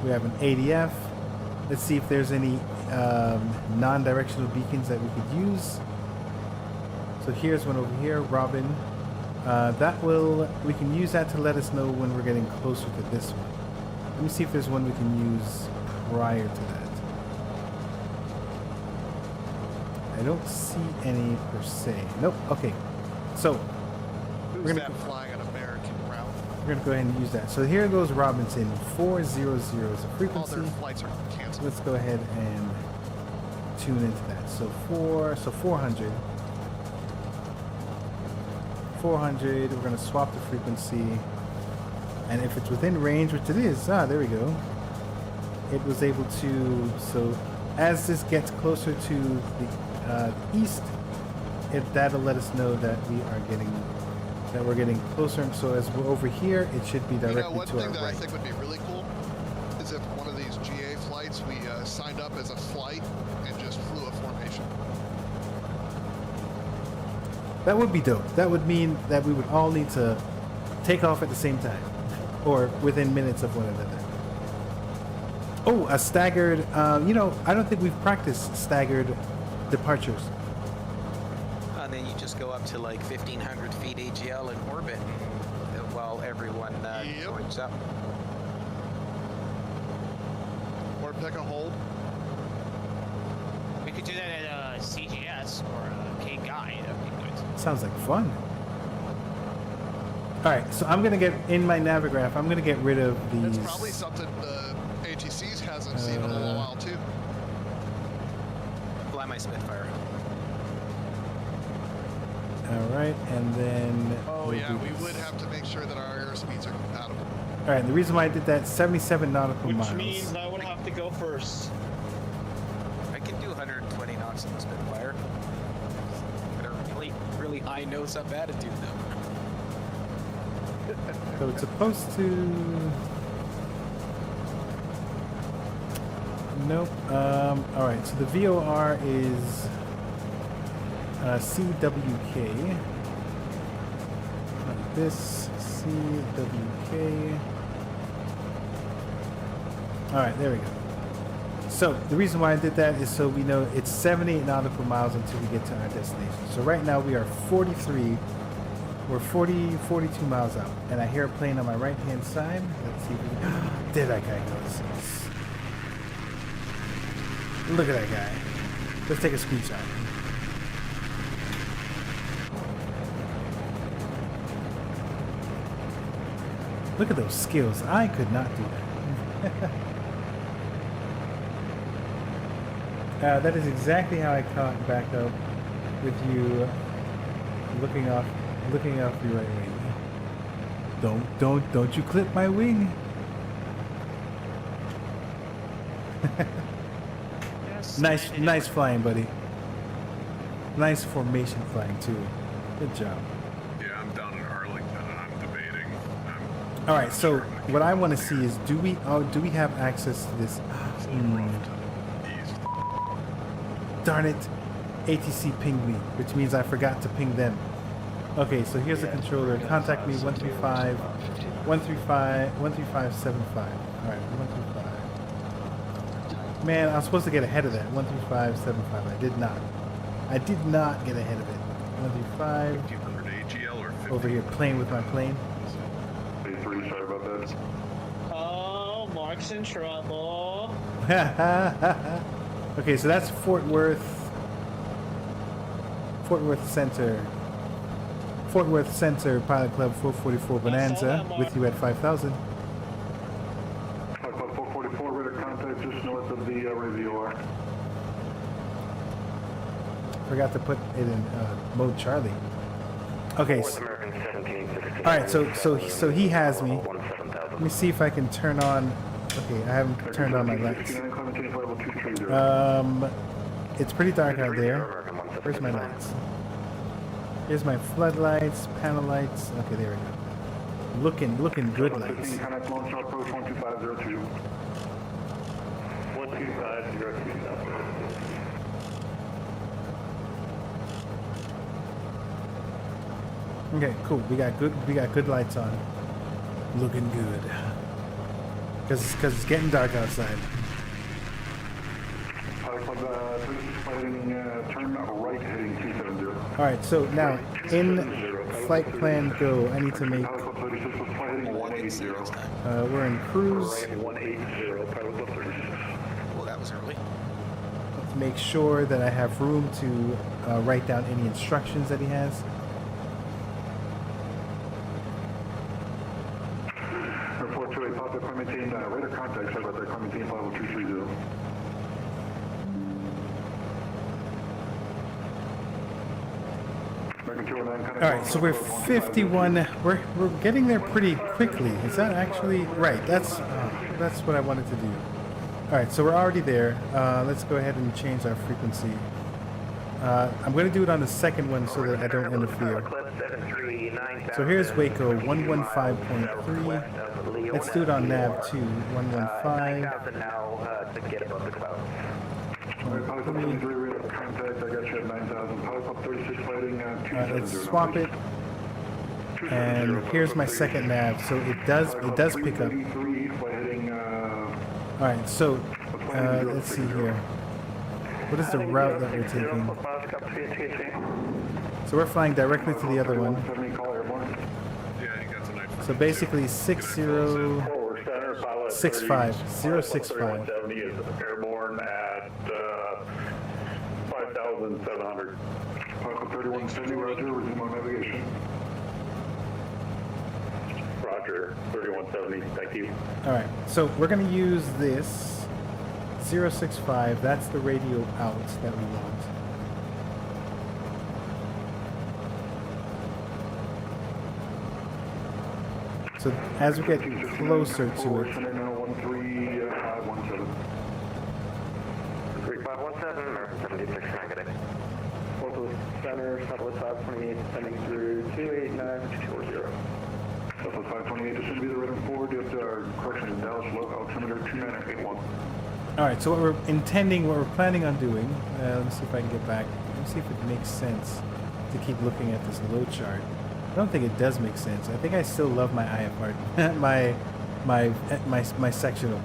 Speaker 3: We have an ADF. Let's see if there's any non-directional beacons that we could use. So here's one over here, Robin. We can use that to let us know when we're getting closer to this one. Let me see if there's one we can use prior to that. I don't see any per se. Nope. Okay. So
Speaker 1: Who's that flying an American route?
Speaker 3: we're gonna go ahead and use that. So here goes Robinson 400 is a frequency.
Speaker 1: All their flights are canceled.
Speaker 3: Let's go ahead and tune into that. So 400. 400. We're gonna swap the frequency, and if it's within range, which it is, there we go. It was able to. So as this gets closer to the east, that'll let us know that we're getting closer. And so as we're over here, it should be directly to our right.
Speaker 1: One thing that I think would be really cool is if one of these GA flights we signed up as a flight and just flew a formation.
Speaker 3: That would be dope. That would mean that we would all need to take off at the same time, or within minutes of one another. Oh, a staggered. I don't think we've practiced staggered departures.
Speaker 5: And then you just go up to like 1,500 feet AGL in orbit while everyone joins up.
Speaker 1: Or pick a hold.
Speaker 9: We could do that at CGS or K Guy. That'd be good.
Speaker 3: Sounds like fun. All right, so I'm gonna get in my Navigraph. I'm gonna get rid of these.
Speaker 1: That's probably something the ATCs hasn't seen in a little while too.
Speaker 5: Fly my Spitfire.
Speaker 3: All right, and then.
Speaker 1: Oh yeah, we would have to make sure that our airspeeds are compatible.
Speaker 3: All right, the reason why I did that, 77 nautical miles.
Speaker 2: Which means I would have to go first.
Speaker 5: I can do 120 knots in the Spitfire. Got a really high nose-up attitude though.
Speaker 3: So it's supposed to. Nope. All right. So the VOR is CWK. Like this CWK. All right. There we go. So the reason why I did that is so we know it's 78 nautical miles until we get to our destination. So right now we are 43. We're 42 miles out, and I hear a plane on my right-hand side. Let's see if we can... There that guy goes. Look at that guy. Let's take a screenshot. Look at those skills. I could not do that. That is exactly how I caught back up with you looking off your right wing. Don't you clip my wing.
Speaker 9: Yes,
Speaker 3: Nice flying, buddy. Nice formation flying too. Good job.
Speaker 10: Yeah, I'm down in Arlington and I'm debating.
Speaker 3: All right, so what I want to see is do we have access to this? Darn it. ATC pinged me, which means I forgot to ping them. Okay, so here's the controller. Contact me 135 135 13575. All right, 135 Man, I was supposed to get ahead of that. 13575. I did not. I did not get ahead of it. 135.
Speaker 10: 1500 AGL or 50?
Speaker 3: Over here playing with my plane.
Speaker 14: A3, sorry about that.
Speaker 2: Oh, Mark's in trouble.
Speaker 3: Okay, so that's Fort Worth. Fort Worth Center. Fort Worth Center Pilot Club 444 Bonanza with you at 5,000.
Speaker 14: Pilot Club 444, radar contact just north of the reservoir.
Speaker 3: Forgot to put it in mode Charlie. Okay. All right, so he has me. Let me see if I can turn on. Okay, I haven't turned on my lights. It's pretty dark out there. Where's my lights? Here's my floodlights, panel lights. Okay, there we go. Looking good lights.
Speaker 14: Contact launch approach 12502. 12502.
Speaker 3: Okay, cool. We got good lights on. Looking good. Cause it's getting dark outside.
Speaker 14: Turn right heading 270.
Speaker 3: All right, so now in flight plan go, I need to make. We're in cruise.
Speaker 14: 180, pilot club 36.
Speaker 5: Well, that was early.
Speaker 3: To make sure that I have room to write down any instructions that he has.
Speaker 14: Report to a pilot club maintain radar contact. Sorry about that. Club maintain flight 230.
Speaker 3: All right, so we're 51. We're getting there pretty quickly. Is that actually right? That's what I wanted to do. All right, so we're already there. Let's go ahead and change our frequency. I'm going to do it on the second one so that I don't interfere. So here's Waco 115.3. Let's do it on nav 2 115. Let's swap it. And here's my second nav. So it does pick up. All right, so let's see here. What is the route that we're taking? So we're flying directly to the other one. So basically 6065 065.
Speaker 14: Airborne at 5,700. 3170, Roger. Resume on navigation. Roger. 3170. Thank you.
Speaker 3: All right, so we're going to use this 065. That's the radio out that we want. So as we get closer to it,
Speaker 14: 13517.
Speaker 16: 3517 or 76 negative.
Speaker 14: Center, Southwest 528, sending through 28940. Southwest 528, this should be the radar forward. You have to correction in Dallas, low altimeter 29881.
Speaker 3: all right, so what we're planning on doing, let me see if I can get back. Let me see if it makes sense to keep looking at this load chart. I don't think it does make sense. I think I still love my IFR, my sectional.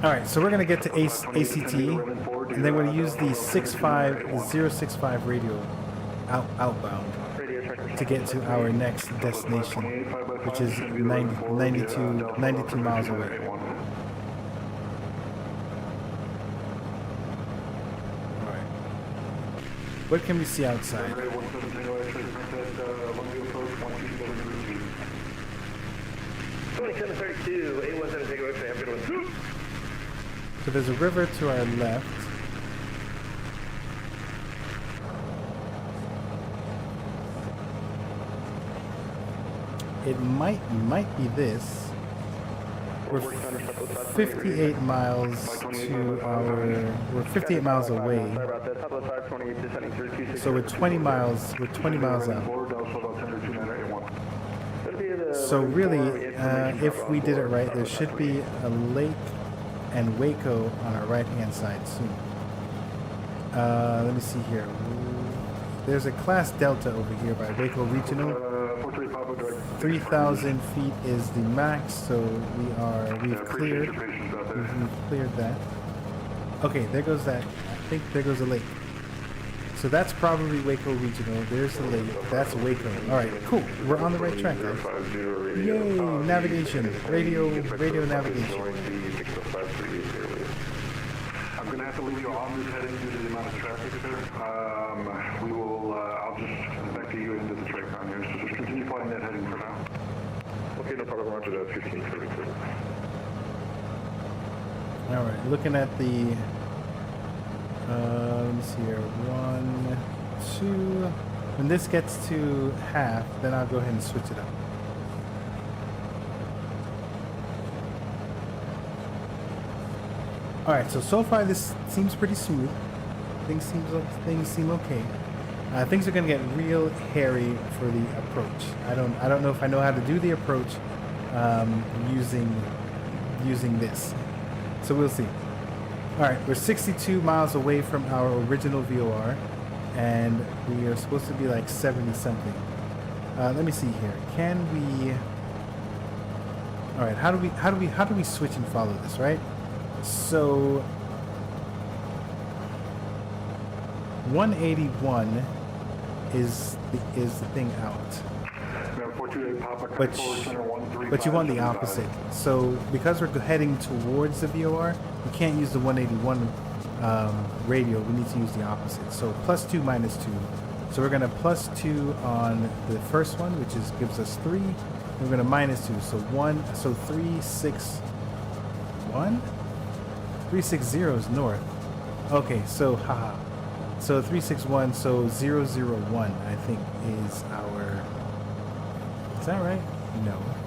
Speaker 3: All right, so we're gonna get to ACT, and then we're gonna use the 065 radio outbound to get to our next destination, which is 92 miles away. All right. What can we see outside?
Speaker 16: 2732, 817 X-ray, have a good one.
Speaker 3: So there's a river to our left. It might be this. We're 58 miles to our. We're 58 miles away. So we're 20 miles. We're 20 miles out. So really, if we did it right, there should be a lake and Waco on our right-hand side soon. Let me see here. There's a class Delta over here by Waco Regional. 3,000 feet is the max, so we've cleared that. Okay, there goes that. I think there goes a lake. So that's probably Waco Regional. There's the lake. That's Waco. All right, cool. We're on the right track, guys. Yay! Navigation. Radio navigation.
Speaker 14: I'm going to have to leave you on this heading due to the amount of traffic there. I'll just back you into the track on here, so just continue flying that heading for now. Okay, no problem, roger that, 1532.
Speaker 3: All right, looking at the, let me see here, 1, 2. When this gets to half, then I'll go ahead and switch it up. All right, so far this seems pretty smooth. Things seem okay. Things are gonna get real hairy for the approach. I don't know if I know how to do the approach using this. So we'll see. All right, we're 62 miles away from our original VOR, and we are supposed to be like 70 something. Let me see here. Can we? All right, how do we switch and follow this? Right. So 181 is the thing out. But you want the opposite. So because we're heading towards the VOR, we can't use the 181 radio. We need to use the opposite. So +2 -2. So we're gonna +2 on the first one, which gives us 3. We're gonna -2. So 1. So 361. 360 is north. Okay, so haha. So 361. So 001, I think, is our. Is that right?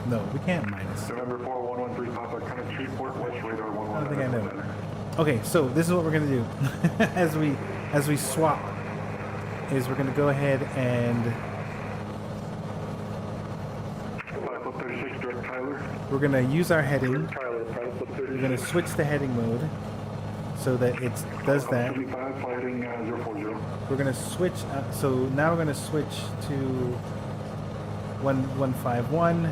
Speaker 3: No, we can't minus.
Speaker 14: November 4113 Papa, Connect Shreveport, West Radar 11.
Speaker 3: I don't think I know. Okay, so this is what we're gonna do. as we swap, is we're gonna go ahead and. We're gonna use our heading. We're gonna switch the heading mode so that it does that. We're gonna switch. So now we're gonna switch to 151.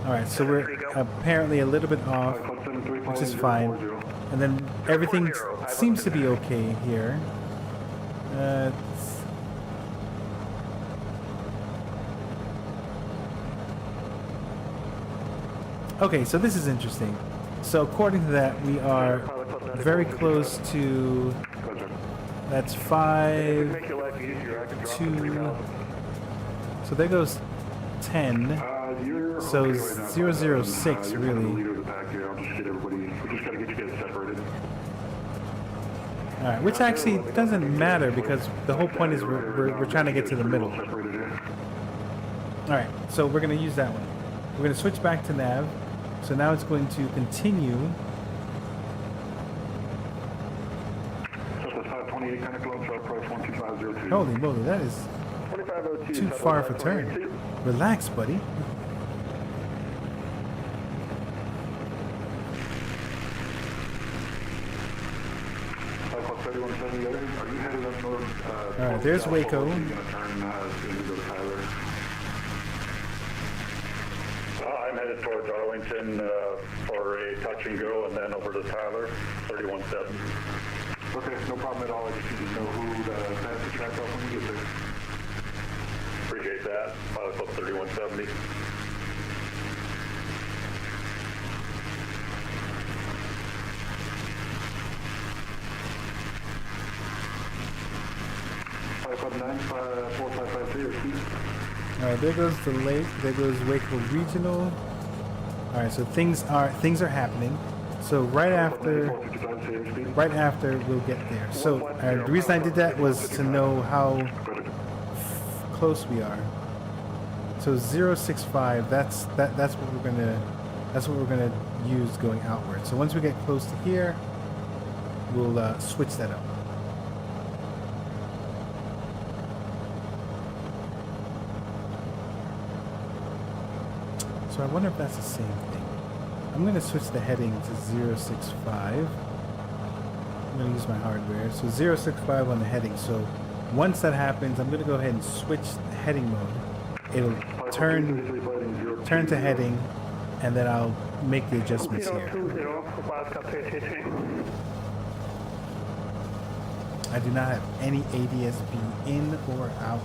Speaker 3: All right, so we're apparently a little bit off, which is fine. And then everything seems to be okay here. Okay, so this is interesting. So according to that, we are very close to. That's 5, 2. So there goes 10. So 006 really. All right, which actually doesn't matter because the whole point is we're trying to get to the middle. All right, so we're gonna use that one. We're gonna switch back to nav. So now it's going to continue. Holy moly, that is too far of a turn. Relax, buddy. Alright, there's Waco.
Speaker 14: I'm headed towards Arlington for a touch and go, and then over to Tyler, 317. Okay, no problem at all. I just need to know who passed the track off when we get there. Appreciate that. Pilot Club 3170. Pilot Club 94553.
Speaker 3: Alright, there goes the lake. There goes Waco Regional. Alright, so things are happening. So right after we'll get there. So the reason I did that was to know how close we are. So 065. That's what we're gonna use going outward. So once we get close to here, we'll switch that up. So I wonder if that's the same thing. I'm going to switch the heading to 065. I'm going to use my hardware. So 065 on the heading. So once that happens, I'm going to go ahead and switch the heading mode. It'll turn turn to heading, and then I'll make the adjustments here.
Speaker 15: 020 for Wildcat 333.
Speaker 3: I do not have any ADSB in or out.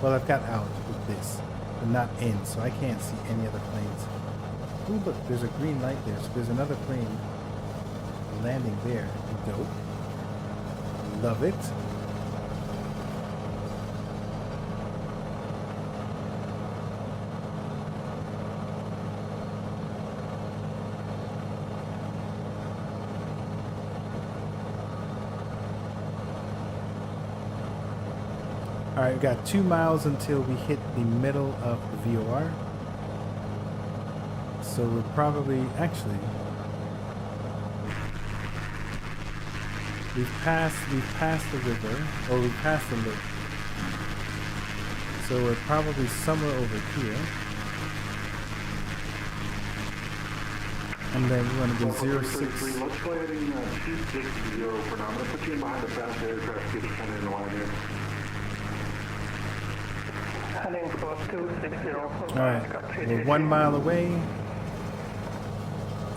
Speaker 3: Well, I've got out with this, but not in, so I can't see any other planes. Ooh, look, there's a green light there, so there's another plane landing there. Dope. Love it. All right, we've got 2 miles until we hit the middle of the VOR. So we're probably, actually, we've passed the river, or we've passed the lake. So we're probably somewhere over here. And then we want to go 06.
Speaker 14: Let's go ahead and shoot 60 for now. I'm going to put you in behind the fast aircraft, get you kind of in line here.
Speaker 15: Heading for 260 for
Speaker 3: Alright, we're 1 mile away.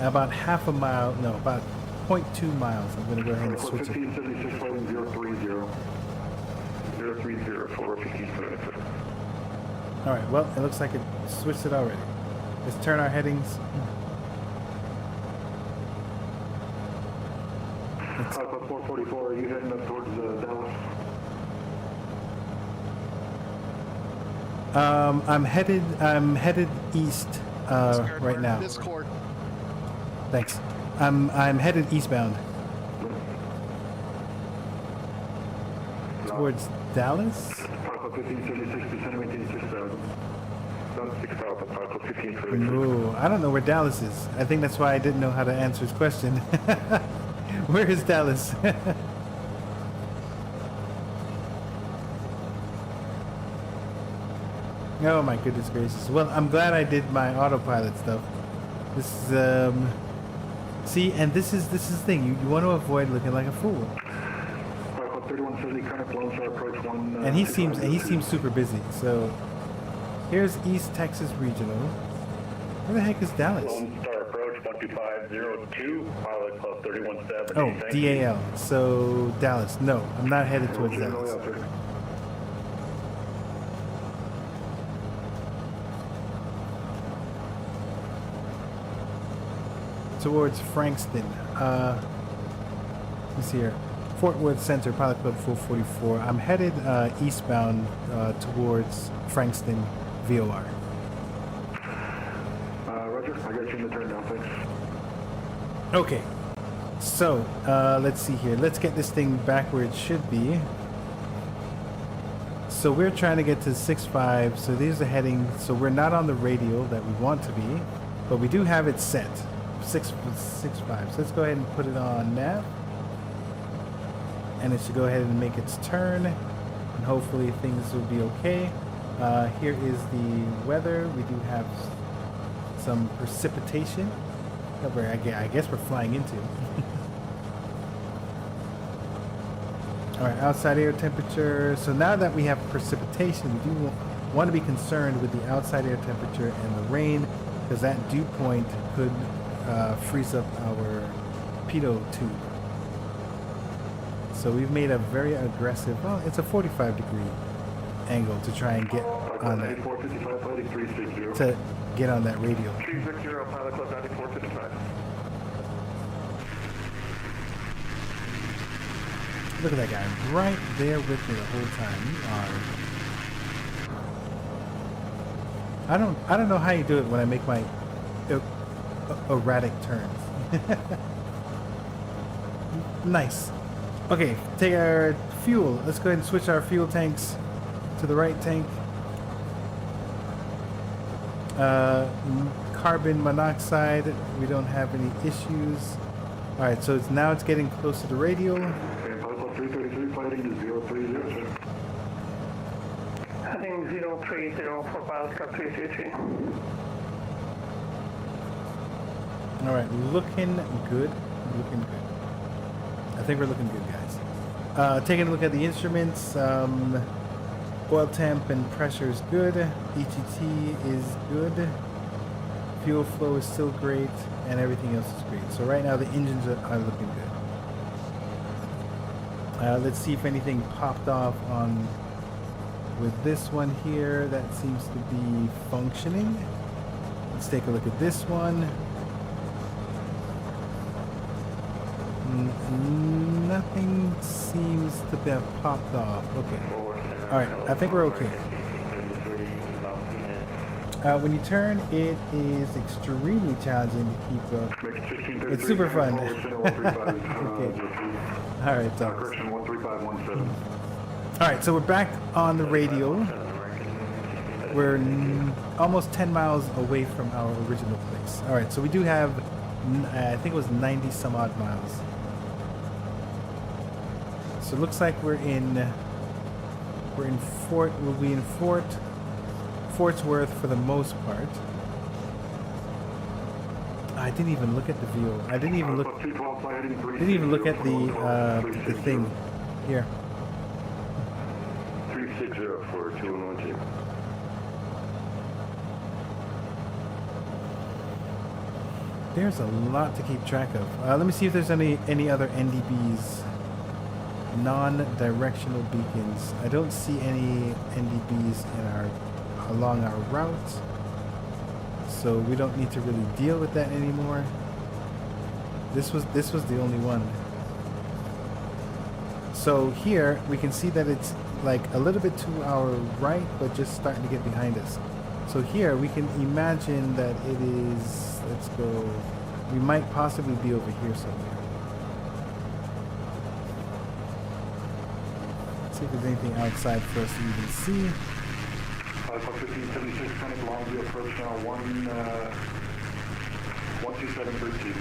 Speaker 3: About half a mile, no, about 0.2 miles. I'm going to go ahead and switch it.
Speaker 14: 1576 fighting 030. 030 for 1576.
Speaker 3: Alright, well, it looks like it switched it already. Let's turn our headings.
Speaker 14: Alpha 444, are you heading up towards Dallas?
Speaker 3: I'm headed east right now.
Speaker 1: Discord.
Speaker 3: Thanks. I'm headed eastbound towards Dallas.
Speaker 14: Alpha 1576, descending maintain 6000. Done 6000, Alpha 1576.
Speaker 3: Ooh, I don't know where Dallas is. I think that's why I didn't know how to answer his question. Where is Dallas? Oh my goodness gracious. Well, I'm glad I did my autopilot stuff. This is see, and this is the thing. You want to avoid looking like a fool. And he seems super busy. So here's East Texas Regional. Where the heck is Dallas?
Speaker 14: Lone Star approach 12502, pilot club 3170.
Speaker 3: Oh, DAL. So Dallas. No, I'm not headed towards Dallas. Towards Frankston. Let me see here. Fort Worth Center, Pilot Club 444. I'm headed eastbound towards Frankston VOR.
Speaker 14: Roger, I got you in the turn now, thanks.
Speaker 3: Okay. So, let's see here. Let's get this thing back where it should be. So we're trying to get to 6.5. So these are heading. So we're not on the radial that we want to be, but we do have it set. 6.5. So let's go ahead and put it on nav. And it should go ahead and make its turn. And hopefully things will be okay. Here is the weather. We do have some precipitation that I guess we're flying into. Alright, outside air temperature. So now that we have precipitation, we do want to be concerned with the outside air temperature and the rain, because that dew point could freeze up our pitot tube. So we've made a very aggressive, well, it's a 45-degree angle to try and get on that, to get on that radial.
Speaker 14: 360, pilot club 9455.
Speaker 3: Look at that guy right there with me the whole time. You are. I don't know how you do it when I make my erratic turns. Nice. Okay, take our fuel. Let's go ahead and switch our fuel tanks to the right tank. Carbon monoxide, we don't have any issues. All right, so now it's getting close to the radial.
Speaker 14: Okay, pilot 333 fighting to 030.
Speaker 15: Heading 030 for pilot club 333.
Speaker 3: All right, looking good. Looking good. I think we're looking good, guys. Taking a look at the instruments. Oil temp and pressure is good. ETT is good. fuel flow is still great, and everything else is great. So right now the engines are looking good. Let's see if anything popped off on with this one here. That seems to be functioning. Let's take a look at this one. Nothing seems to have popped off. Okay. Alright, I think we're okay. When you turn, it is extremely challenging to keep up. It's super fun. Okay. Alright, Thomas. Alright, so we're back on the radio. We're almost 10 miles away from our original place. Alright, so we do have, I think it was 90 some odd miles. So it looks like we'll be in Fort Worth for the most part. I didn't even look at the view. I didn't even look at the thing here.
Speaker 14: 360 for 2112.
Speaker 3: There's a lot to keep track of. Let me see if there's any other NDBs. Non-directional beacons. I don't see any NDBs along our route, so we don't need to really deal with that anymore. This was the only one. So here we can see that it's like a little bit to our right, but just starting to get behind us. So here we can imagine that it is. Let's go. We might possibly be over here somewhere. See if there's anything outside for us to even see.
Speaker 14: 1576, coming along the approach now, 12732.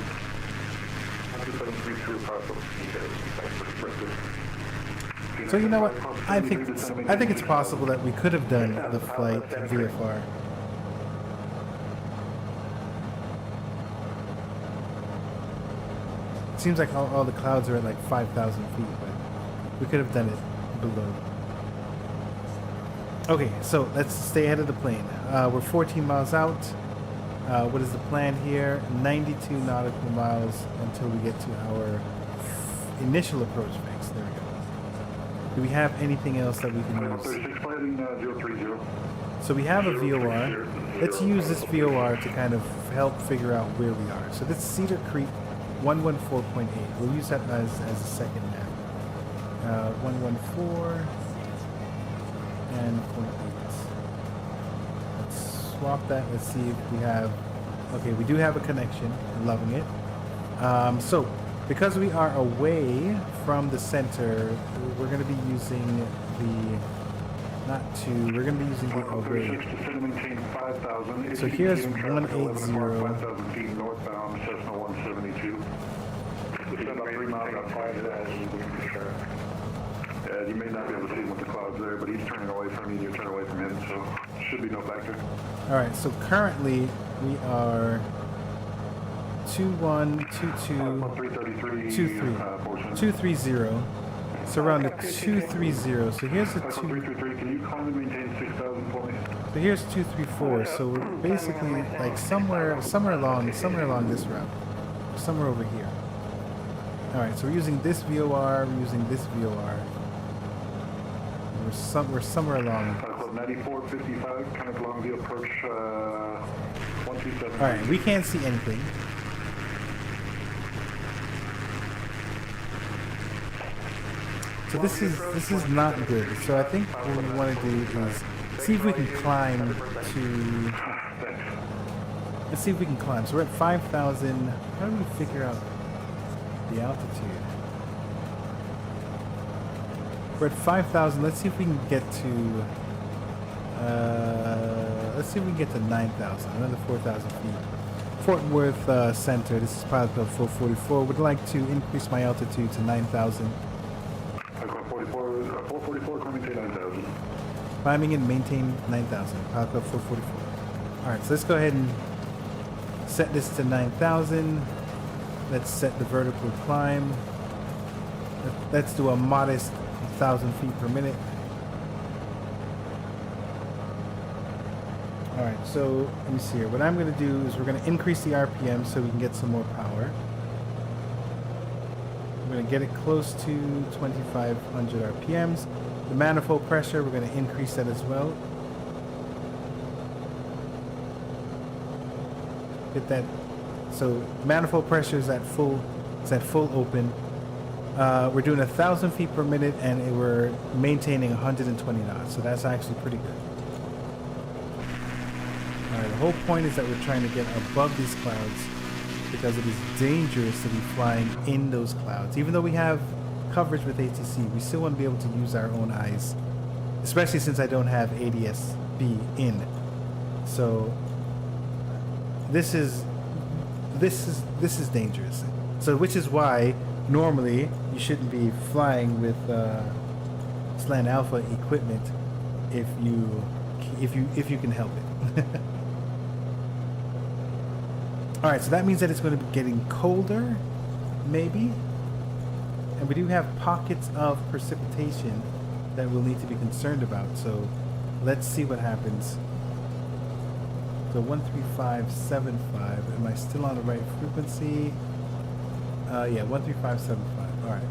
Speaker 14: 12732 approximately.
Speaker 3: So you know what? I think it's possible that we could have done the flight VFR. It seems like all the clouds are at like 5,000 feet, but we could have done it below. Okay, so let's stay ahead of the plane. We're 14 miles out. What is the plan here? 92 nautical miles until we get to our initial approach fix. There we go. Do we have anything else that we can use? So we have a VOR. Let's use this VOR to kind of help figure out where we are. So this is Cedar Creek 114.8. We'll use that as a second map. 114 and 0.8. Let's swap that. Let's see if we have. Okay, we do have a connection. I'm loving it. So because we are away from the center, we're going to be using we're going to be using the away. So here's 180.
Speaker 14: Northbound Cessna 172. About 3 miles outside of that. You may not be able to see him with the clouds there, but he's turning away from you. You're turning away from him, so should be no factor.
Speaker 3: All right. So currently we are 230. So around the 230. So here's the 233.
Speaker 14: Can you climb and maintain 6,000 for me?
Speaker 3: So here's 234. So we're basically like somewhere along this route, somewhere over here. All right. So we're using this VOR. We're using this VOR. We're somewhere along.
Speaker 14: 9455, kind of along the approach. 127.
Speaker 3: All right. We can't see anything. So this is not good. So I think what we want to do is see if we can climb to. Let's see if we can climb. So we're at 5,000. How do we figure out the altitude? We're at 5,000. Let's see if we can get to. Let's see if we can get to 9,000. Another 4,000 feet. Fort Worth Center. This is Pilot Club 444. Would like to increase my altitude to 9,000.
Speaker 14: 444, maintain 9,000.
Speaker 3: Climbing and maintain 9,000. Pilot Club 444. All right, so let's go ahead and set this to 9,000. Let's set the vertical climb. Let's do a modest 1,000 feet per minute. All All right, so let me see here. What I'm going to do is we're going to increase the RPM so we can get some more power. We're going to get it close to 2,500 RPMs. The manifold pressure, we're going to increase that as well. Get that. So manifold pressure is at full open. We're doing 1,000 feet per minute, and we're maintaining 120 knots. So that's actually pretty good. All right, the whole point is that we're trying to get above these clouds because it is dangerous to be flying in those clouds. Even though we have coverage with ATC, we still want to be able to use our own eyes, especially since I don't have ADS-B in. So this is dangerous. So which is why normally you shouldn't be flying with Slant Alpha equipment if you can help it. All right, so that means that it's going to be getting colder, maybe, and we do have pockets of precipitation that we'll need to be concerned about. So let's see what happens. So 13575. Am I still on the right frequency? Yeah, 13575. All right.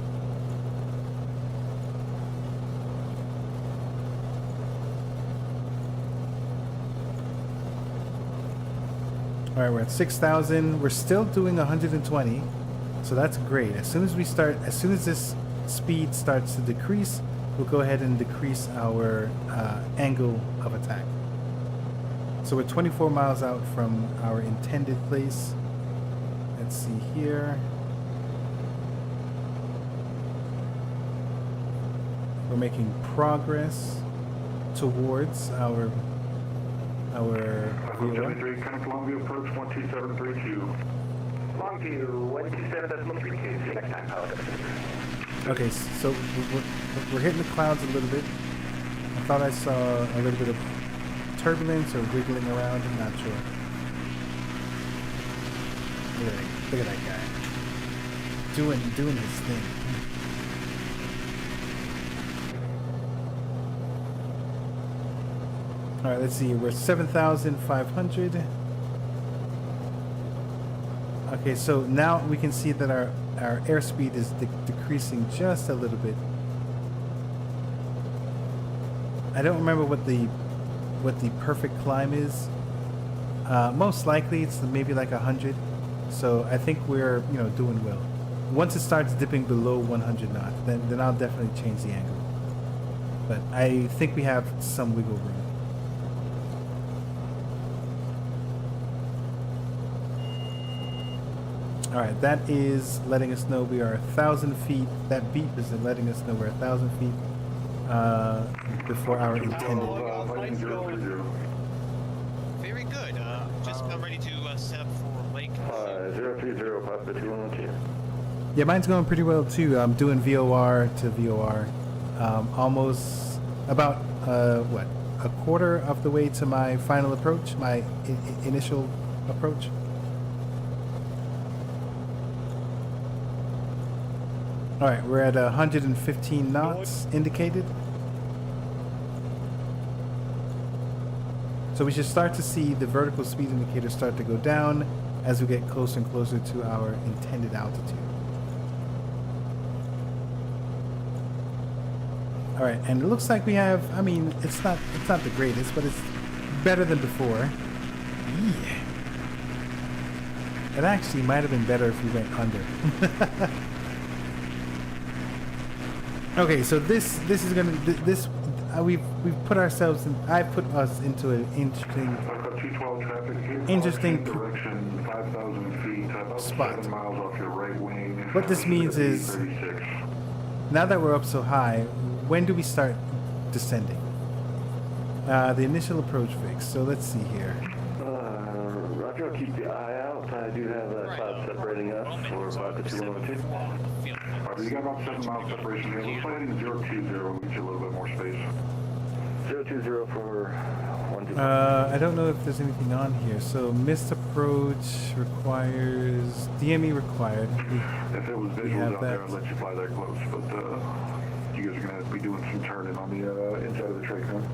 Speaker 3: All right, we're at 6,000. We're still doing 120, so that's great. As soon as this speed starts to decrease, we'll go ahead and decrease our angle of attack. So we're 24 miles out from our intended place. Let's see here. We're making progress towards our
Speaker 14: Columbia approach 12732.
Speaker 16: Longview 127.32. Next time, pilot.
Speaker 3: Okay, so we're hitting the clouds a little bit. I thought I saw a little bit of turbulence or wiggling around. I'm not sure. Look at that guy doing his thing. All right, let's see. We're 7,500. Okay, so now we can see that our airspeed is decreasing just a little bit. I don't remember what the perfect climb is. Most likely it's maybe like 100. So I think we're doing well. Once it starts dipping below 100 knots, then I'll definitely change the angle. But I think we have some wiggle room. All right, that is letting us know we are 1,000 feet. That beep is letting us know we're 1,000 feet before our intended.
Speaker 9: Very good. I'm ready to set up for Lake.
Speaker 14: 030, Papa 2112.
Speaker 3: Yeah, mine's going pretty well too. I'm doing VOR to VOR. Almost about, a quarter of the way to my final approach, my initial approach. All right, we're at 115 knots indicated. So we should start to see the vertical speed indicator start to go down as we get closer and closer to our intended altitude. All right, and it looks like we have, I mean, it's not the greatest, but it's better than before. Yeah. It actually might have been better if we went under. Okay, so this is gonna we've put ourselves in. I put us into an interesting
Speaker 14: direction 5,000 feet, about
Speaker 3: spot.
Speaker 14: 7 miles off your right wing.
Speaker 3: What this means is, now that we're up so high, when do we start descending? The initial approach fix. So let's see here.
Speaker 14: Roger, I'll keep the eye out. I do have a cloud separating us for 52102. You got about 7 miles separation here. We're planning 020. We'll get you a little bit more space. 020 for 125.
Speaker 3: I don't know if there's anything on here. So missed approach requires DME required.
Speaker 14: If it was visuals out there, I'd let you fly that close. But you guys are gonna have to be doing some turning on the inside of the trade cone.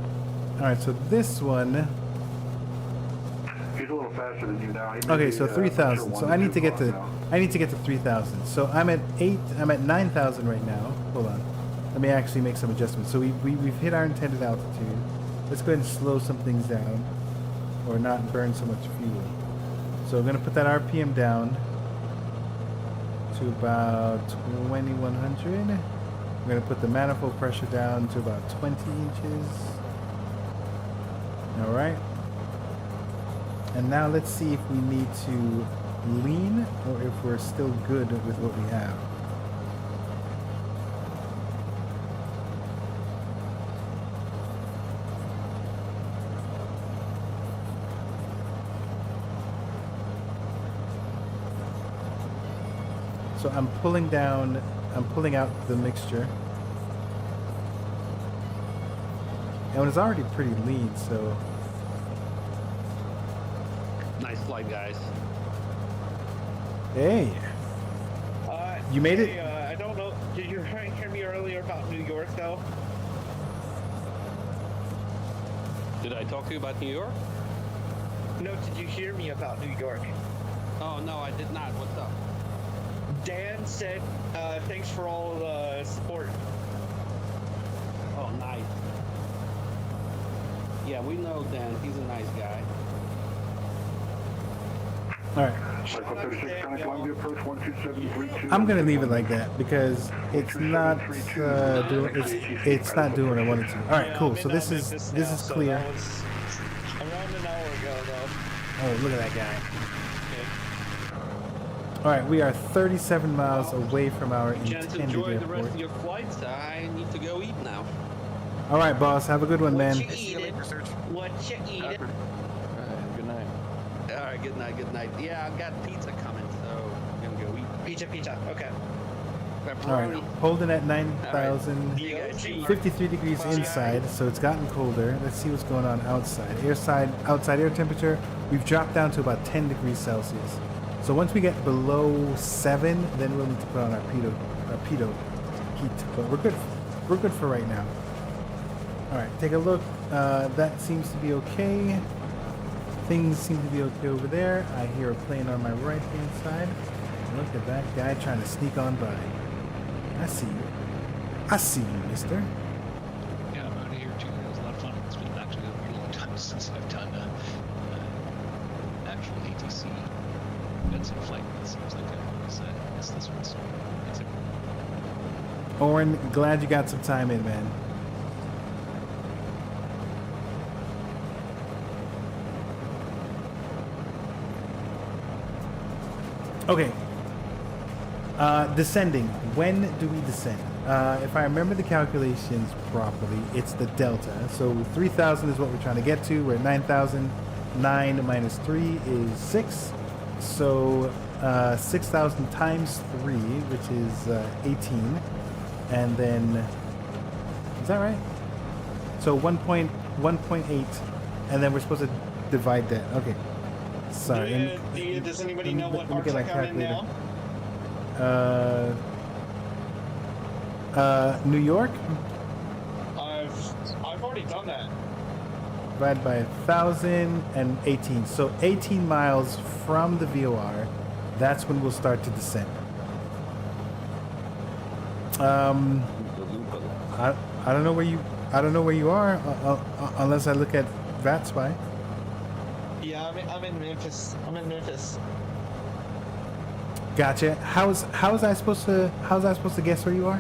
Speaker 3: All right. So this one
Speaker 14: he's a little faster than you now. He may
Speaker 3: Okay,
Speaker 14: be,
Speaker 3: so
Speaker 14: I'm not
Speaker 3: 3,000.
Speaker 14: sure,
Speaker 3: So
Speaker 14: 1
Speaker 3: I
Speaker 14: to
Speaker 3: need to
Speaker 14: 2
Speaker 3: get to
Speaker 14: now.
Speaker 3: 3,000. So I'm at 9,000 right now. Hold on. Let me actually make some adjustments. So we've hit our intended altitude. Let's go ahead and slow some things down, or not burn so much fuel. So we're gonna put that RPM down to about 2,100. We're gonna put the manifold pressure down to about 20 inches. All right. And now let's see if we need to lean or if we're still good with what we have. So I'm pulling out the mixture. And it's already pretty lean, so.
Speaker 12: Nice flight, guys.
Speaker 3: Hey. You made it?
Speaker 2: I don't know. Did you hear me earlier about New York, though?
Speaker 12: Did I talk to you about New York?
Speaker 2: No, did you hear me about New York?
Speaker 12: Oh, no, I did not. What's up?
Speaker 2: Dan said, thanks for all the support.
Speaker 12: Oh, nice. Yeah, we know Dan. He's a nice guy.
Speaker 3: All right. I'm gonna leave it like that because it's not it's not doing what I wanted to. All right, cool. So this is clear.
Speaker 2: That was around an hour ago, though.
Speaker 3: Oh, look at that guy. All right, we are 37 miles away from our
Speaker 12: Gents,
Speaker 3: intended
Speaker 12: enjoy the rest
Speaker 3: airport.
Speaker 12: of your flights. I need to go eat now.
Speaker 3: All right, boss. Have a good one, man.
Speaker 2: What you eating?
Speaker 4: Good night.
Speaker 12: All right, good night, good night. Yeah, I've got pizza coming, so I'm gonna go eat.
Speaker 2: Pizza. Okay.
Speaker 3: All right, holding at 9,000,
Speaker 12: See you guys.
Speaker 3: 53 degrees inside, so it's gotten colder. Let's see what's going on outside. Outside air temperature, we've dropped down to about 10 degrees Celsius. So once we get below 7, then we'll need to put on our pitot heat. But we're good for right now. All right, take a look. That seems to be okay. Things seem to be okay over there. I hear a plane on my right-hand side. Look at that guy trying to sneak on by. I see you. I see you, mister.
Speaker 17: Yeah, I'm out of here too. It was a lot of fun. It's been actually a really long time since I've done actual ATC events in flight. It seems like I guess this one's it's a
Speaker 3: Oren, glad you got some time in, man. Okay. Descending. When do we descend? If I remember the calculations properly, it's the delta. So 3,000 is what we're trying to get to. We're at 9,000. 9 minus 3 is 6. So 6,000 times 3, which is 18. And then, is that right? So 1.8, and then we're supposed to divide that. Okay. Sorry.
Speaker 2: Does anybody know what
Speaker 3: let me get my
Speaker 2: RTEC I'm in now?
Speaker 3: New York?
Speaker 2: I've already done that.
Speaker 3: Divided by 1,018. So 18 miles from the VOR, that's when we'll start to descend. I don't know where you are unless I look at VATSpy.
Speaker 2: Yeah, I'm in Memphis.
Speaker 3: Gotcha. How's I supposed to guess where you are?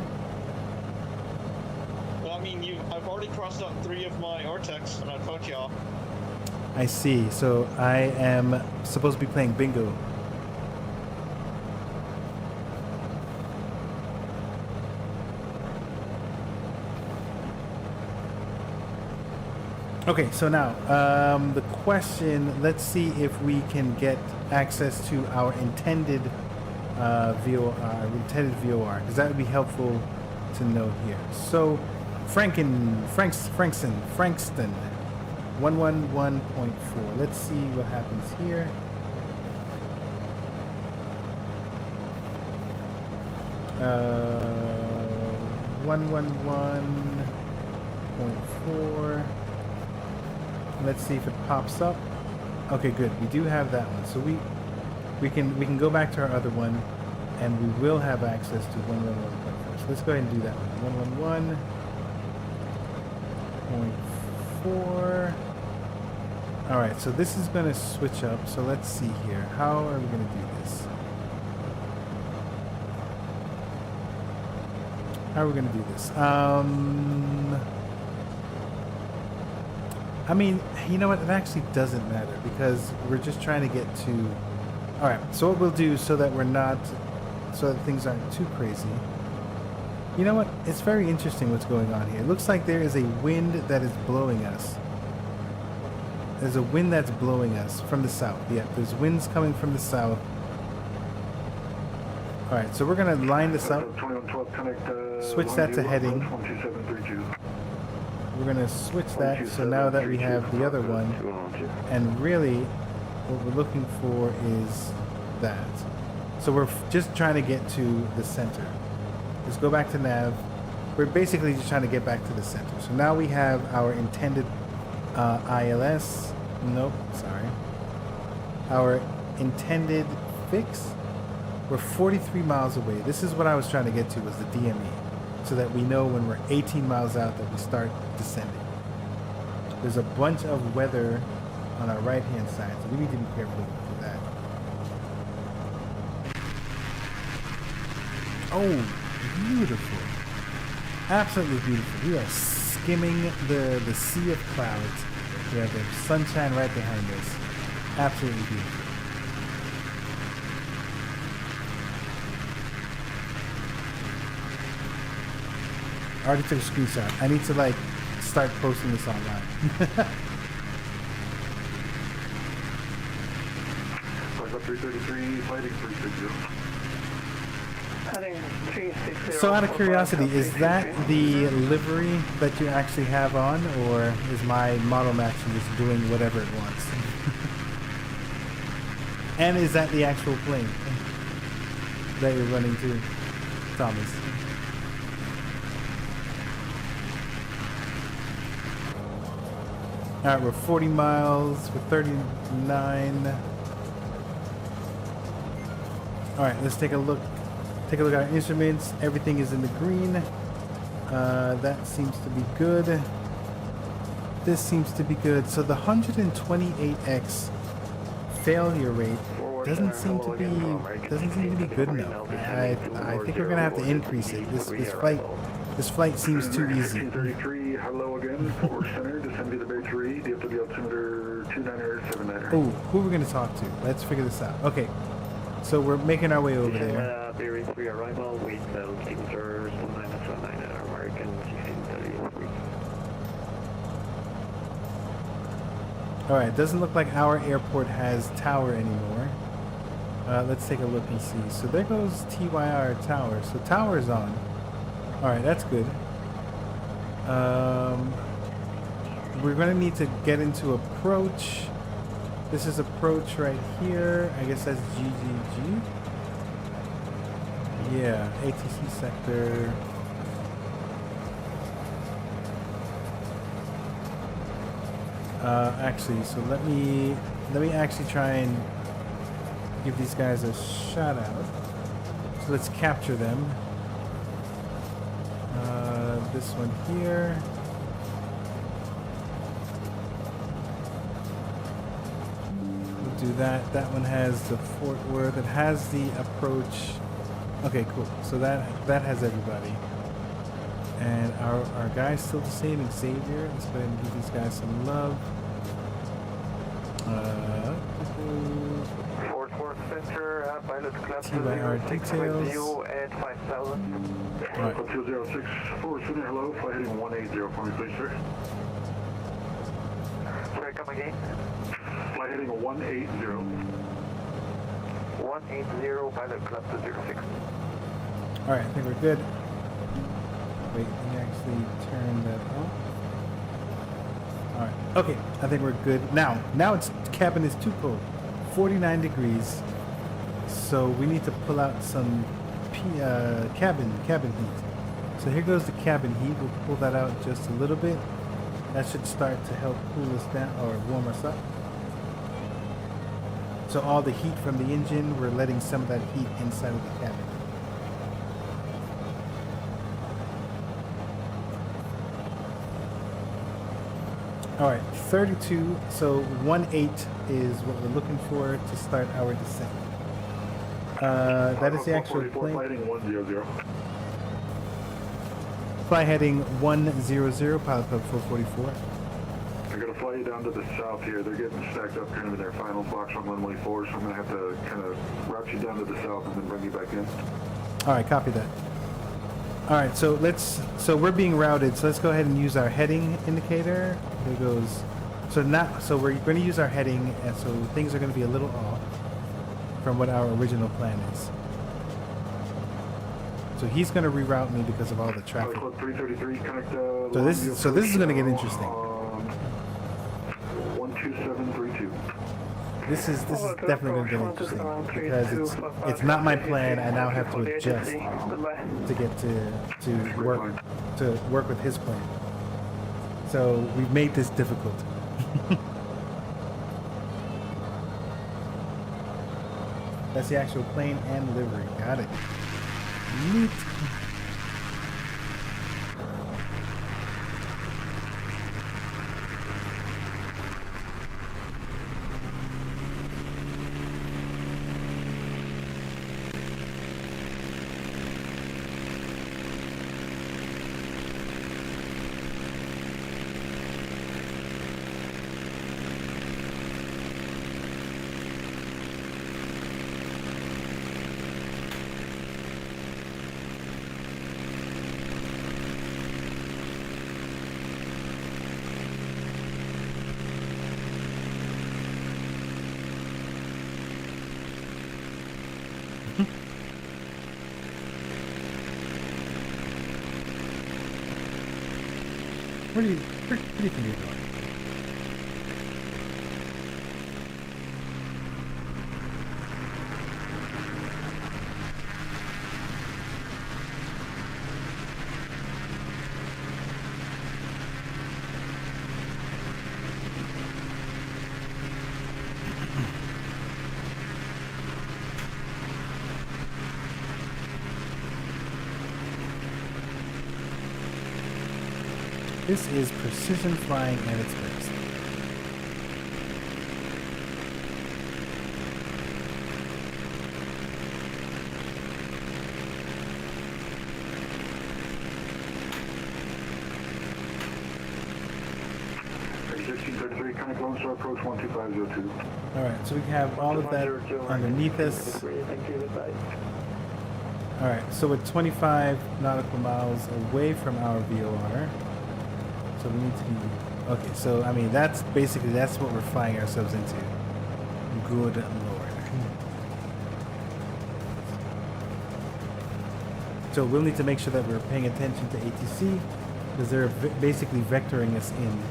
Speaker 2: Well, I mean, I've already crossed out 3 of my RTECs, and I told y'all.
Speaker 3: I see. So I am supposed to be playing bingo. Okay, so now the question. Let's see if we can get access to our intended VOR, because that would be helpful to know here. So, Frankston, 111.4. Let's see what happens here. Uh, 111.4. Let's see if it pops up. Okay, good. We do have that one. So we can go back to our other one, and we will have access to 111.4. So let's go ahead and do that one. 111.4. All right. So this is going to switch up. So let's see here. How are we going to do this? How are we going to do this? I mean, you know what? It actually doesn't matter because we're just trying to get to... All right, so what we'll do so that we're not... so that things aren't too crazy. You know what? It's very interesting what's going on here. It looks like there is a wind that is blowing us. There's a wind that's blowing us from the south. Yeah, there's winds coming from the south. All right, so we're going to line this up. Switch that to heading. We're going to switch that so now that we have the other one. And really, what we're looking for is that. So we're just trying to get to the center. Let's go back to nav. We're basically just trying to get back to the center. So now we have our intended ILS. Nope, sorry. Our intended fix. We're 43 miles away. This is what I was trying to get to, was the DME. So that we know when we're 18 miles out that we start descending. There's a bunch of weather on our right hand side, so we need to be careful with that. Oh, beautiful. Absolutely beautiful. We are skimming the sea of clouds. We have the sunshine right behind us. Absolutely beautiful. I already took a screenshot. I need to like start posting this online.
Speaker 14: Flight 333, fighting 360.
Speaker 3: So out of curiosity, is that the livery that you actually have on, or is my model matching just doing whatever it wants? And is that the actual plane that you're running to, Thomas? All right, we're 40 miles, we're 39. All right, let's take a look. Take a look at our instruments. Everything is in the green. That seems to be good. This seems to be good. So the 128x failure rate doesn't seem to be good enough. I think we're gonna have to increase it. This flight seems too easy.
Speaker 14: 1933, hello again, forward center, descend to the Bay 3, DFW altimeter 2979.
Speaker 3: Oh, who are we gonna talk to? Let's figure this out. Okay, so we're making our way over there.
Speaker 15: Bay 3 arrival with altimeter 2979 American 1633.
Speaker 3: All right, doesn't look like our airport has tower anymore. Let's take a look and see. So there goes TYR tower. So tower's on. All right, that's good. We're gonna need to get into approach. This is approach right here. I guess that's GGG. Yeah, ATC sector. Actually, so let me actually try and give these guys a shout out. So let's capture them. This one here. We'll do that. That one has the Fort Worth. It has the approach. Okay, cool. So that has everybody. And our guy's still the same, Xavier. Let's go ahead and give these guys some love.
Speaker 14: Fort Worth Center, pilot class
Speaker 3: TYR details.
Speaker 14: at 5000.
Speaker 3: Right.
Speaker 14: 206, forward center, hello, flight heading 180 for me, please, sir. Sorry, come again? Flight heading 180. 180, pilot class 206.
Speaker 3: Alright, I think we're good. Wait, let me actually turn that off. Alright, okay, I think we're good. Now it's cabin is too cold. 49 degrees. So we need to pull out some cabin heat. So here goes the cabin heat. We'll pull that out just a little bit. That should start to help cool us down or warm us up. So all the heat from the engine, we're letting some of that heat inside of the cabin. All right, 32. So 1.8 is what we're looking for to start our descent. That is the actual plane.
Speaker 14: Heading 100.
Speaker 3: Fly heading 100, Pilot Club 444.
Speaker 14: I'm going to fly you down to the south here. They're getting stacked up kind of in their final box on runway 4, so I'm going to have to kind of route you down to the south and then bring you back in.
Speaker 3: All right, copy that. All right, so we're being routed. So let's go ahead and use our heading indicator. There goes. So we're going to use our heading, and so things are going to be a little off from what our original plan is. So he's going to reroute me because of all the traffic.
Speaker 14: 333, connect,
Speaker 3: So this is going to get interesting.
Speaker 14: 12732.
Speaker 3: This is definitely going to get interesting because it's not my plan. I now have to adjust to get to work with his plan. So we've made this difficult. That's the actual plane and livery. Got it. Neat. Where do you think you're going? This is precision flying at its best.
Speaker 14: Approach 12502.
Speaker 3: All right, so we have all of that underneath us. All right, so we're 25 nautical miles away from our VOR. So we need to be, okay, so I mean, that's what we're flying ourselves into. Good Lord. So we'll need to make sure that we're paying attention to ATC because they're basically vectoring us in.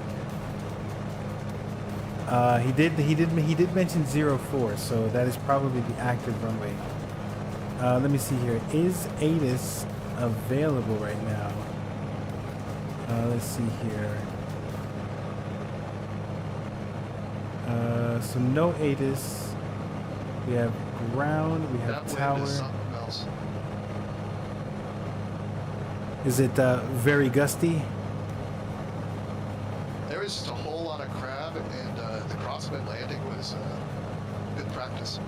Speaker 3: He did mention 04, so that is probably the active runway. Let me see here. Is ATIS available right now? Let's see here. So no ATIS. We have ground. We have tower. Is it very gusty?
Speaker 1: There was just a whole lot of crab, and the crosswind landing was good practice.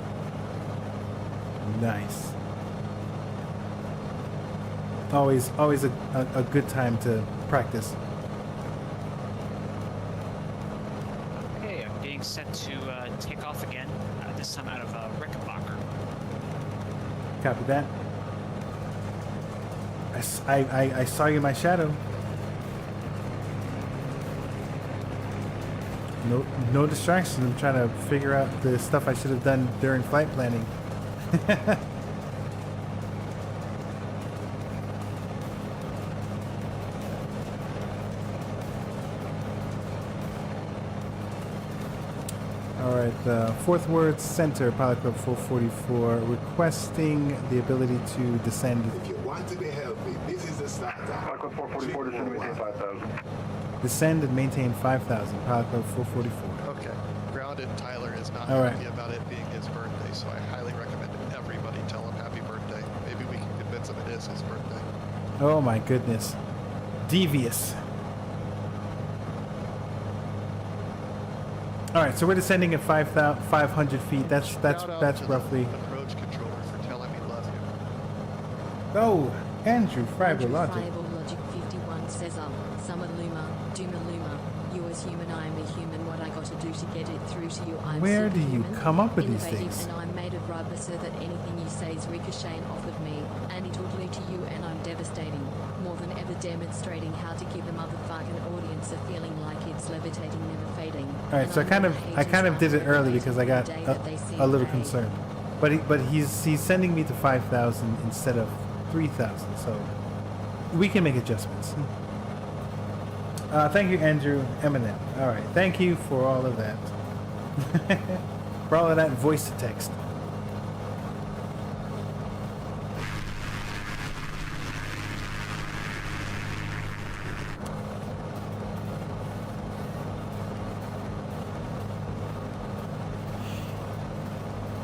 Speaker 3: Nice. Always a good time to practice.
Speaker 9: Okay, I'm being set to take off again, this time out of Rickenbacker.
Speaker 3: Copy that. I saw you in my shadow. No distractions. I'm trying to figure out the stuff I should have done during flight planning. Alright, fourth word center, Pilot Club 444, requesting the ability to descend.
Speaker 18: If you want to be healthy, this is the start.
Speaker 14: Pilot Club 444, descend and maintain 5,000.
Speaker 3: Descend and maintain 5,000, Pilot Club 444.
Speaker 1: Okay. Grounded Tyler is not
Speaker 3: All right.
Speaker 1: happy about it being his of it is his birthday.
Speaker 3: Oh my goodness. Devious. All right, so we're descending at 500 feet. That's
Speaker 1: Shout out to
Speaker 3: roughly.
Speaker 1: the approach controller for telling me love you.
Speaker 3: Oh, Andrew Fiber Logic.
Speaker 19: Fiber Logic 51 says Summer Luma, Duma Luma, you as human, I am a human, what I gotta do to get it through to you, I'm
Speaker 3: Where do you
Speaker 19: superhuman,
Speaker 3: come up with these
Speaker 19: innovative,
Speaker 3: things?
Speaker 19: and I'm made of rubber so that anything you say is ricocheting off of me, antitotally to you, and I'm devastating, more than ever demonstrating how to give a motherfucking audience a feeling like it's levitating, never fading.
Speaker 3: All right, so I kind of did it early because I got a little concerned. But he's sending me to 5,000 instead of 3,000, so we can make adjustments. Thank you, Andrew Eminem. All right, thank you for all of that. For all of that voice to text.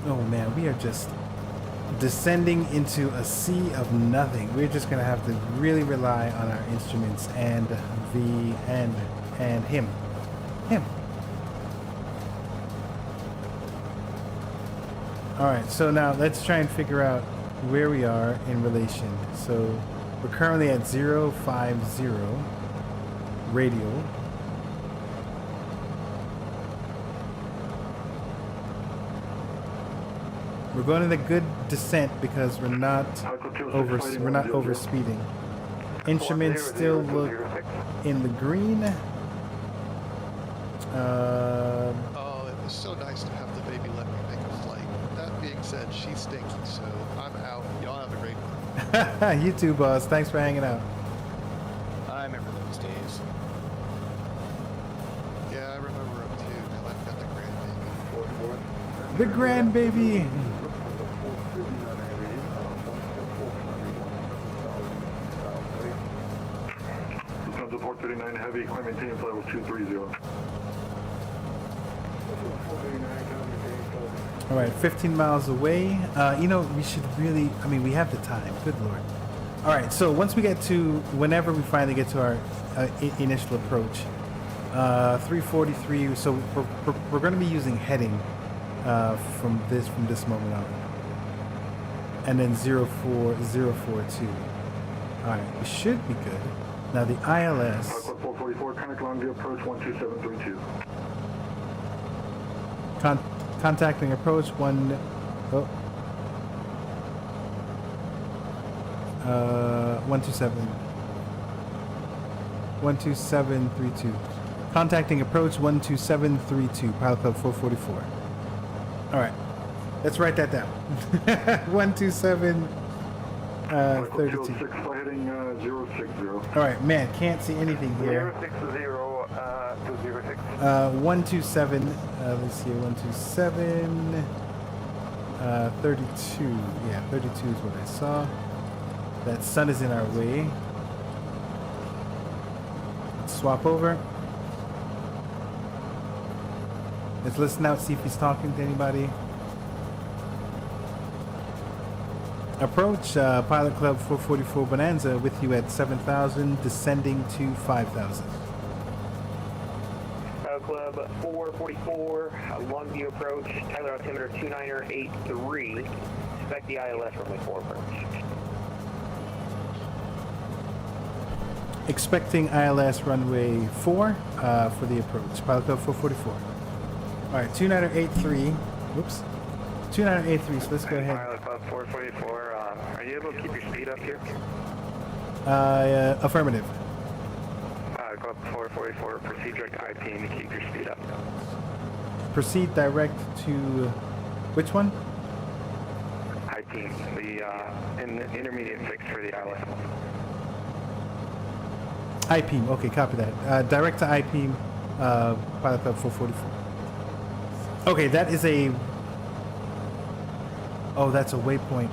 Speaker 3: Oh man, we are just descending into a sea of nothing. We're just gonna have to really rely on our instruments and him. All right, so now let's try and figure out where we are in relation. So we're currently at 050 radial. We're going in a good descent because we're not over speeding. Instruments still look in the green.
Speaker 1: Oh, it was so nice to have the baby let me make a flight. That being said, she's stinky, so I'm out. Y'all have a great one.
Speaker 3: You too, boss. Thanks for hanging out.
Speaker 13: I remember those days.
Speaker 1: Yeah, I remember them too. Now I've got the grandbaby.
Speaker 3: The grandbaby.
Speaker 14: Lufthansa 439 Heavy, climb maintain flight was 230.
Speaker 3: All right, 15 miles away. You know, we should really, I mean, we have the time. Good Lord. All right, so once we get to, whenever we finally get to our initial approach, 343, so we're going to be using heading from this moment on. And then 04042. All right, we should be good. Now the ILS.
Speaker 14: 444, Connect Longview approach 12732.
Speaker 3: Contacting approach 127. 12732. Contacting approach 12732. Pilot Club 444. All right, let's write that down. 127. 32.
Speaker 14: 06, heading 060.
Speaker 3: All right, man, can't see anything here.
Speaker 14: 060, 206.
Speaker 3: 127. Let's see, 127. 32. Yeah, 32 is what I saw. That sun is in our way. Let's swap over. Let's listen out, see if he's talking to anybody. Approach Pilot Club 444 Bonanza with you at 7,000, descending to 5,000.
Speaker 16: Pilot Club 444, Longview approach, Tyler altimeter 2983. Expect the ILS runway 4 approach.
Speaker 3: Expecting ILS runway 4 for the approach. Pilot Club 444. All right, 2983. Whoops. 2983, so let's go ahead.
Speaker 16: Pilot Club 444, are you able to keep your speed up here?
Speaker 3: Affirmative.
Speaker 16: Pilot Club 444, proceed direct to IP and keep your speed up.
Speaker 3: Proceed direct to which one?
Speaker 16: IP, the intermediate fix for the ILS.
Speaker 3: IPEM, okay, copy that. Direct to IPEM, Pilot Club 444. Okay, that is a... Oh, that's a waypoint.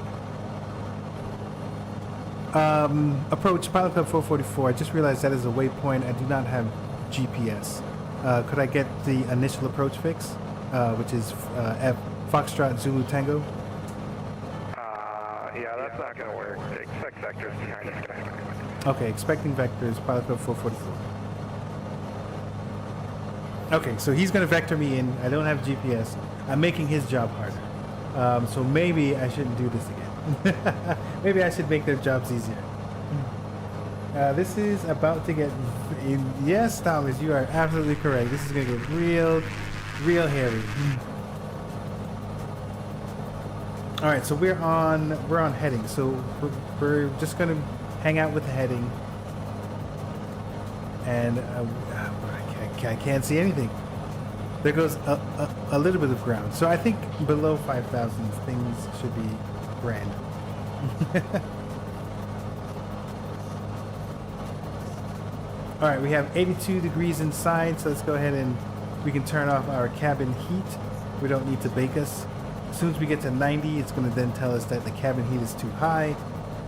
Speaker 3: Approach Pilot Club 444. I just realized that is a waypoint. I do not have GPS. Could I get the initial approach fix, which is Foxtrot Zulu Tango?
Speaker 16: Yeah, that's not going to work. Expect vectors behind this guy.
Speaker 3: Okay, expecting vectors, pilot code 444. Okay, so he's going to vector me in. I don't have GPS. I'm making his job harder. So maybe I shouldn't do this again. Maybe I should make their jobs easier. This is about to get... Yes, Thomas, you are absolutely correct. This is going to get real hairy. All right, so we're on heading. So we're just going to hang out with the heading. And I can't see anything. There goes a little bit of ground. So I think below 5,000 things should be grand. All right, we have 82 degrees inside, so let's go ahead and we can turn off our cabin heat. We don't need to bake us. As soon as we get to 90, it's going to then tell us that the cabin heat is too high.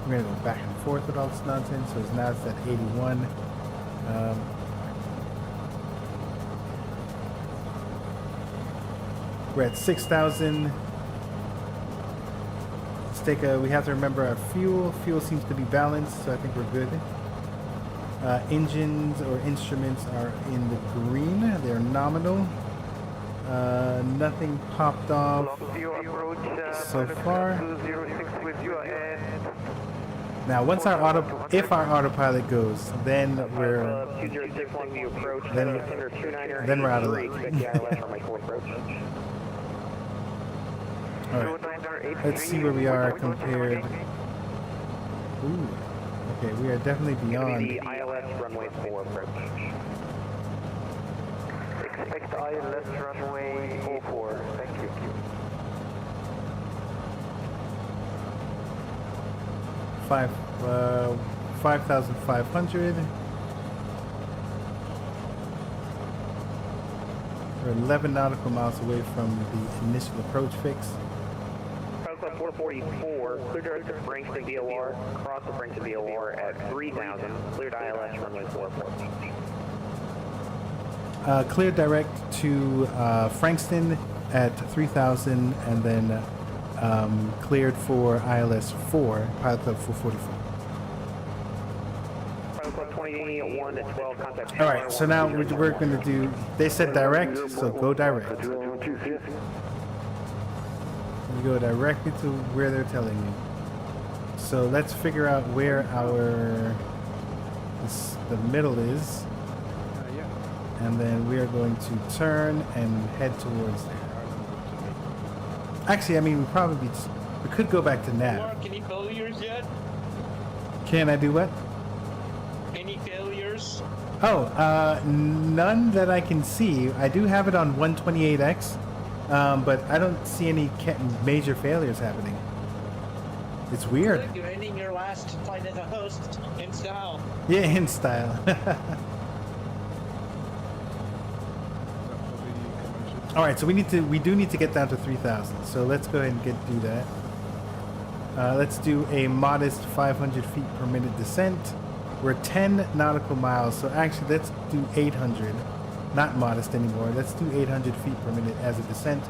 Speaker 3: We're going to go back and forth with all this nonsense. So now it's at 81. We're at 6,000. Let's take we have to remember our fuel. Fuel seems to be balanced, so I think we're good. Engines or instruments are in the green. They're nominal. Nothing popped off so far. Now, once our if our autopilot goes, then we're then we're out of luck. All right. Let's see where we are compared. Ooh. Okay, we are definitely beyond.
Speaker 16: The ILS runway 4 approach. Expect ILS runway 04. Thank you.
Speaker 3: 5,500. We're 11 nautical miles away from the initial approach fix.
Speaker 16: Club 444, clear direct to Frankston VOR, cross the Frankston VOR at 3,000, cleared ILS runway 4 approach.
Speaker 3: Clear direct to Frankston at 3,000 and then cleared for ILS 4, Pilot Club 444.
Speaker 16: Pilot Club 21 at 12, contact.
Speaker 3: All right, so now we're going to do, they said direct, so go direct. We go directly to where they're telling you. So let's figure out where the middle is. And then we are going to turn and head towards there. Actually, I mean, we could go back to nav.
Speaker 2: Any failures yet?
Speaker 3: Can I do what?
Speaker 2: Any failures?
Speaker 3: Oh, none that I can see. I do have it on 128X. But I don't see any major failures happening. It's weird.
Speaker 2: You're ending your last flight as a host in style.
Speaker 3: Yeah, in style. All right, so we do need to get down to 3,000. So let's go ahead and do that. Let's do a modest 500 feet per minute descent. We're 10 nautical miles, so actually let's do 800. Not modest anymore. Let's do 800 feet per minute as a descent.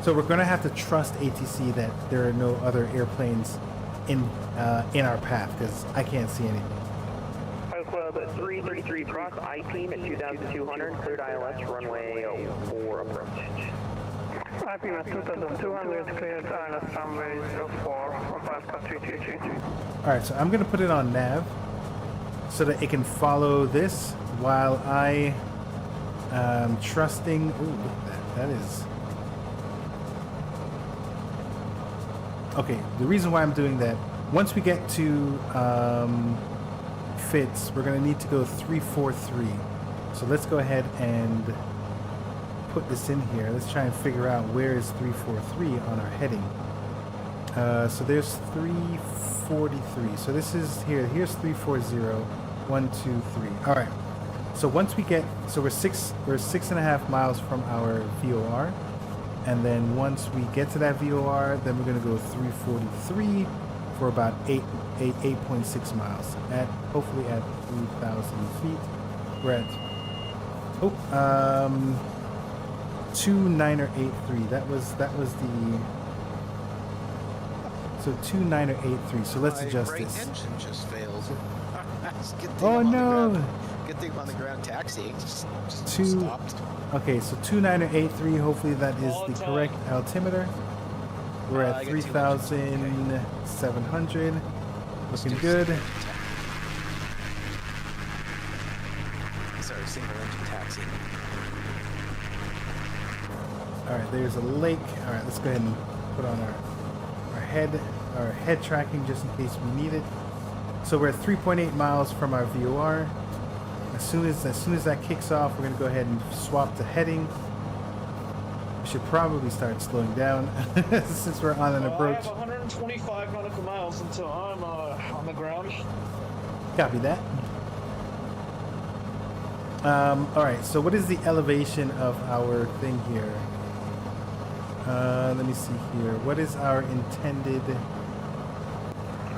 Speaker 3: So we're going to have to trust ATC that there are no other airplanes in our path because I can't see anything.
Speaker 16: Club 333 cross I-Team at 2,200, cleared ILS runway 4 approach.
Speaker 15: I-Team at 2,200, cleared ILS runway 4, Alaska 333.
Speaker 3: All right, so I'm going to put it on nav so that it can follow this while I am trusting. Ooh, look at that. That is. Okay, the reason why I'm doing that, once we get to Fitz, we're going to need to go 343. So let's go ahead and put this in here. Let's try and figure out where is 343 on our heading. So there's 343. So this is here. Here's 340. 1, 2, 3. All right. So once we get, so we're 6.5 miles from our VOR, and then once we get to that VOR, then we're going to go 343 for about 8.6 miles at hopefully at 3,000 feet. We're at 29083. That was the So 2983. So let's
Speaker 5: My
Speaker 3: adjust
Speaker 5: right
Speaker 3: this.
Speaker 5: engine just failed. Good thing
Speaker 3: Oh
Speaker 5: I'm on the
Speaker 3: no!
Speaker 5: ground. Good thing I'm on the ground taxiing. Just
Speaker 3: Two.
Speaker 5: stopped.
Speaker 3: Okay, so 2983. Hopefully that is the correct altimeter. We're
Speaker 5: I
Speaker 3: at
Speaker 5: got 200.
Speaker 3: 3,700. Looking good.
Speaker 5: Sorry, single engine taxi.
Speaker 3: All right, there's a lake. All right, let's go ahead and put on our head tracking just in case we need it. So we're at 3.8 miles from our VOR. As soon as that kicks off, we're gonna go ahead and swap to heading. We should probably start slowing down since we're on an approach.
Speaker 2: I have 125 nautical miles until I'm on the ground.
Speaker 3: Copy that. All right, so what is the elevation of our thing here? Let me see here. What is our intended?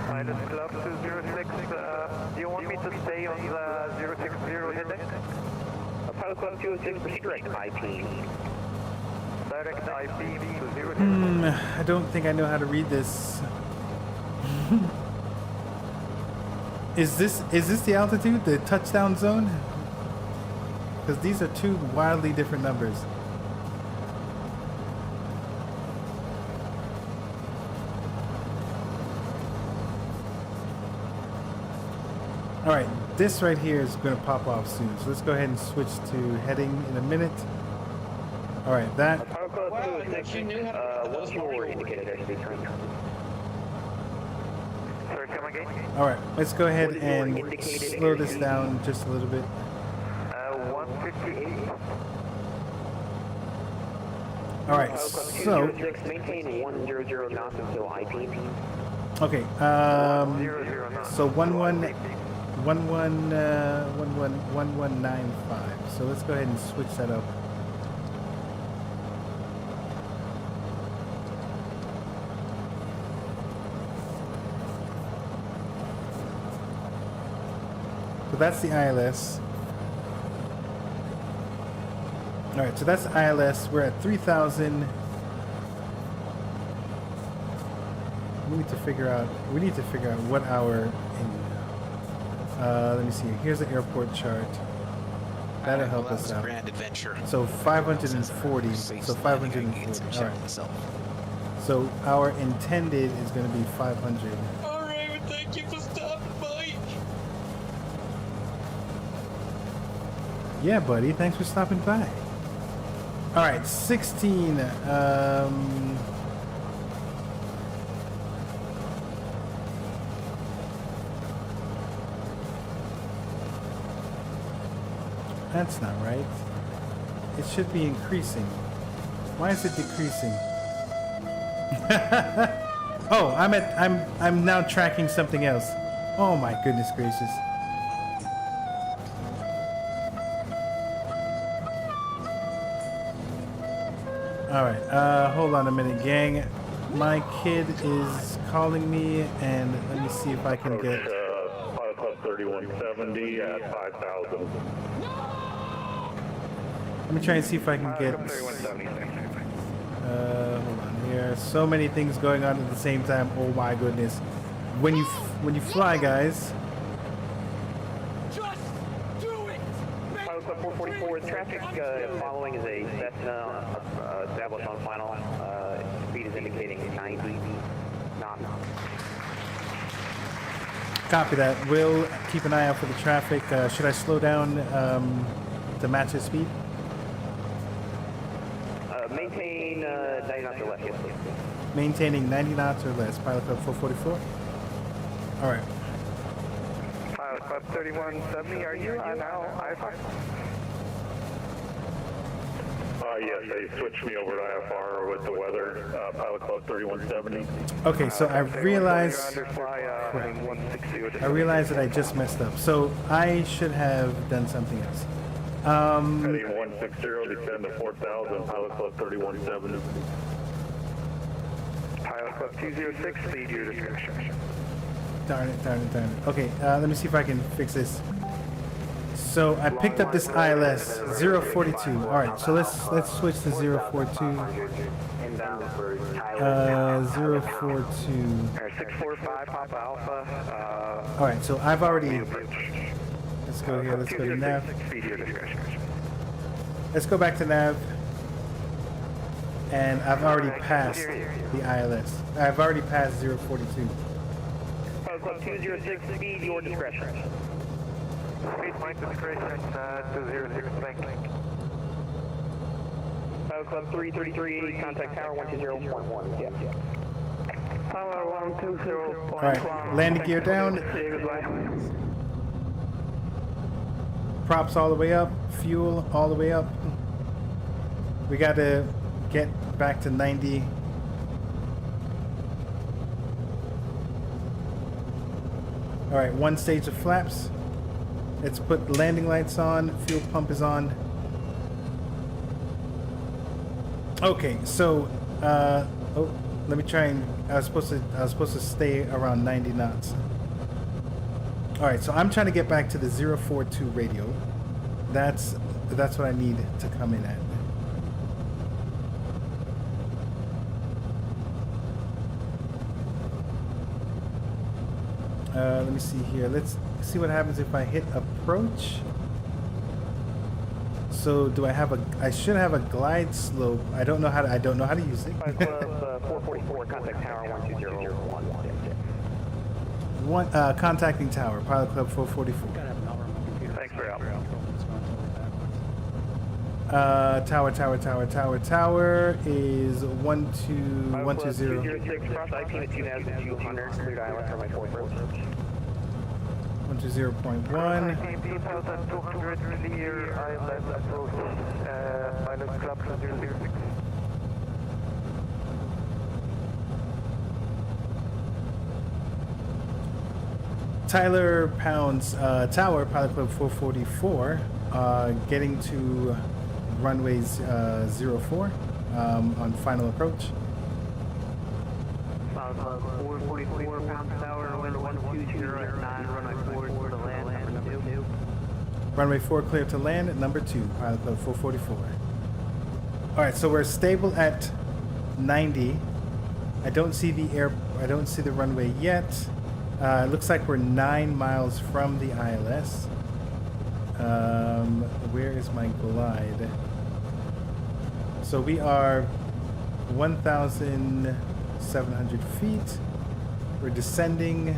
Speaker 20: Pilot Club 206, do you want me to stay on the 060 heading?
Speaker 16: Pilot Club 206, restrict IP.
Speaker 20: Direct IP to 060.
Speaker 3: I don't think I know how to read this. Is this the altitude, the touchdown zone? Because these are two wildly different numbers. All right, this right here is going to pop off soon. So let's go ahead and switch to heading in a minute. All right, that.
Speaker 16: What's your indicated airspeed current?
Speaker 20: Sorry, come again?
Speaker 3: All right, let's go ahead and slow this down just a little bit.
Speaker 20: 158.
Speaker 3: All right, so.
Speaker 16: Maintain 100 knots until IP.
Speaker 3: Okay, so 1195. So let's go ahead and switch that up. So that's the ILS. All right, so that's ILS. We're at 3,000. We need to figure out what our. Let me see. Here's the airport chart. That'll help us out.
Speaker 5: Grand adventure.
Speaker 3: So 540. So 540. All right. So our intended is going to be 500.
Speaker 2: All right, thank you for stopping by.
Speaker 3: Yeah, buddy. Thanks for stopping by. All right, 16. That's not right. It should be increasing. Why is it decreasing? Oh, I'm now tracking something else. Oh my goodness gracious. All right, hold on a minute, gang. My kid is calling me, and let me see if I can get.
Speaker 14: Pilot Club 3170 at 5,000.
Speaker 3: Let me try and see if I can get. Hold on here. So many things going on at the same time. Oh my goodness. When you fly, guys.
Speaker 16: Pilot Club 444, traffic following is a Cessna established on final. Speed is indicating 90 knots.
Speaker 3: Copy that. We'll keep an eye out for the traffic. Should I slow down to match his speed?
Speaker 16: Maintain 90 knots or less, yes.
Speaker 3: Maintaining 90 knots or less. Pilot Club 444. All right.
Speaker 20: Pilot Club 3170, are you now IFR?
Speaker 14: Yes, they switched me over to IFR with the weather. Pilot Club 3170.
Speaker 3: Okay, so I realized that I just messed up. So I should have done something else.
Speaker 14: Heading 160, descend to 4,000, Pilot Club 3170.
Speaker 20: Pilot Club 206, speed your discretion.
Speaker 3: Darn it. Okay, let me see if I can fix this. So I picked up this ILS 042. All right, so let's switch to 042. 042.
Speaker 16: Alright, 645 Papa Alpha.
Speaker 3: All right, so I've already. Let's go here. Let's go to nav.
Speaker 16: Speed your discretion.
Speaker 3: Let's go back to nav. And I've already passed the ILS. I've already passed 042.
Speaker 16: Club 206, speed your discretion.
Speaker 20: Speed my discretion, 206, thank you.
Speaker 16: Club 333, contact tower 120.1. Yeah.
Speaker 20: Tower 120.1.
Speaker 3: All right, landing gear down.
Speaker 20: Say goodbye.
Speaker 3: Props all the way up. Fuel all the way up. We got to get back to 90. All right, one stage of flaps. Let's put landing lights on. Fuel pump is on. Okay, so oh, let me try and I was supposed to stay around 90 knots. All right, so I'm trying to get back to the 042 radio. That's what I need to come in at. Let me see here. Let's see what happens if I hit approach. So do I have a? I should have a glide slope. I don't know how to. I don't know how to use it.
Speaker 16: 444, contact tower 120.1.
Speaker 3: Contacting tower. Pilot Club 444.
Speaker 16: Thanks for help.
Speaker 3: Tower is 120.
Speaker 16: 206, cross IP to 2,200, cleared island for my 446.
Speaker 3: 120.1.
Speaker 20: 2,200, clear island approach, pilot club 206.
Speaker 3: Tyler Pounds, Tower, Pilot Club 444, getting to runways 04 on final approach.
Speaker 15: Pilot Club 444, Pound Tower, wind 120 at 9, runway 4 to land, number 2.
Speaker 3: Runway 4 clear to land at number 2, Pilot Club 444. Alright, so we're stable at 90. I don't see the runway yet. It looks like we're 9 miles from the ILS. Where is my glide? So we are 1,700 feet. We're descending.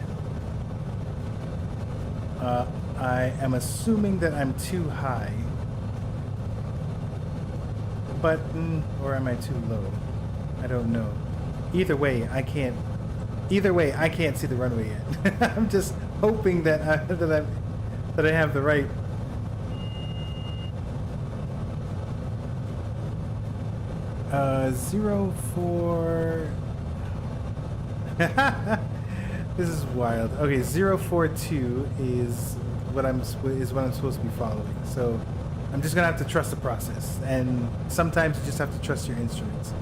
Speaker 3: I am assuming that I'm too high. But, or am I too low? I don't know. Either way, I can't see the runway yet. I'm just hoping that I have the right. Zero 04. This is wild. Okay, 042 is what I'm supposed to be following. So I'm just gonna have to trust the process, and sometimes you just have to trust your instruments.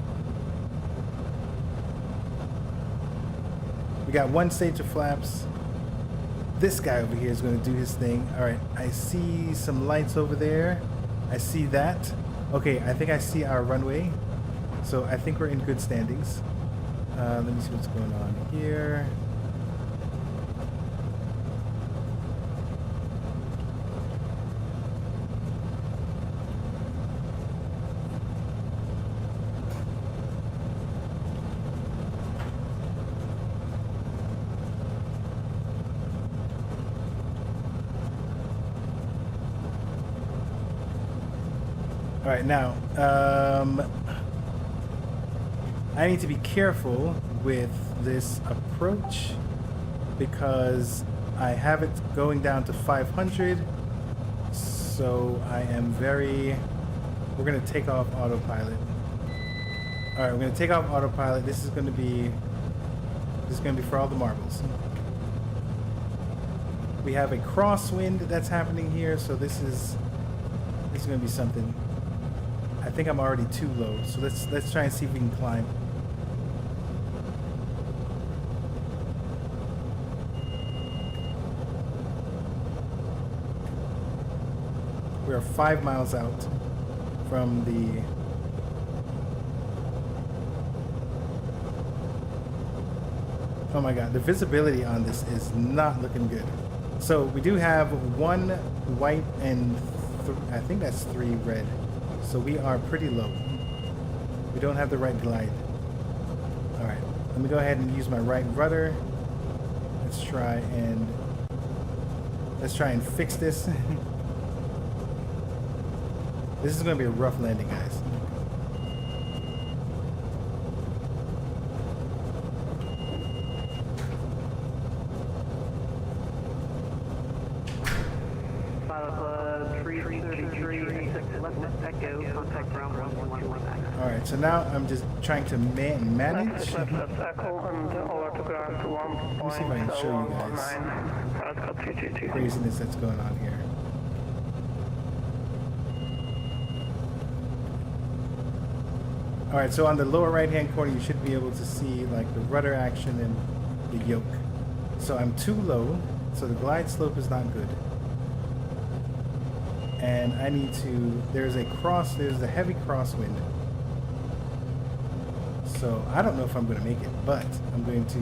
Speaker 3: We got one stage of flaps. This guy over here is going to do his thing. All right, I see some lights over there. I see that. Okay, I think I see our runway. So I think we're in good standings. Let me see what's going on here. All right, now, I need to be careful with this approach because I have it going down to 500. So I am we're going to take off autopilot. All right, we're going to take off autopilot. This is going to be for all the marbles. We have a crosswind that's happening here, so this is going to be something. I think I'm already too low, so let's try and see if we can climb. We are 5 miles out from the Oh my god, the visibility on this is not looking good. So we do have one white and I think that's 3 red. So we are pretty low. We don't have the right glide. All right, let me go ahead and use my right rudder. Let's try and fix this. This is going to be a rough landing, guys. Alright, so now I'm just trying to manage. Let me see if I can show you guys craziness that's going on here. Alright, so on the lower right hand corner you should be able to see like the rudder action and the yoke. So I'm too low, so the glide slope is not good. And I need to, there's a heavy crosswind. So I don't know if I'm going to make it, but I'm going to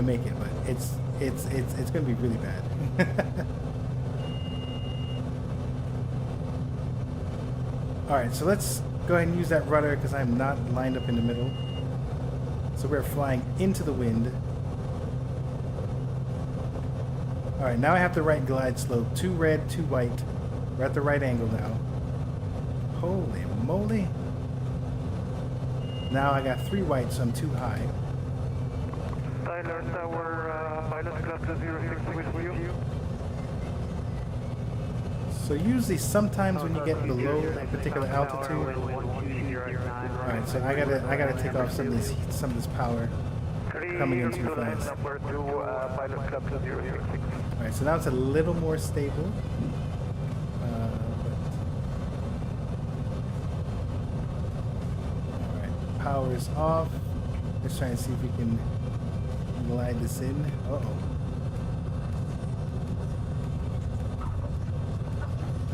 Speaker 3: make it, but it's going to be really bad. All right, so let's go ahead and use that rudder because I'm not lined up in the middle. So we're flying into the wind. All right, now I have the right glide slope. 2 red, 2 white. We're at the right angle now. Holy moly. Now I got 3 white, so I'm too high.
Speaker 20: Tyler Tower, pilot club to 06 with you.
Speaker 3: So usually sometimes when you get below a particular altitude. Alright, so I gotta take off some of this power coming in too fast. Alright, so now it's a little more stable. Power's off. Let's try and see if we can glide this in. Uh-oh.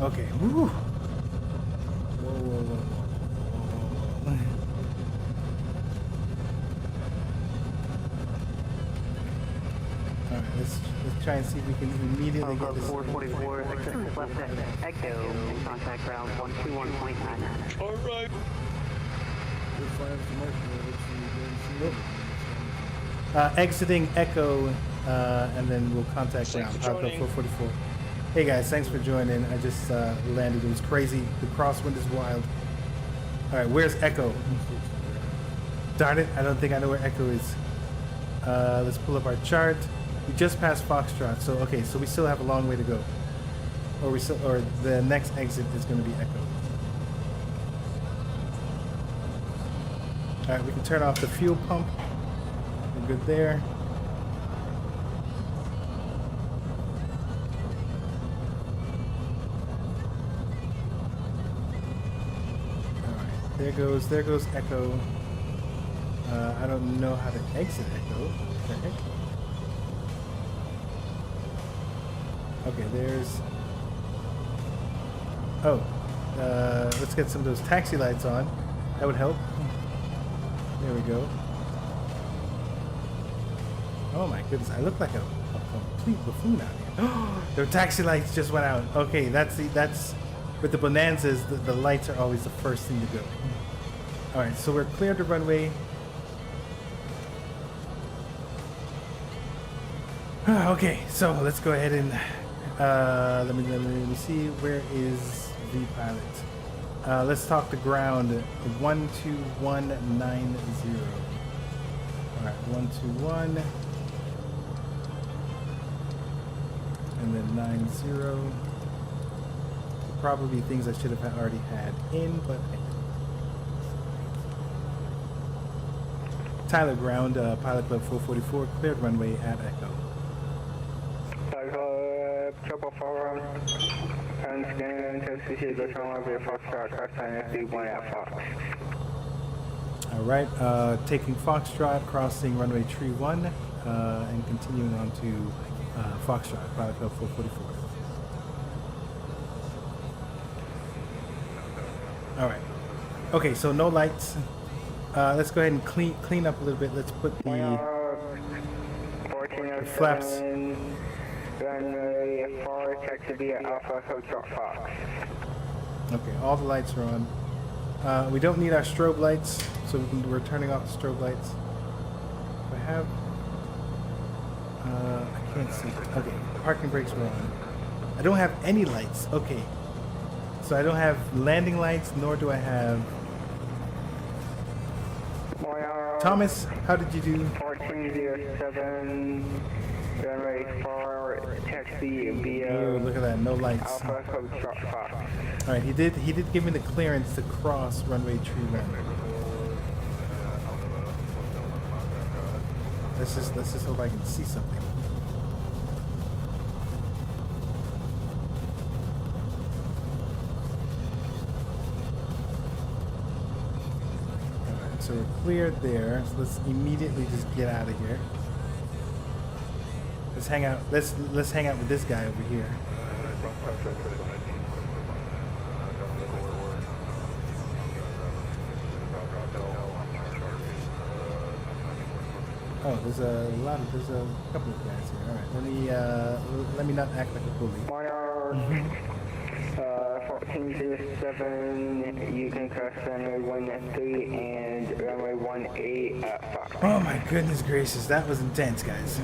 Speaker 3: Okay. Woo. Whoa, whoa, whoa. Alright, let's try and see if we can immediately get this.
Speaker 15: 444, left at Echo, contact ground 121.9.
Speaker 2: Alright.
Speaker 3: Exiting Echo, and then we'll contact ground. 444. Hey guys, thanks for joining. I just landed. It was crazy. The crosswind is wild. All right, where's Echo? Darn it! I don't think I know where Echo is. Let's pull up our chart. We just passed Foxtrot, so okay. So we still have a long way to go. Or the next exit is going to be Echo. Alright, we can turn off the fuel pump. We're good there. Alright, there goes Echo. I don't know how to exit Echo. What the heck? Okay, there's... Oh, let's get some of those taxi lights on. That would help. There we go. Oh my goodness, I look like a complete buffoon out here. The taxi lights just went out. Okay, that's with the Bonanzas, the lights are always the first thing to go. All right, so we're cleared the runway. Okay, so let's go ahead and let me see, where is the pilot? Let's talk to ground 12190. Alright, 121 and then 90. Probably things I should have already had in, but Tyler ground, pilot club 444, cleared runway at Echo.
Speaker 20: Triple four and scan to see the runway Foxtrot, crossing SD1 at Fox.
Speaker 3: Alright, taking Foxtrot, crossing runway tree 1, and continuing on to Foxtrot, pilot club 444. Alright. Okay, so no lights. Let's go ahead and clean up a little bit. Let's put the flaps.
Speaker 20: Runway 4, taxi via Alpha Hotel Fox.
Speaker 3: Okay, all the lights are on. We don't need our strobe lights, so we're turning off the strobe lights. I have... I can't see. Okay, parking brakes are on. I don't have any lights. Okay. So I don't have landing lights, nor do I have... Thomas, how did you do?
Speaker 20: 1407, runway 4, taxi via...
Speaker 3: Oh, look at that, no lights.
Speaker 20: Alpha Hotel Fox.
Speaker 3: Alright, he did give me the clearance to cross runway 21. Let's just hope I can see something. Alright, so we're cleared there. So let's immediately just get out of here. Let's hang out. Let's hang out with this guy over here. Oh, there's a couple of guys here. All right, let me not act like a bully.
Speaker 20: 1407, you can cross runway 13 and runway 18 at Fox.
Speaker 3: Oh my goodness gracious, that was intense, guys.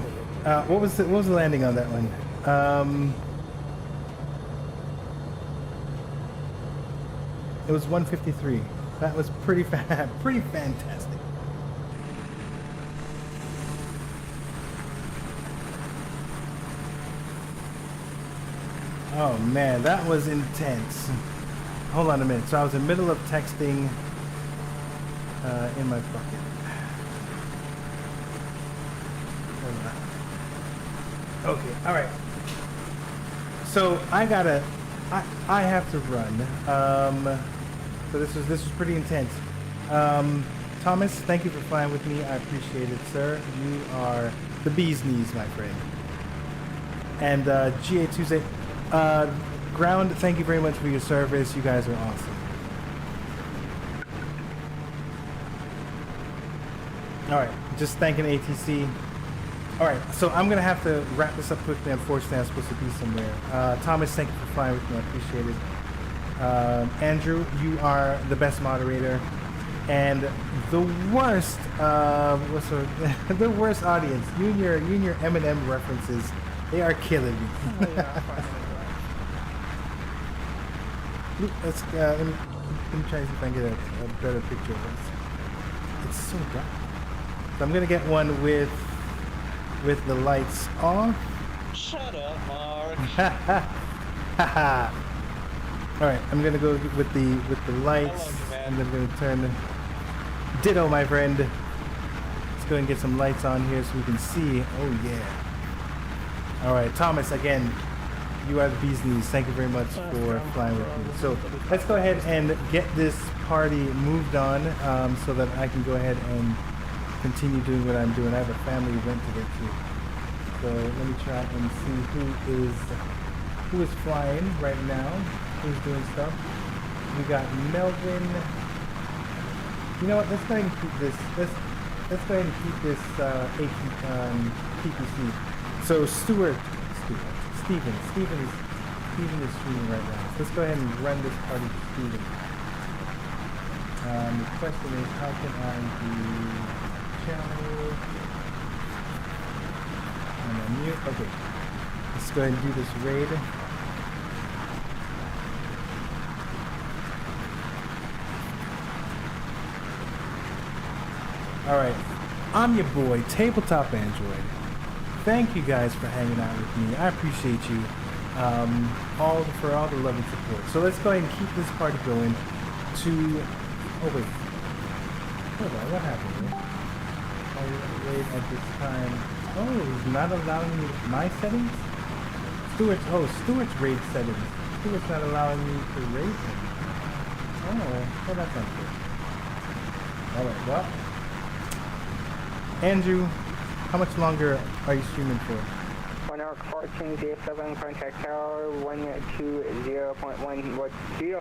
Speaker 3: What was the landing on that one? It was 153. That was pretty fantastic. Oh man, that was intense. Hold on a minute. So I was in the middle of texting in my bucket. Okay, all right. So I have to run. So this was pretty intense. Thomas, thank you for flying with me. I appreciate it, sir. You are the bee's knees, my friend. And GA Tuesday. Ground, thank you very much for your service. You guys are awesome. Alright, just thanking ATC. Alright, so I'm going to have to wrap this up quickly. Unfortunately, I'm supposed to be somewhere. Thomas, thank you for flying with me. I appreciate it. Andrew, you are the best moderator. And the worst, the worst audience. You and your Eminem references, they are killing me.
Speaker 6: Oh, yeah,
Speaker 3: Let's let me try to see if I can get a better picture of this. It's so dark. So I'm gonna get one with the lights off.
Speaker 2: Shut up, Mark.
Speaker 3: All right, I'm gonna go with the lights, and then I'm gonna turn. Ditto, my friend. Let's go and get some lights on here so we can see. Oh yeah. All right, Thomas, again. You are the bee's knees. Thank you very much for flying with me. So let's go ahead and get this party moved on so that I can go ahead and continue doing what I'm doing. I have a family event to get to. So let me try and see who is flying right now, who's doing stuff. We got Melvin. You know what? Let's go ahead and keep this. Let's go ahead and keep this PPC. So Steven is streaming right now. So let's go ahead and run this party to Steven. The question is, how can I do channel and unmute? Okay, let's go ahead and do this raid. All right, I'm your boy, Tabletop Android. Thank you guys for hanging out with me. I appreciate you for all the love and support. So let's go ahead and keep this party going to... Oh, wait. Hold on, what happened here? Wait at this time. Oh, he's not allowing me my settings? Stuart's raid settings. Stuart's not allowing me to raid him. Oh, well, that's not good. Alright, well. Andrew, how much longer are you streaming for?
Speaker 20: 1 hour 1407, contact tower 120.1. What deal?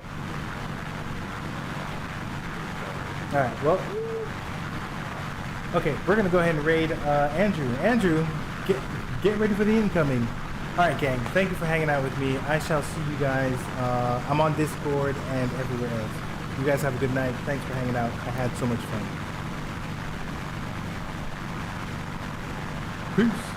Speaker 3: Alright, well. Okay, we're gonna go ahead and raid Andrew. Andrew, Get ready for the incoming. All right, gang. Thank you for hanging out with me. I shall see you guys. I'm on Discord and everywhere else. You guys have a good night. Thanks for hanging out. I had so much fun. Peace.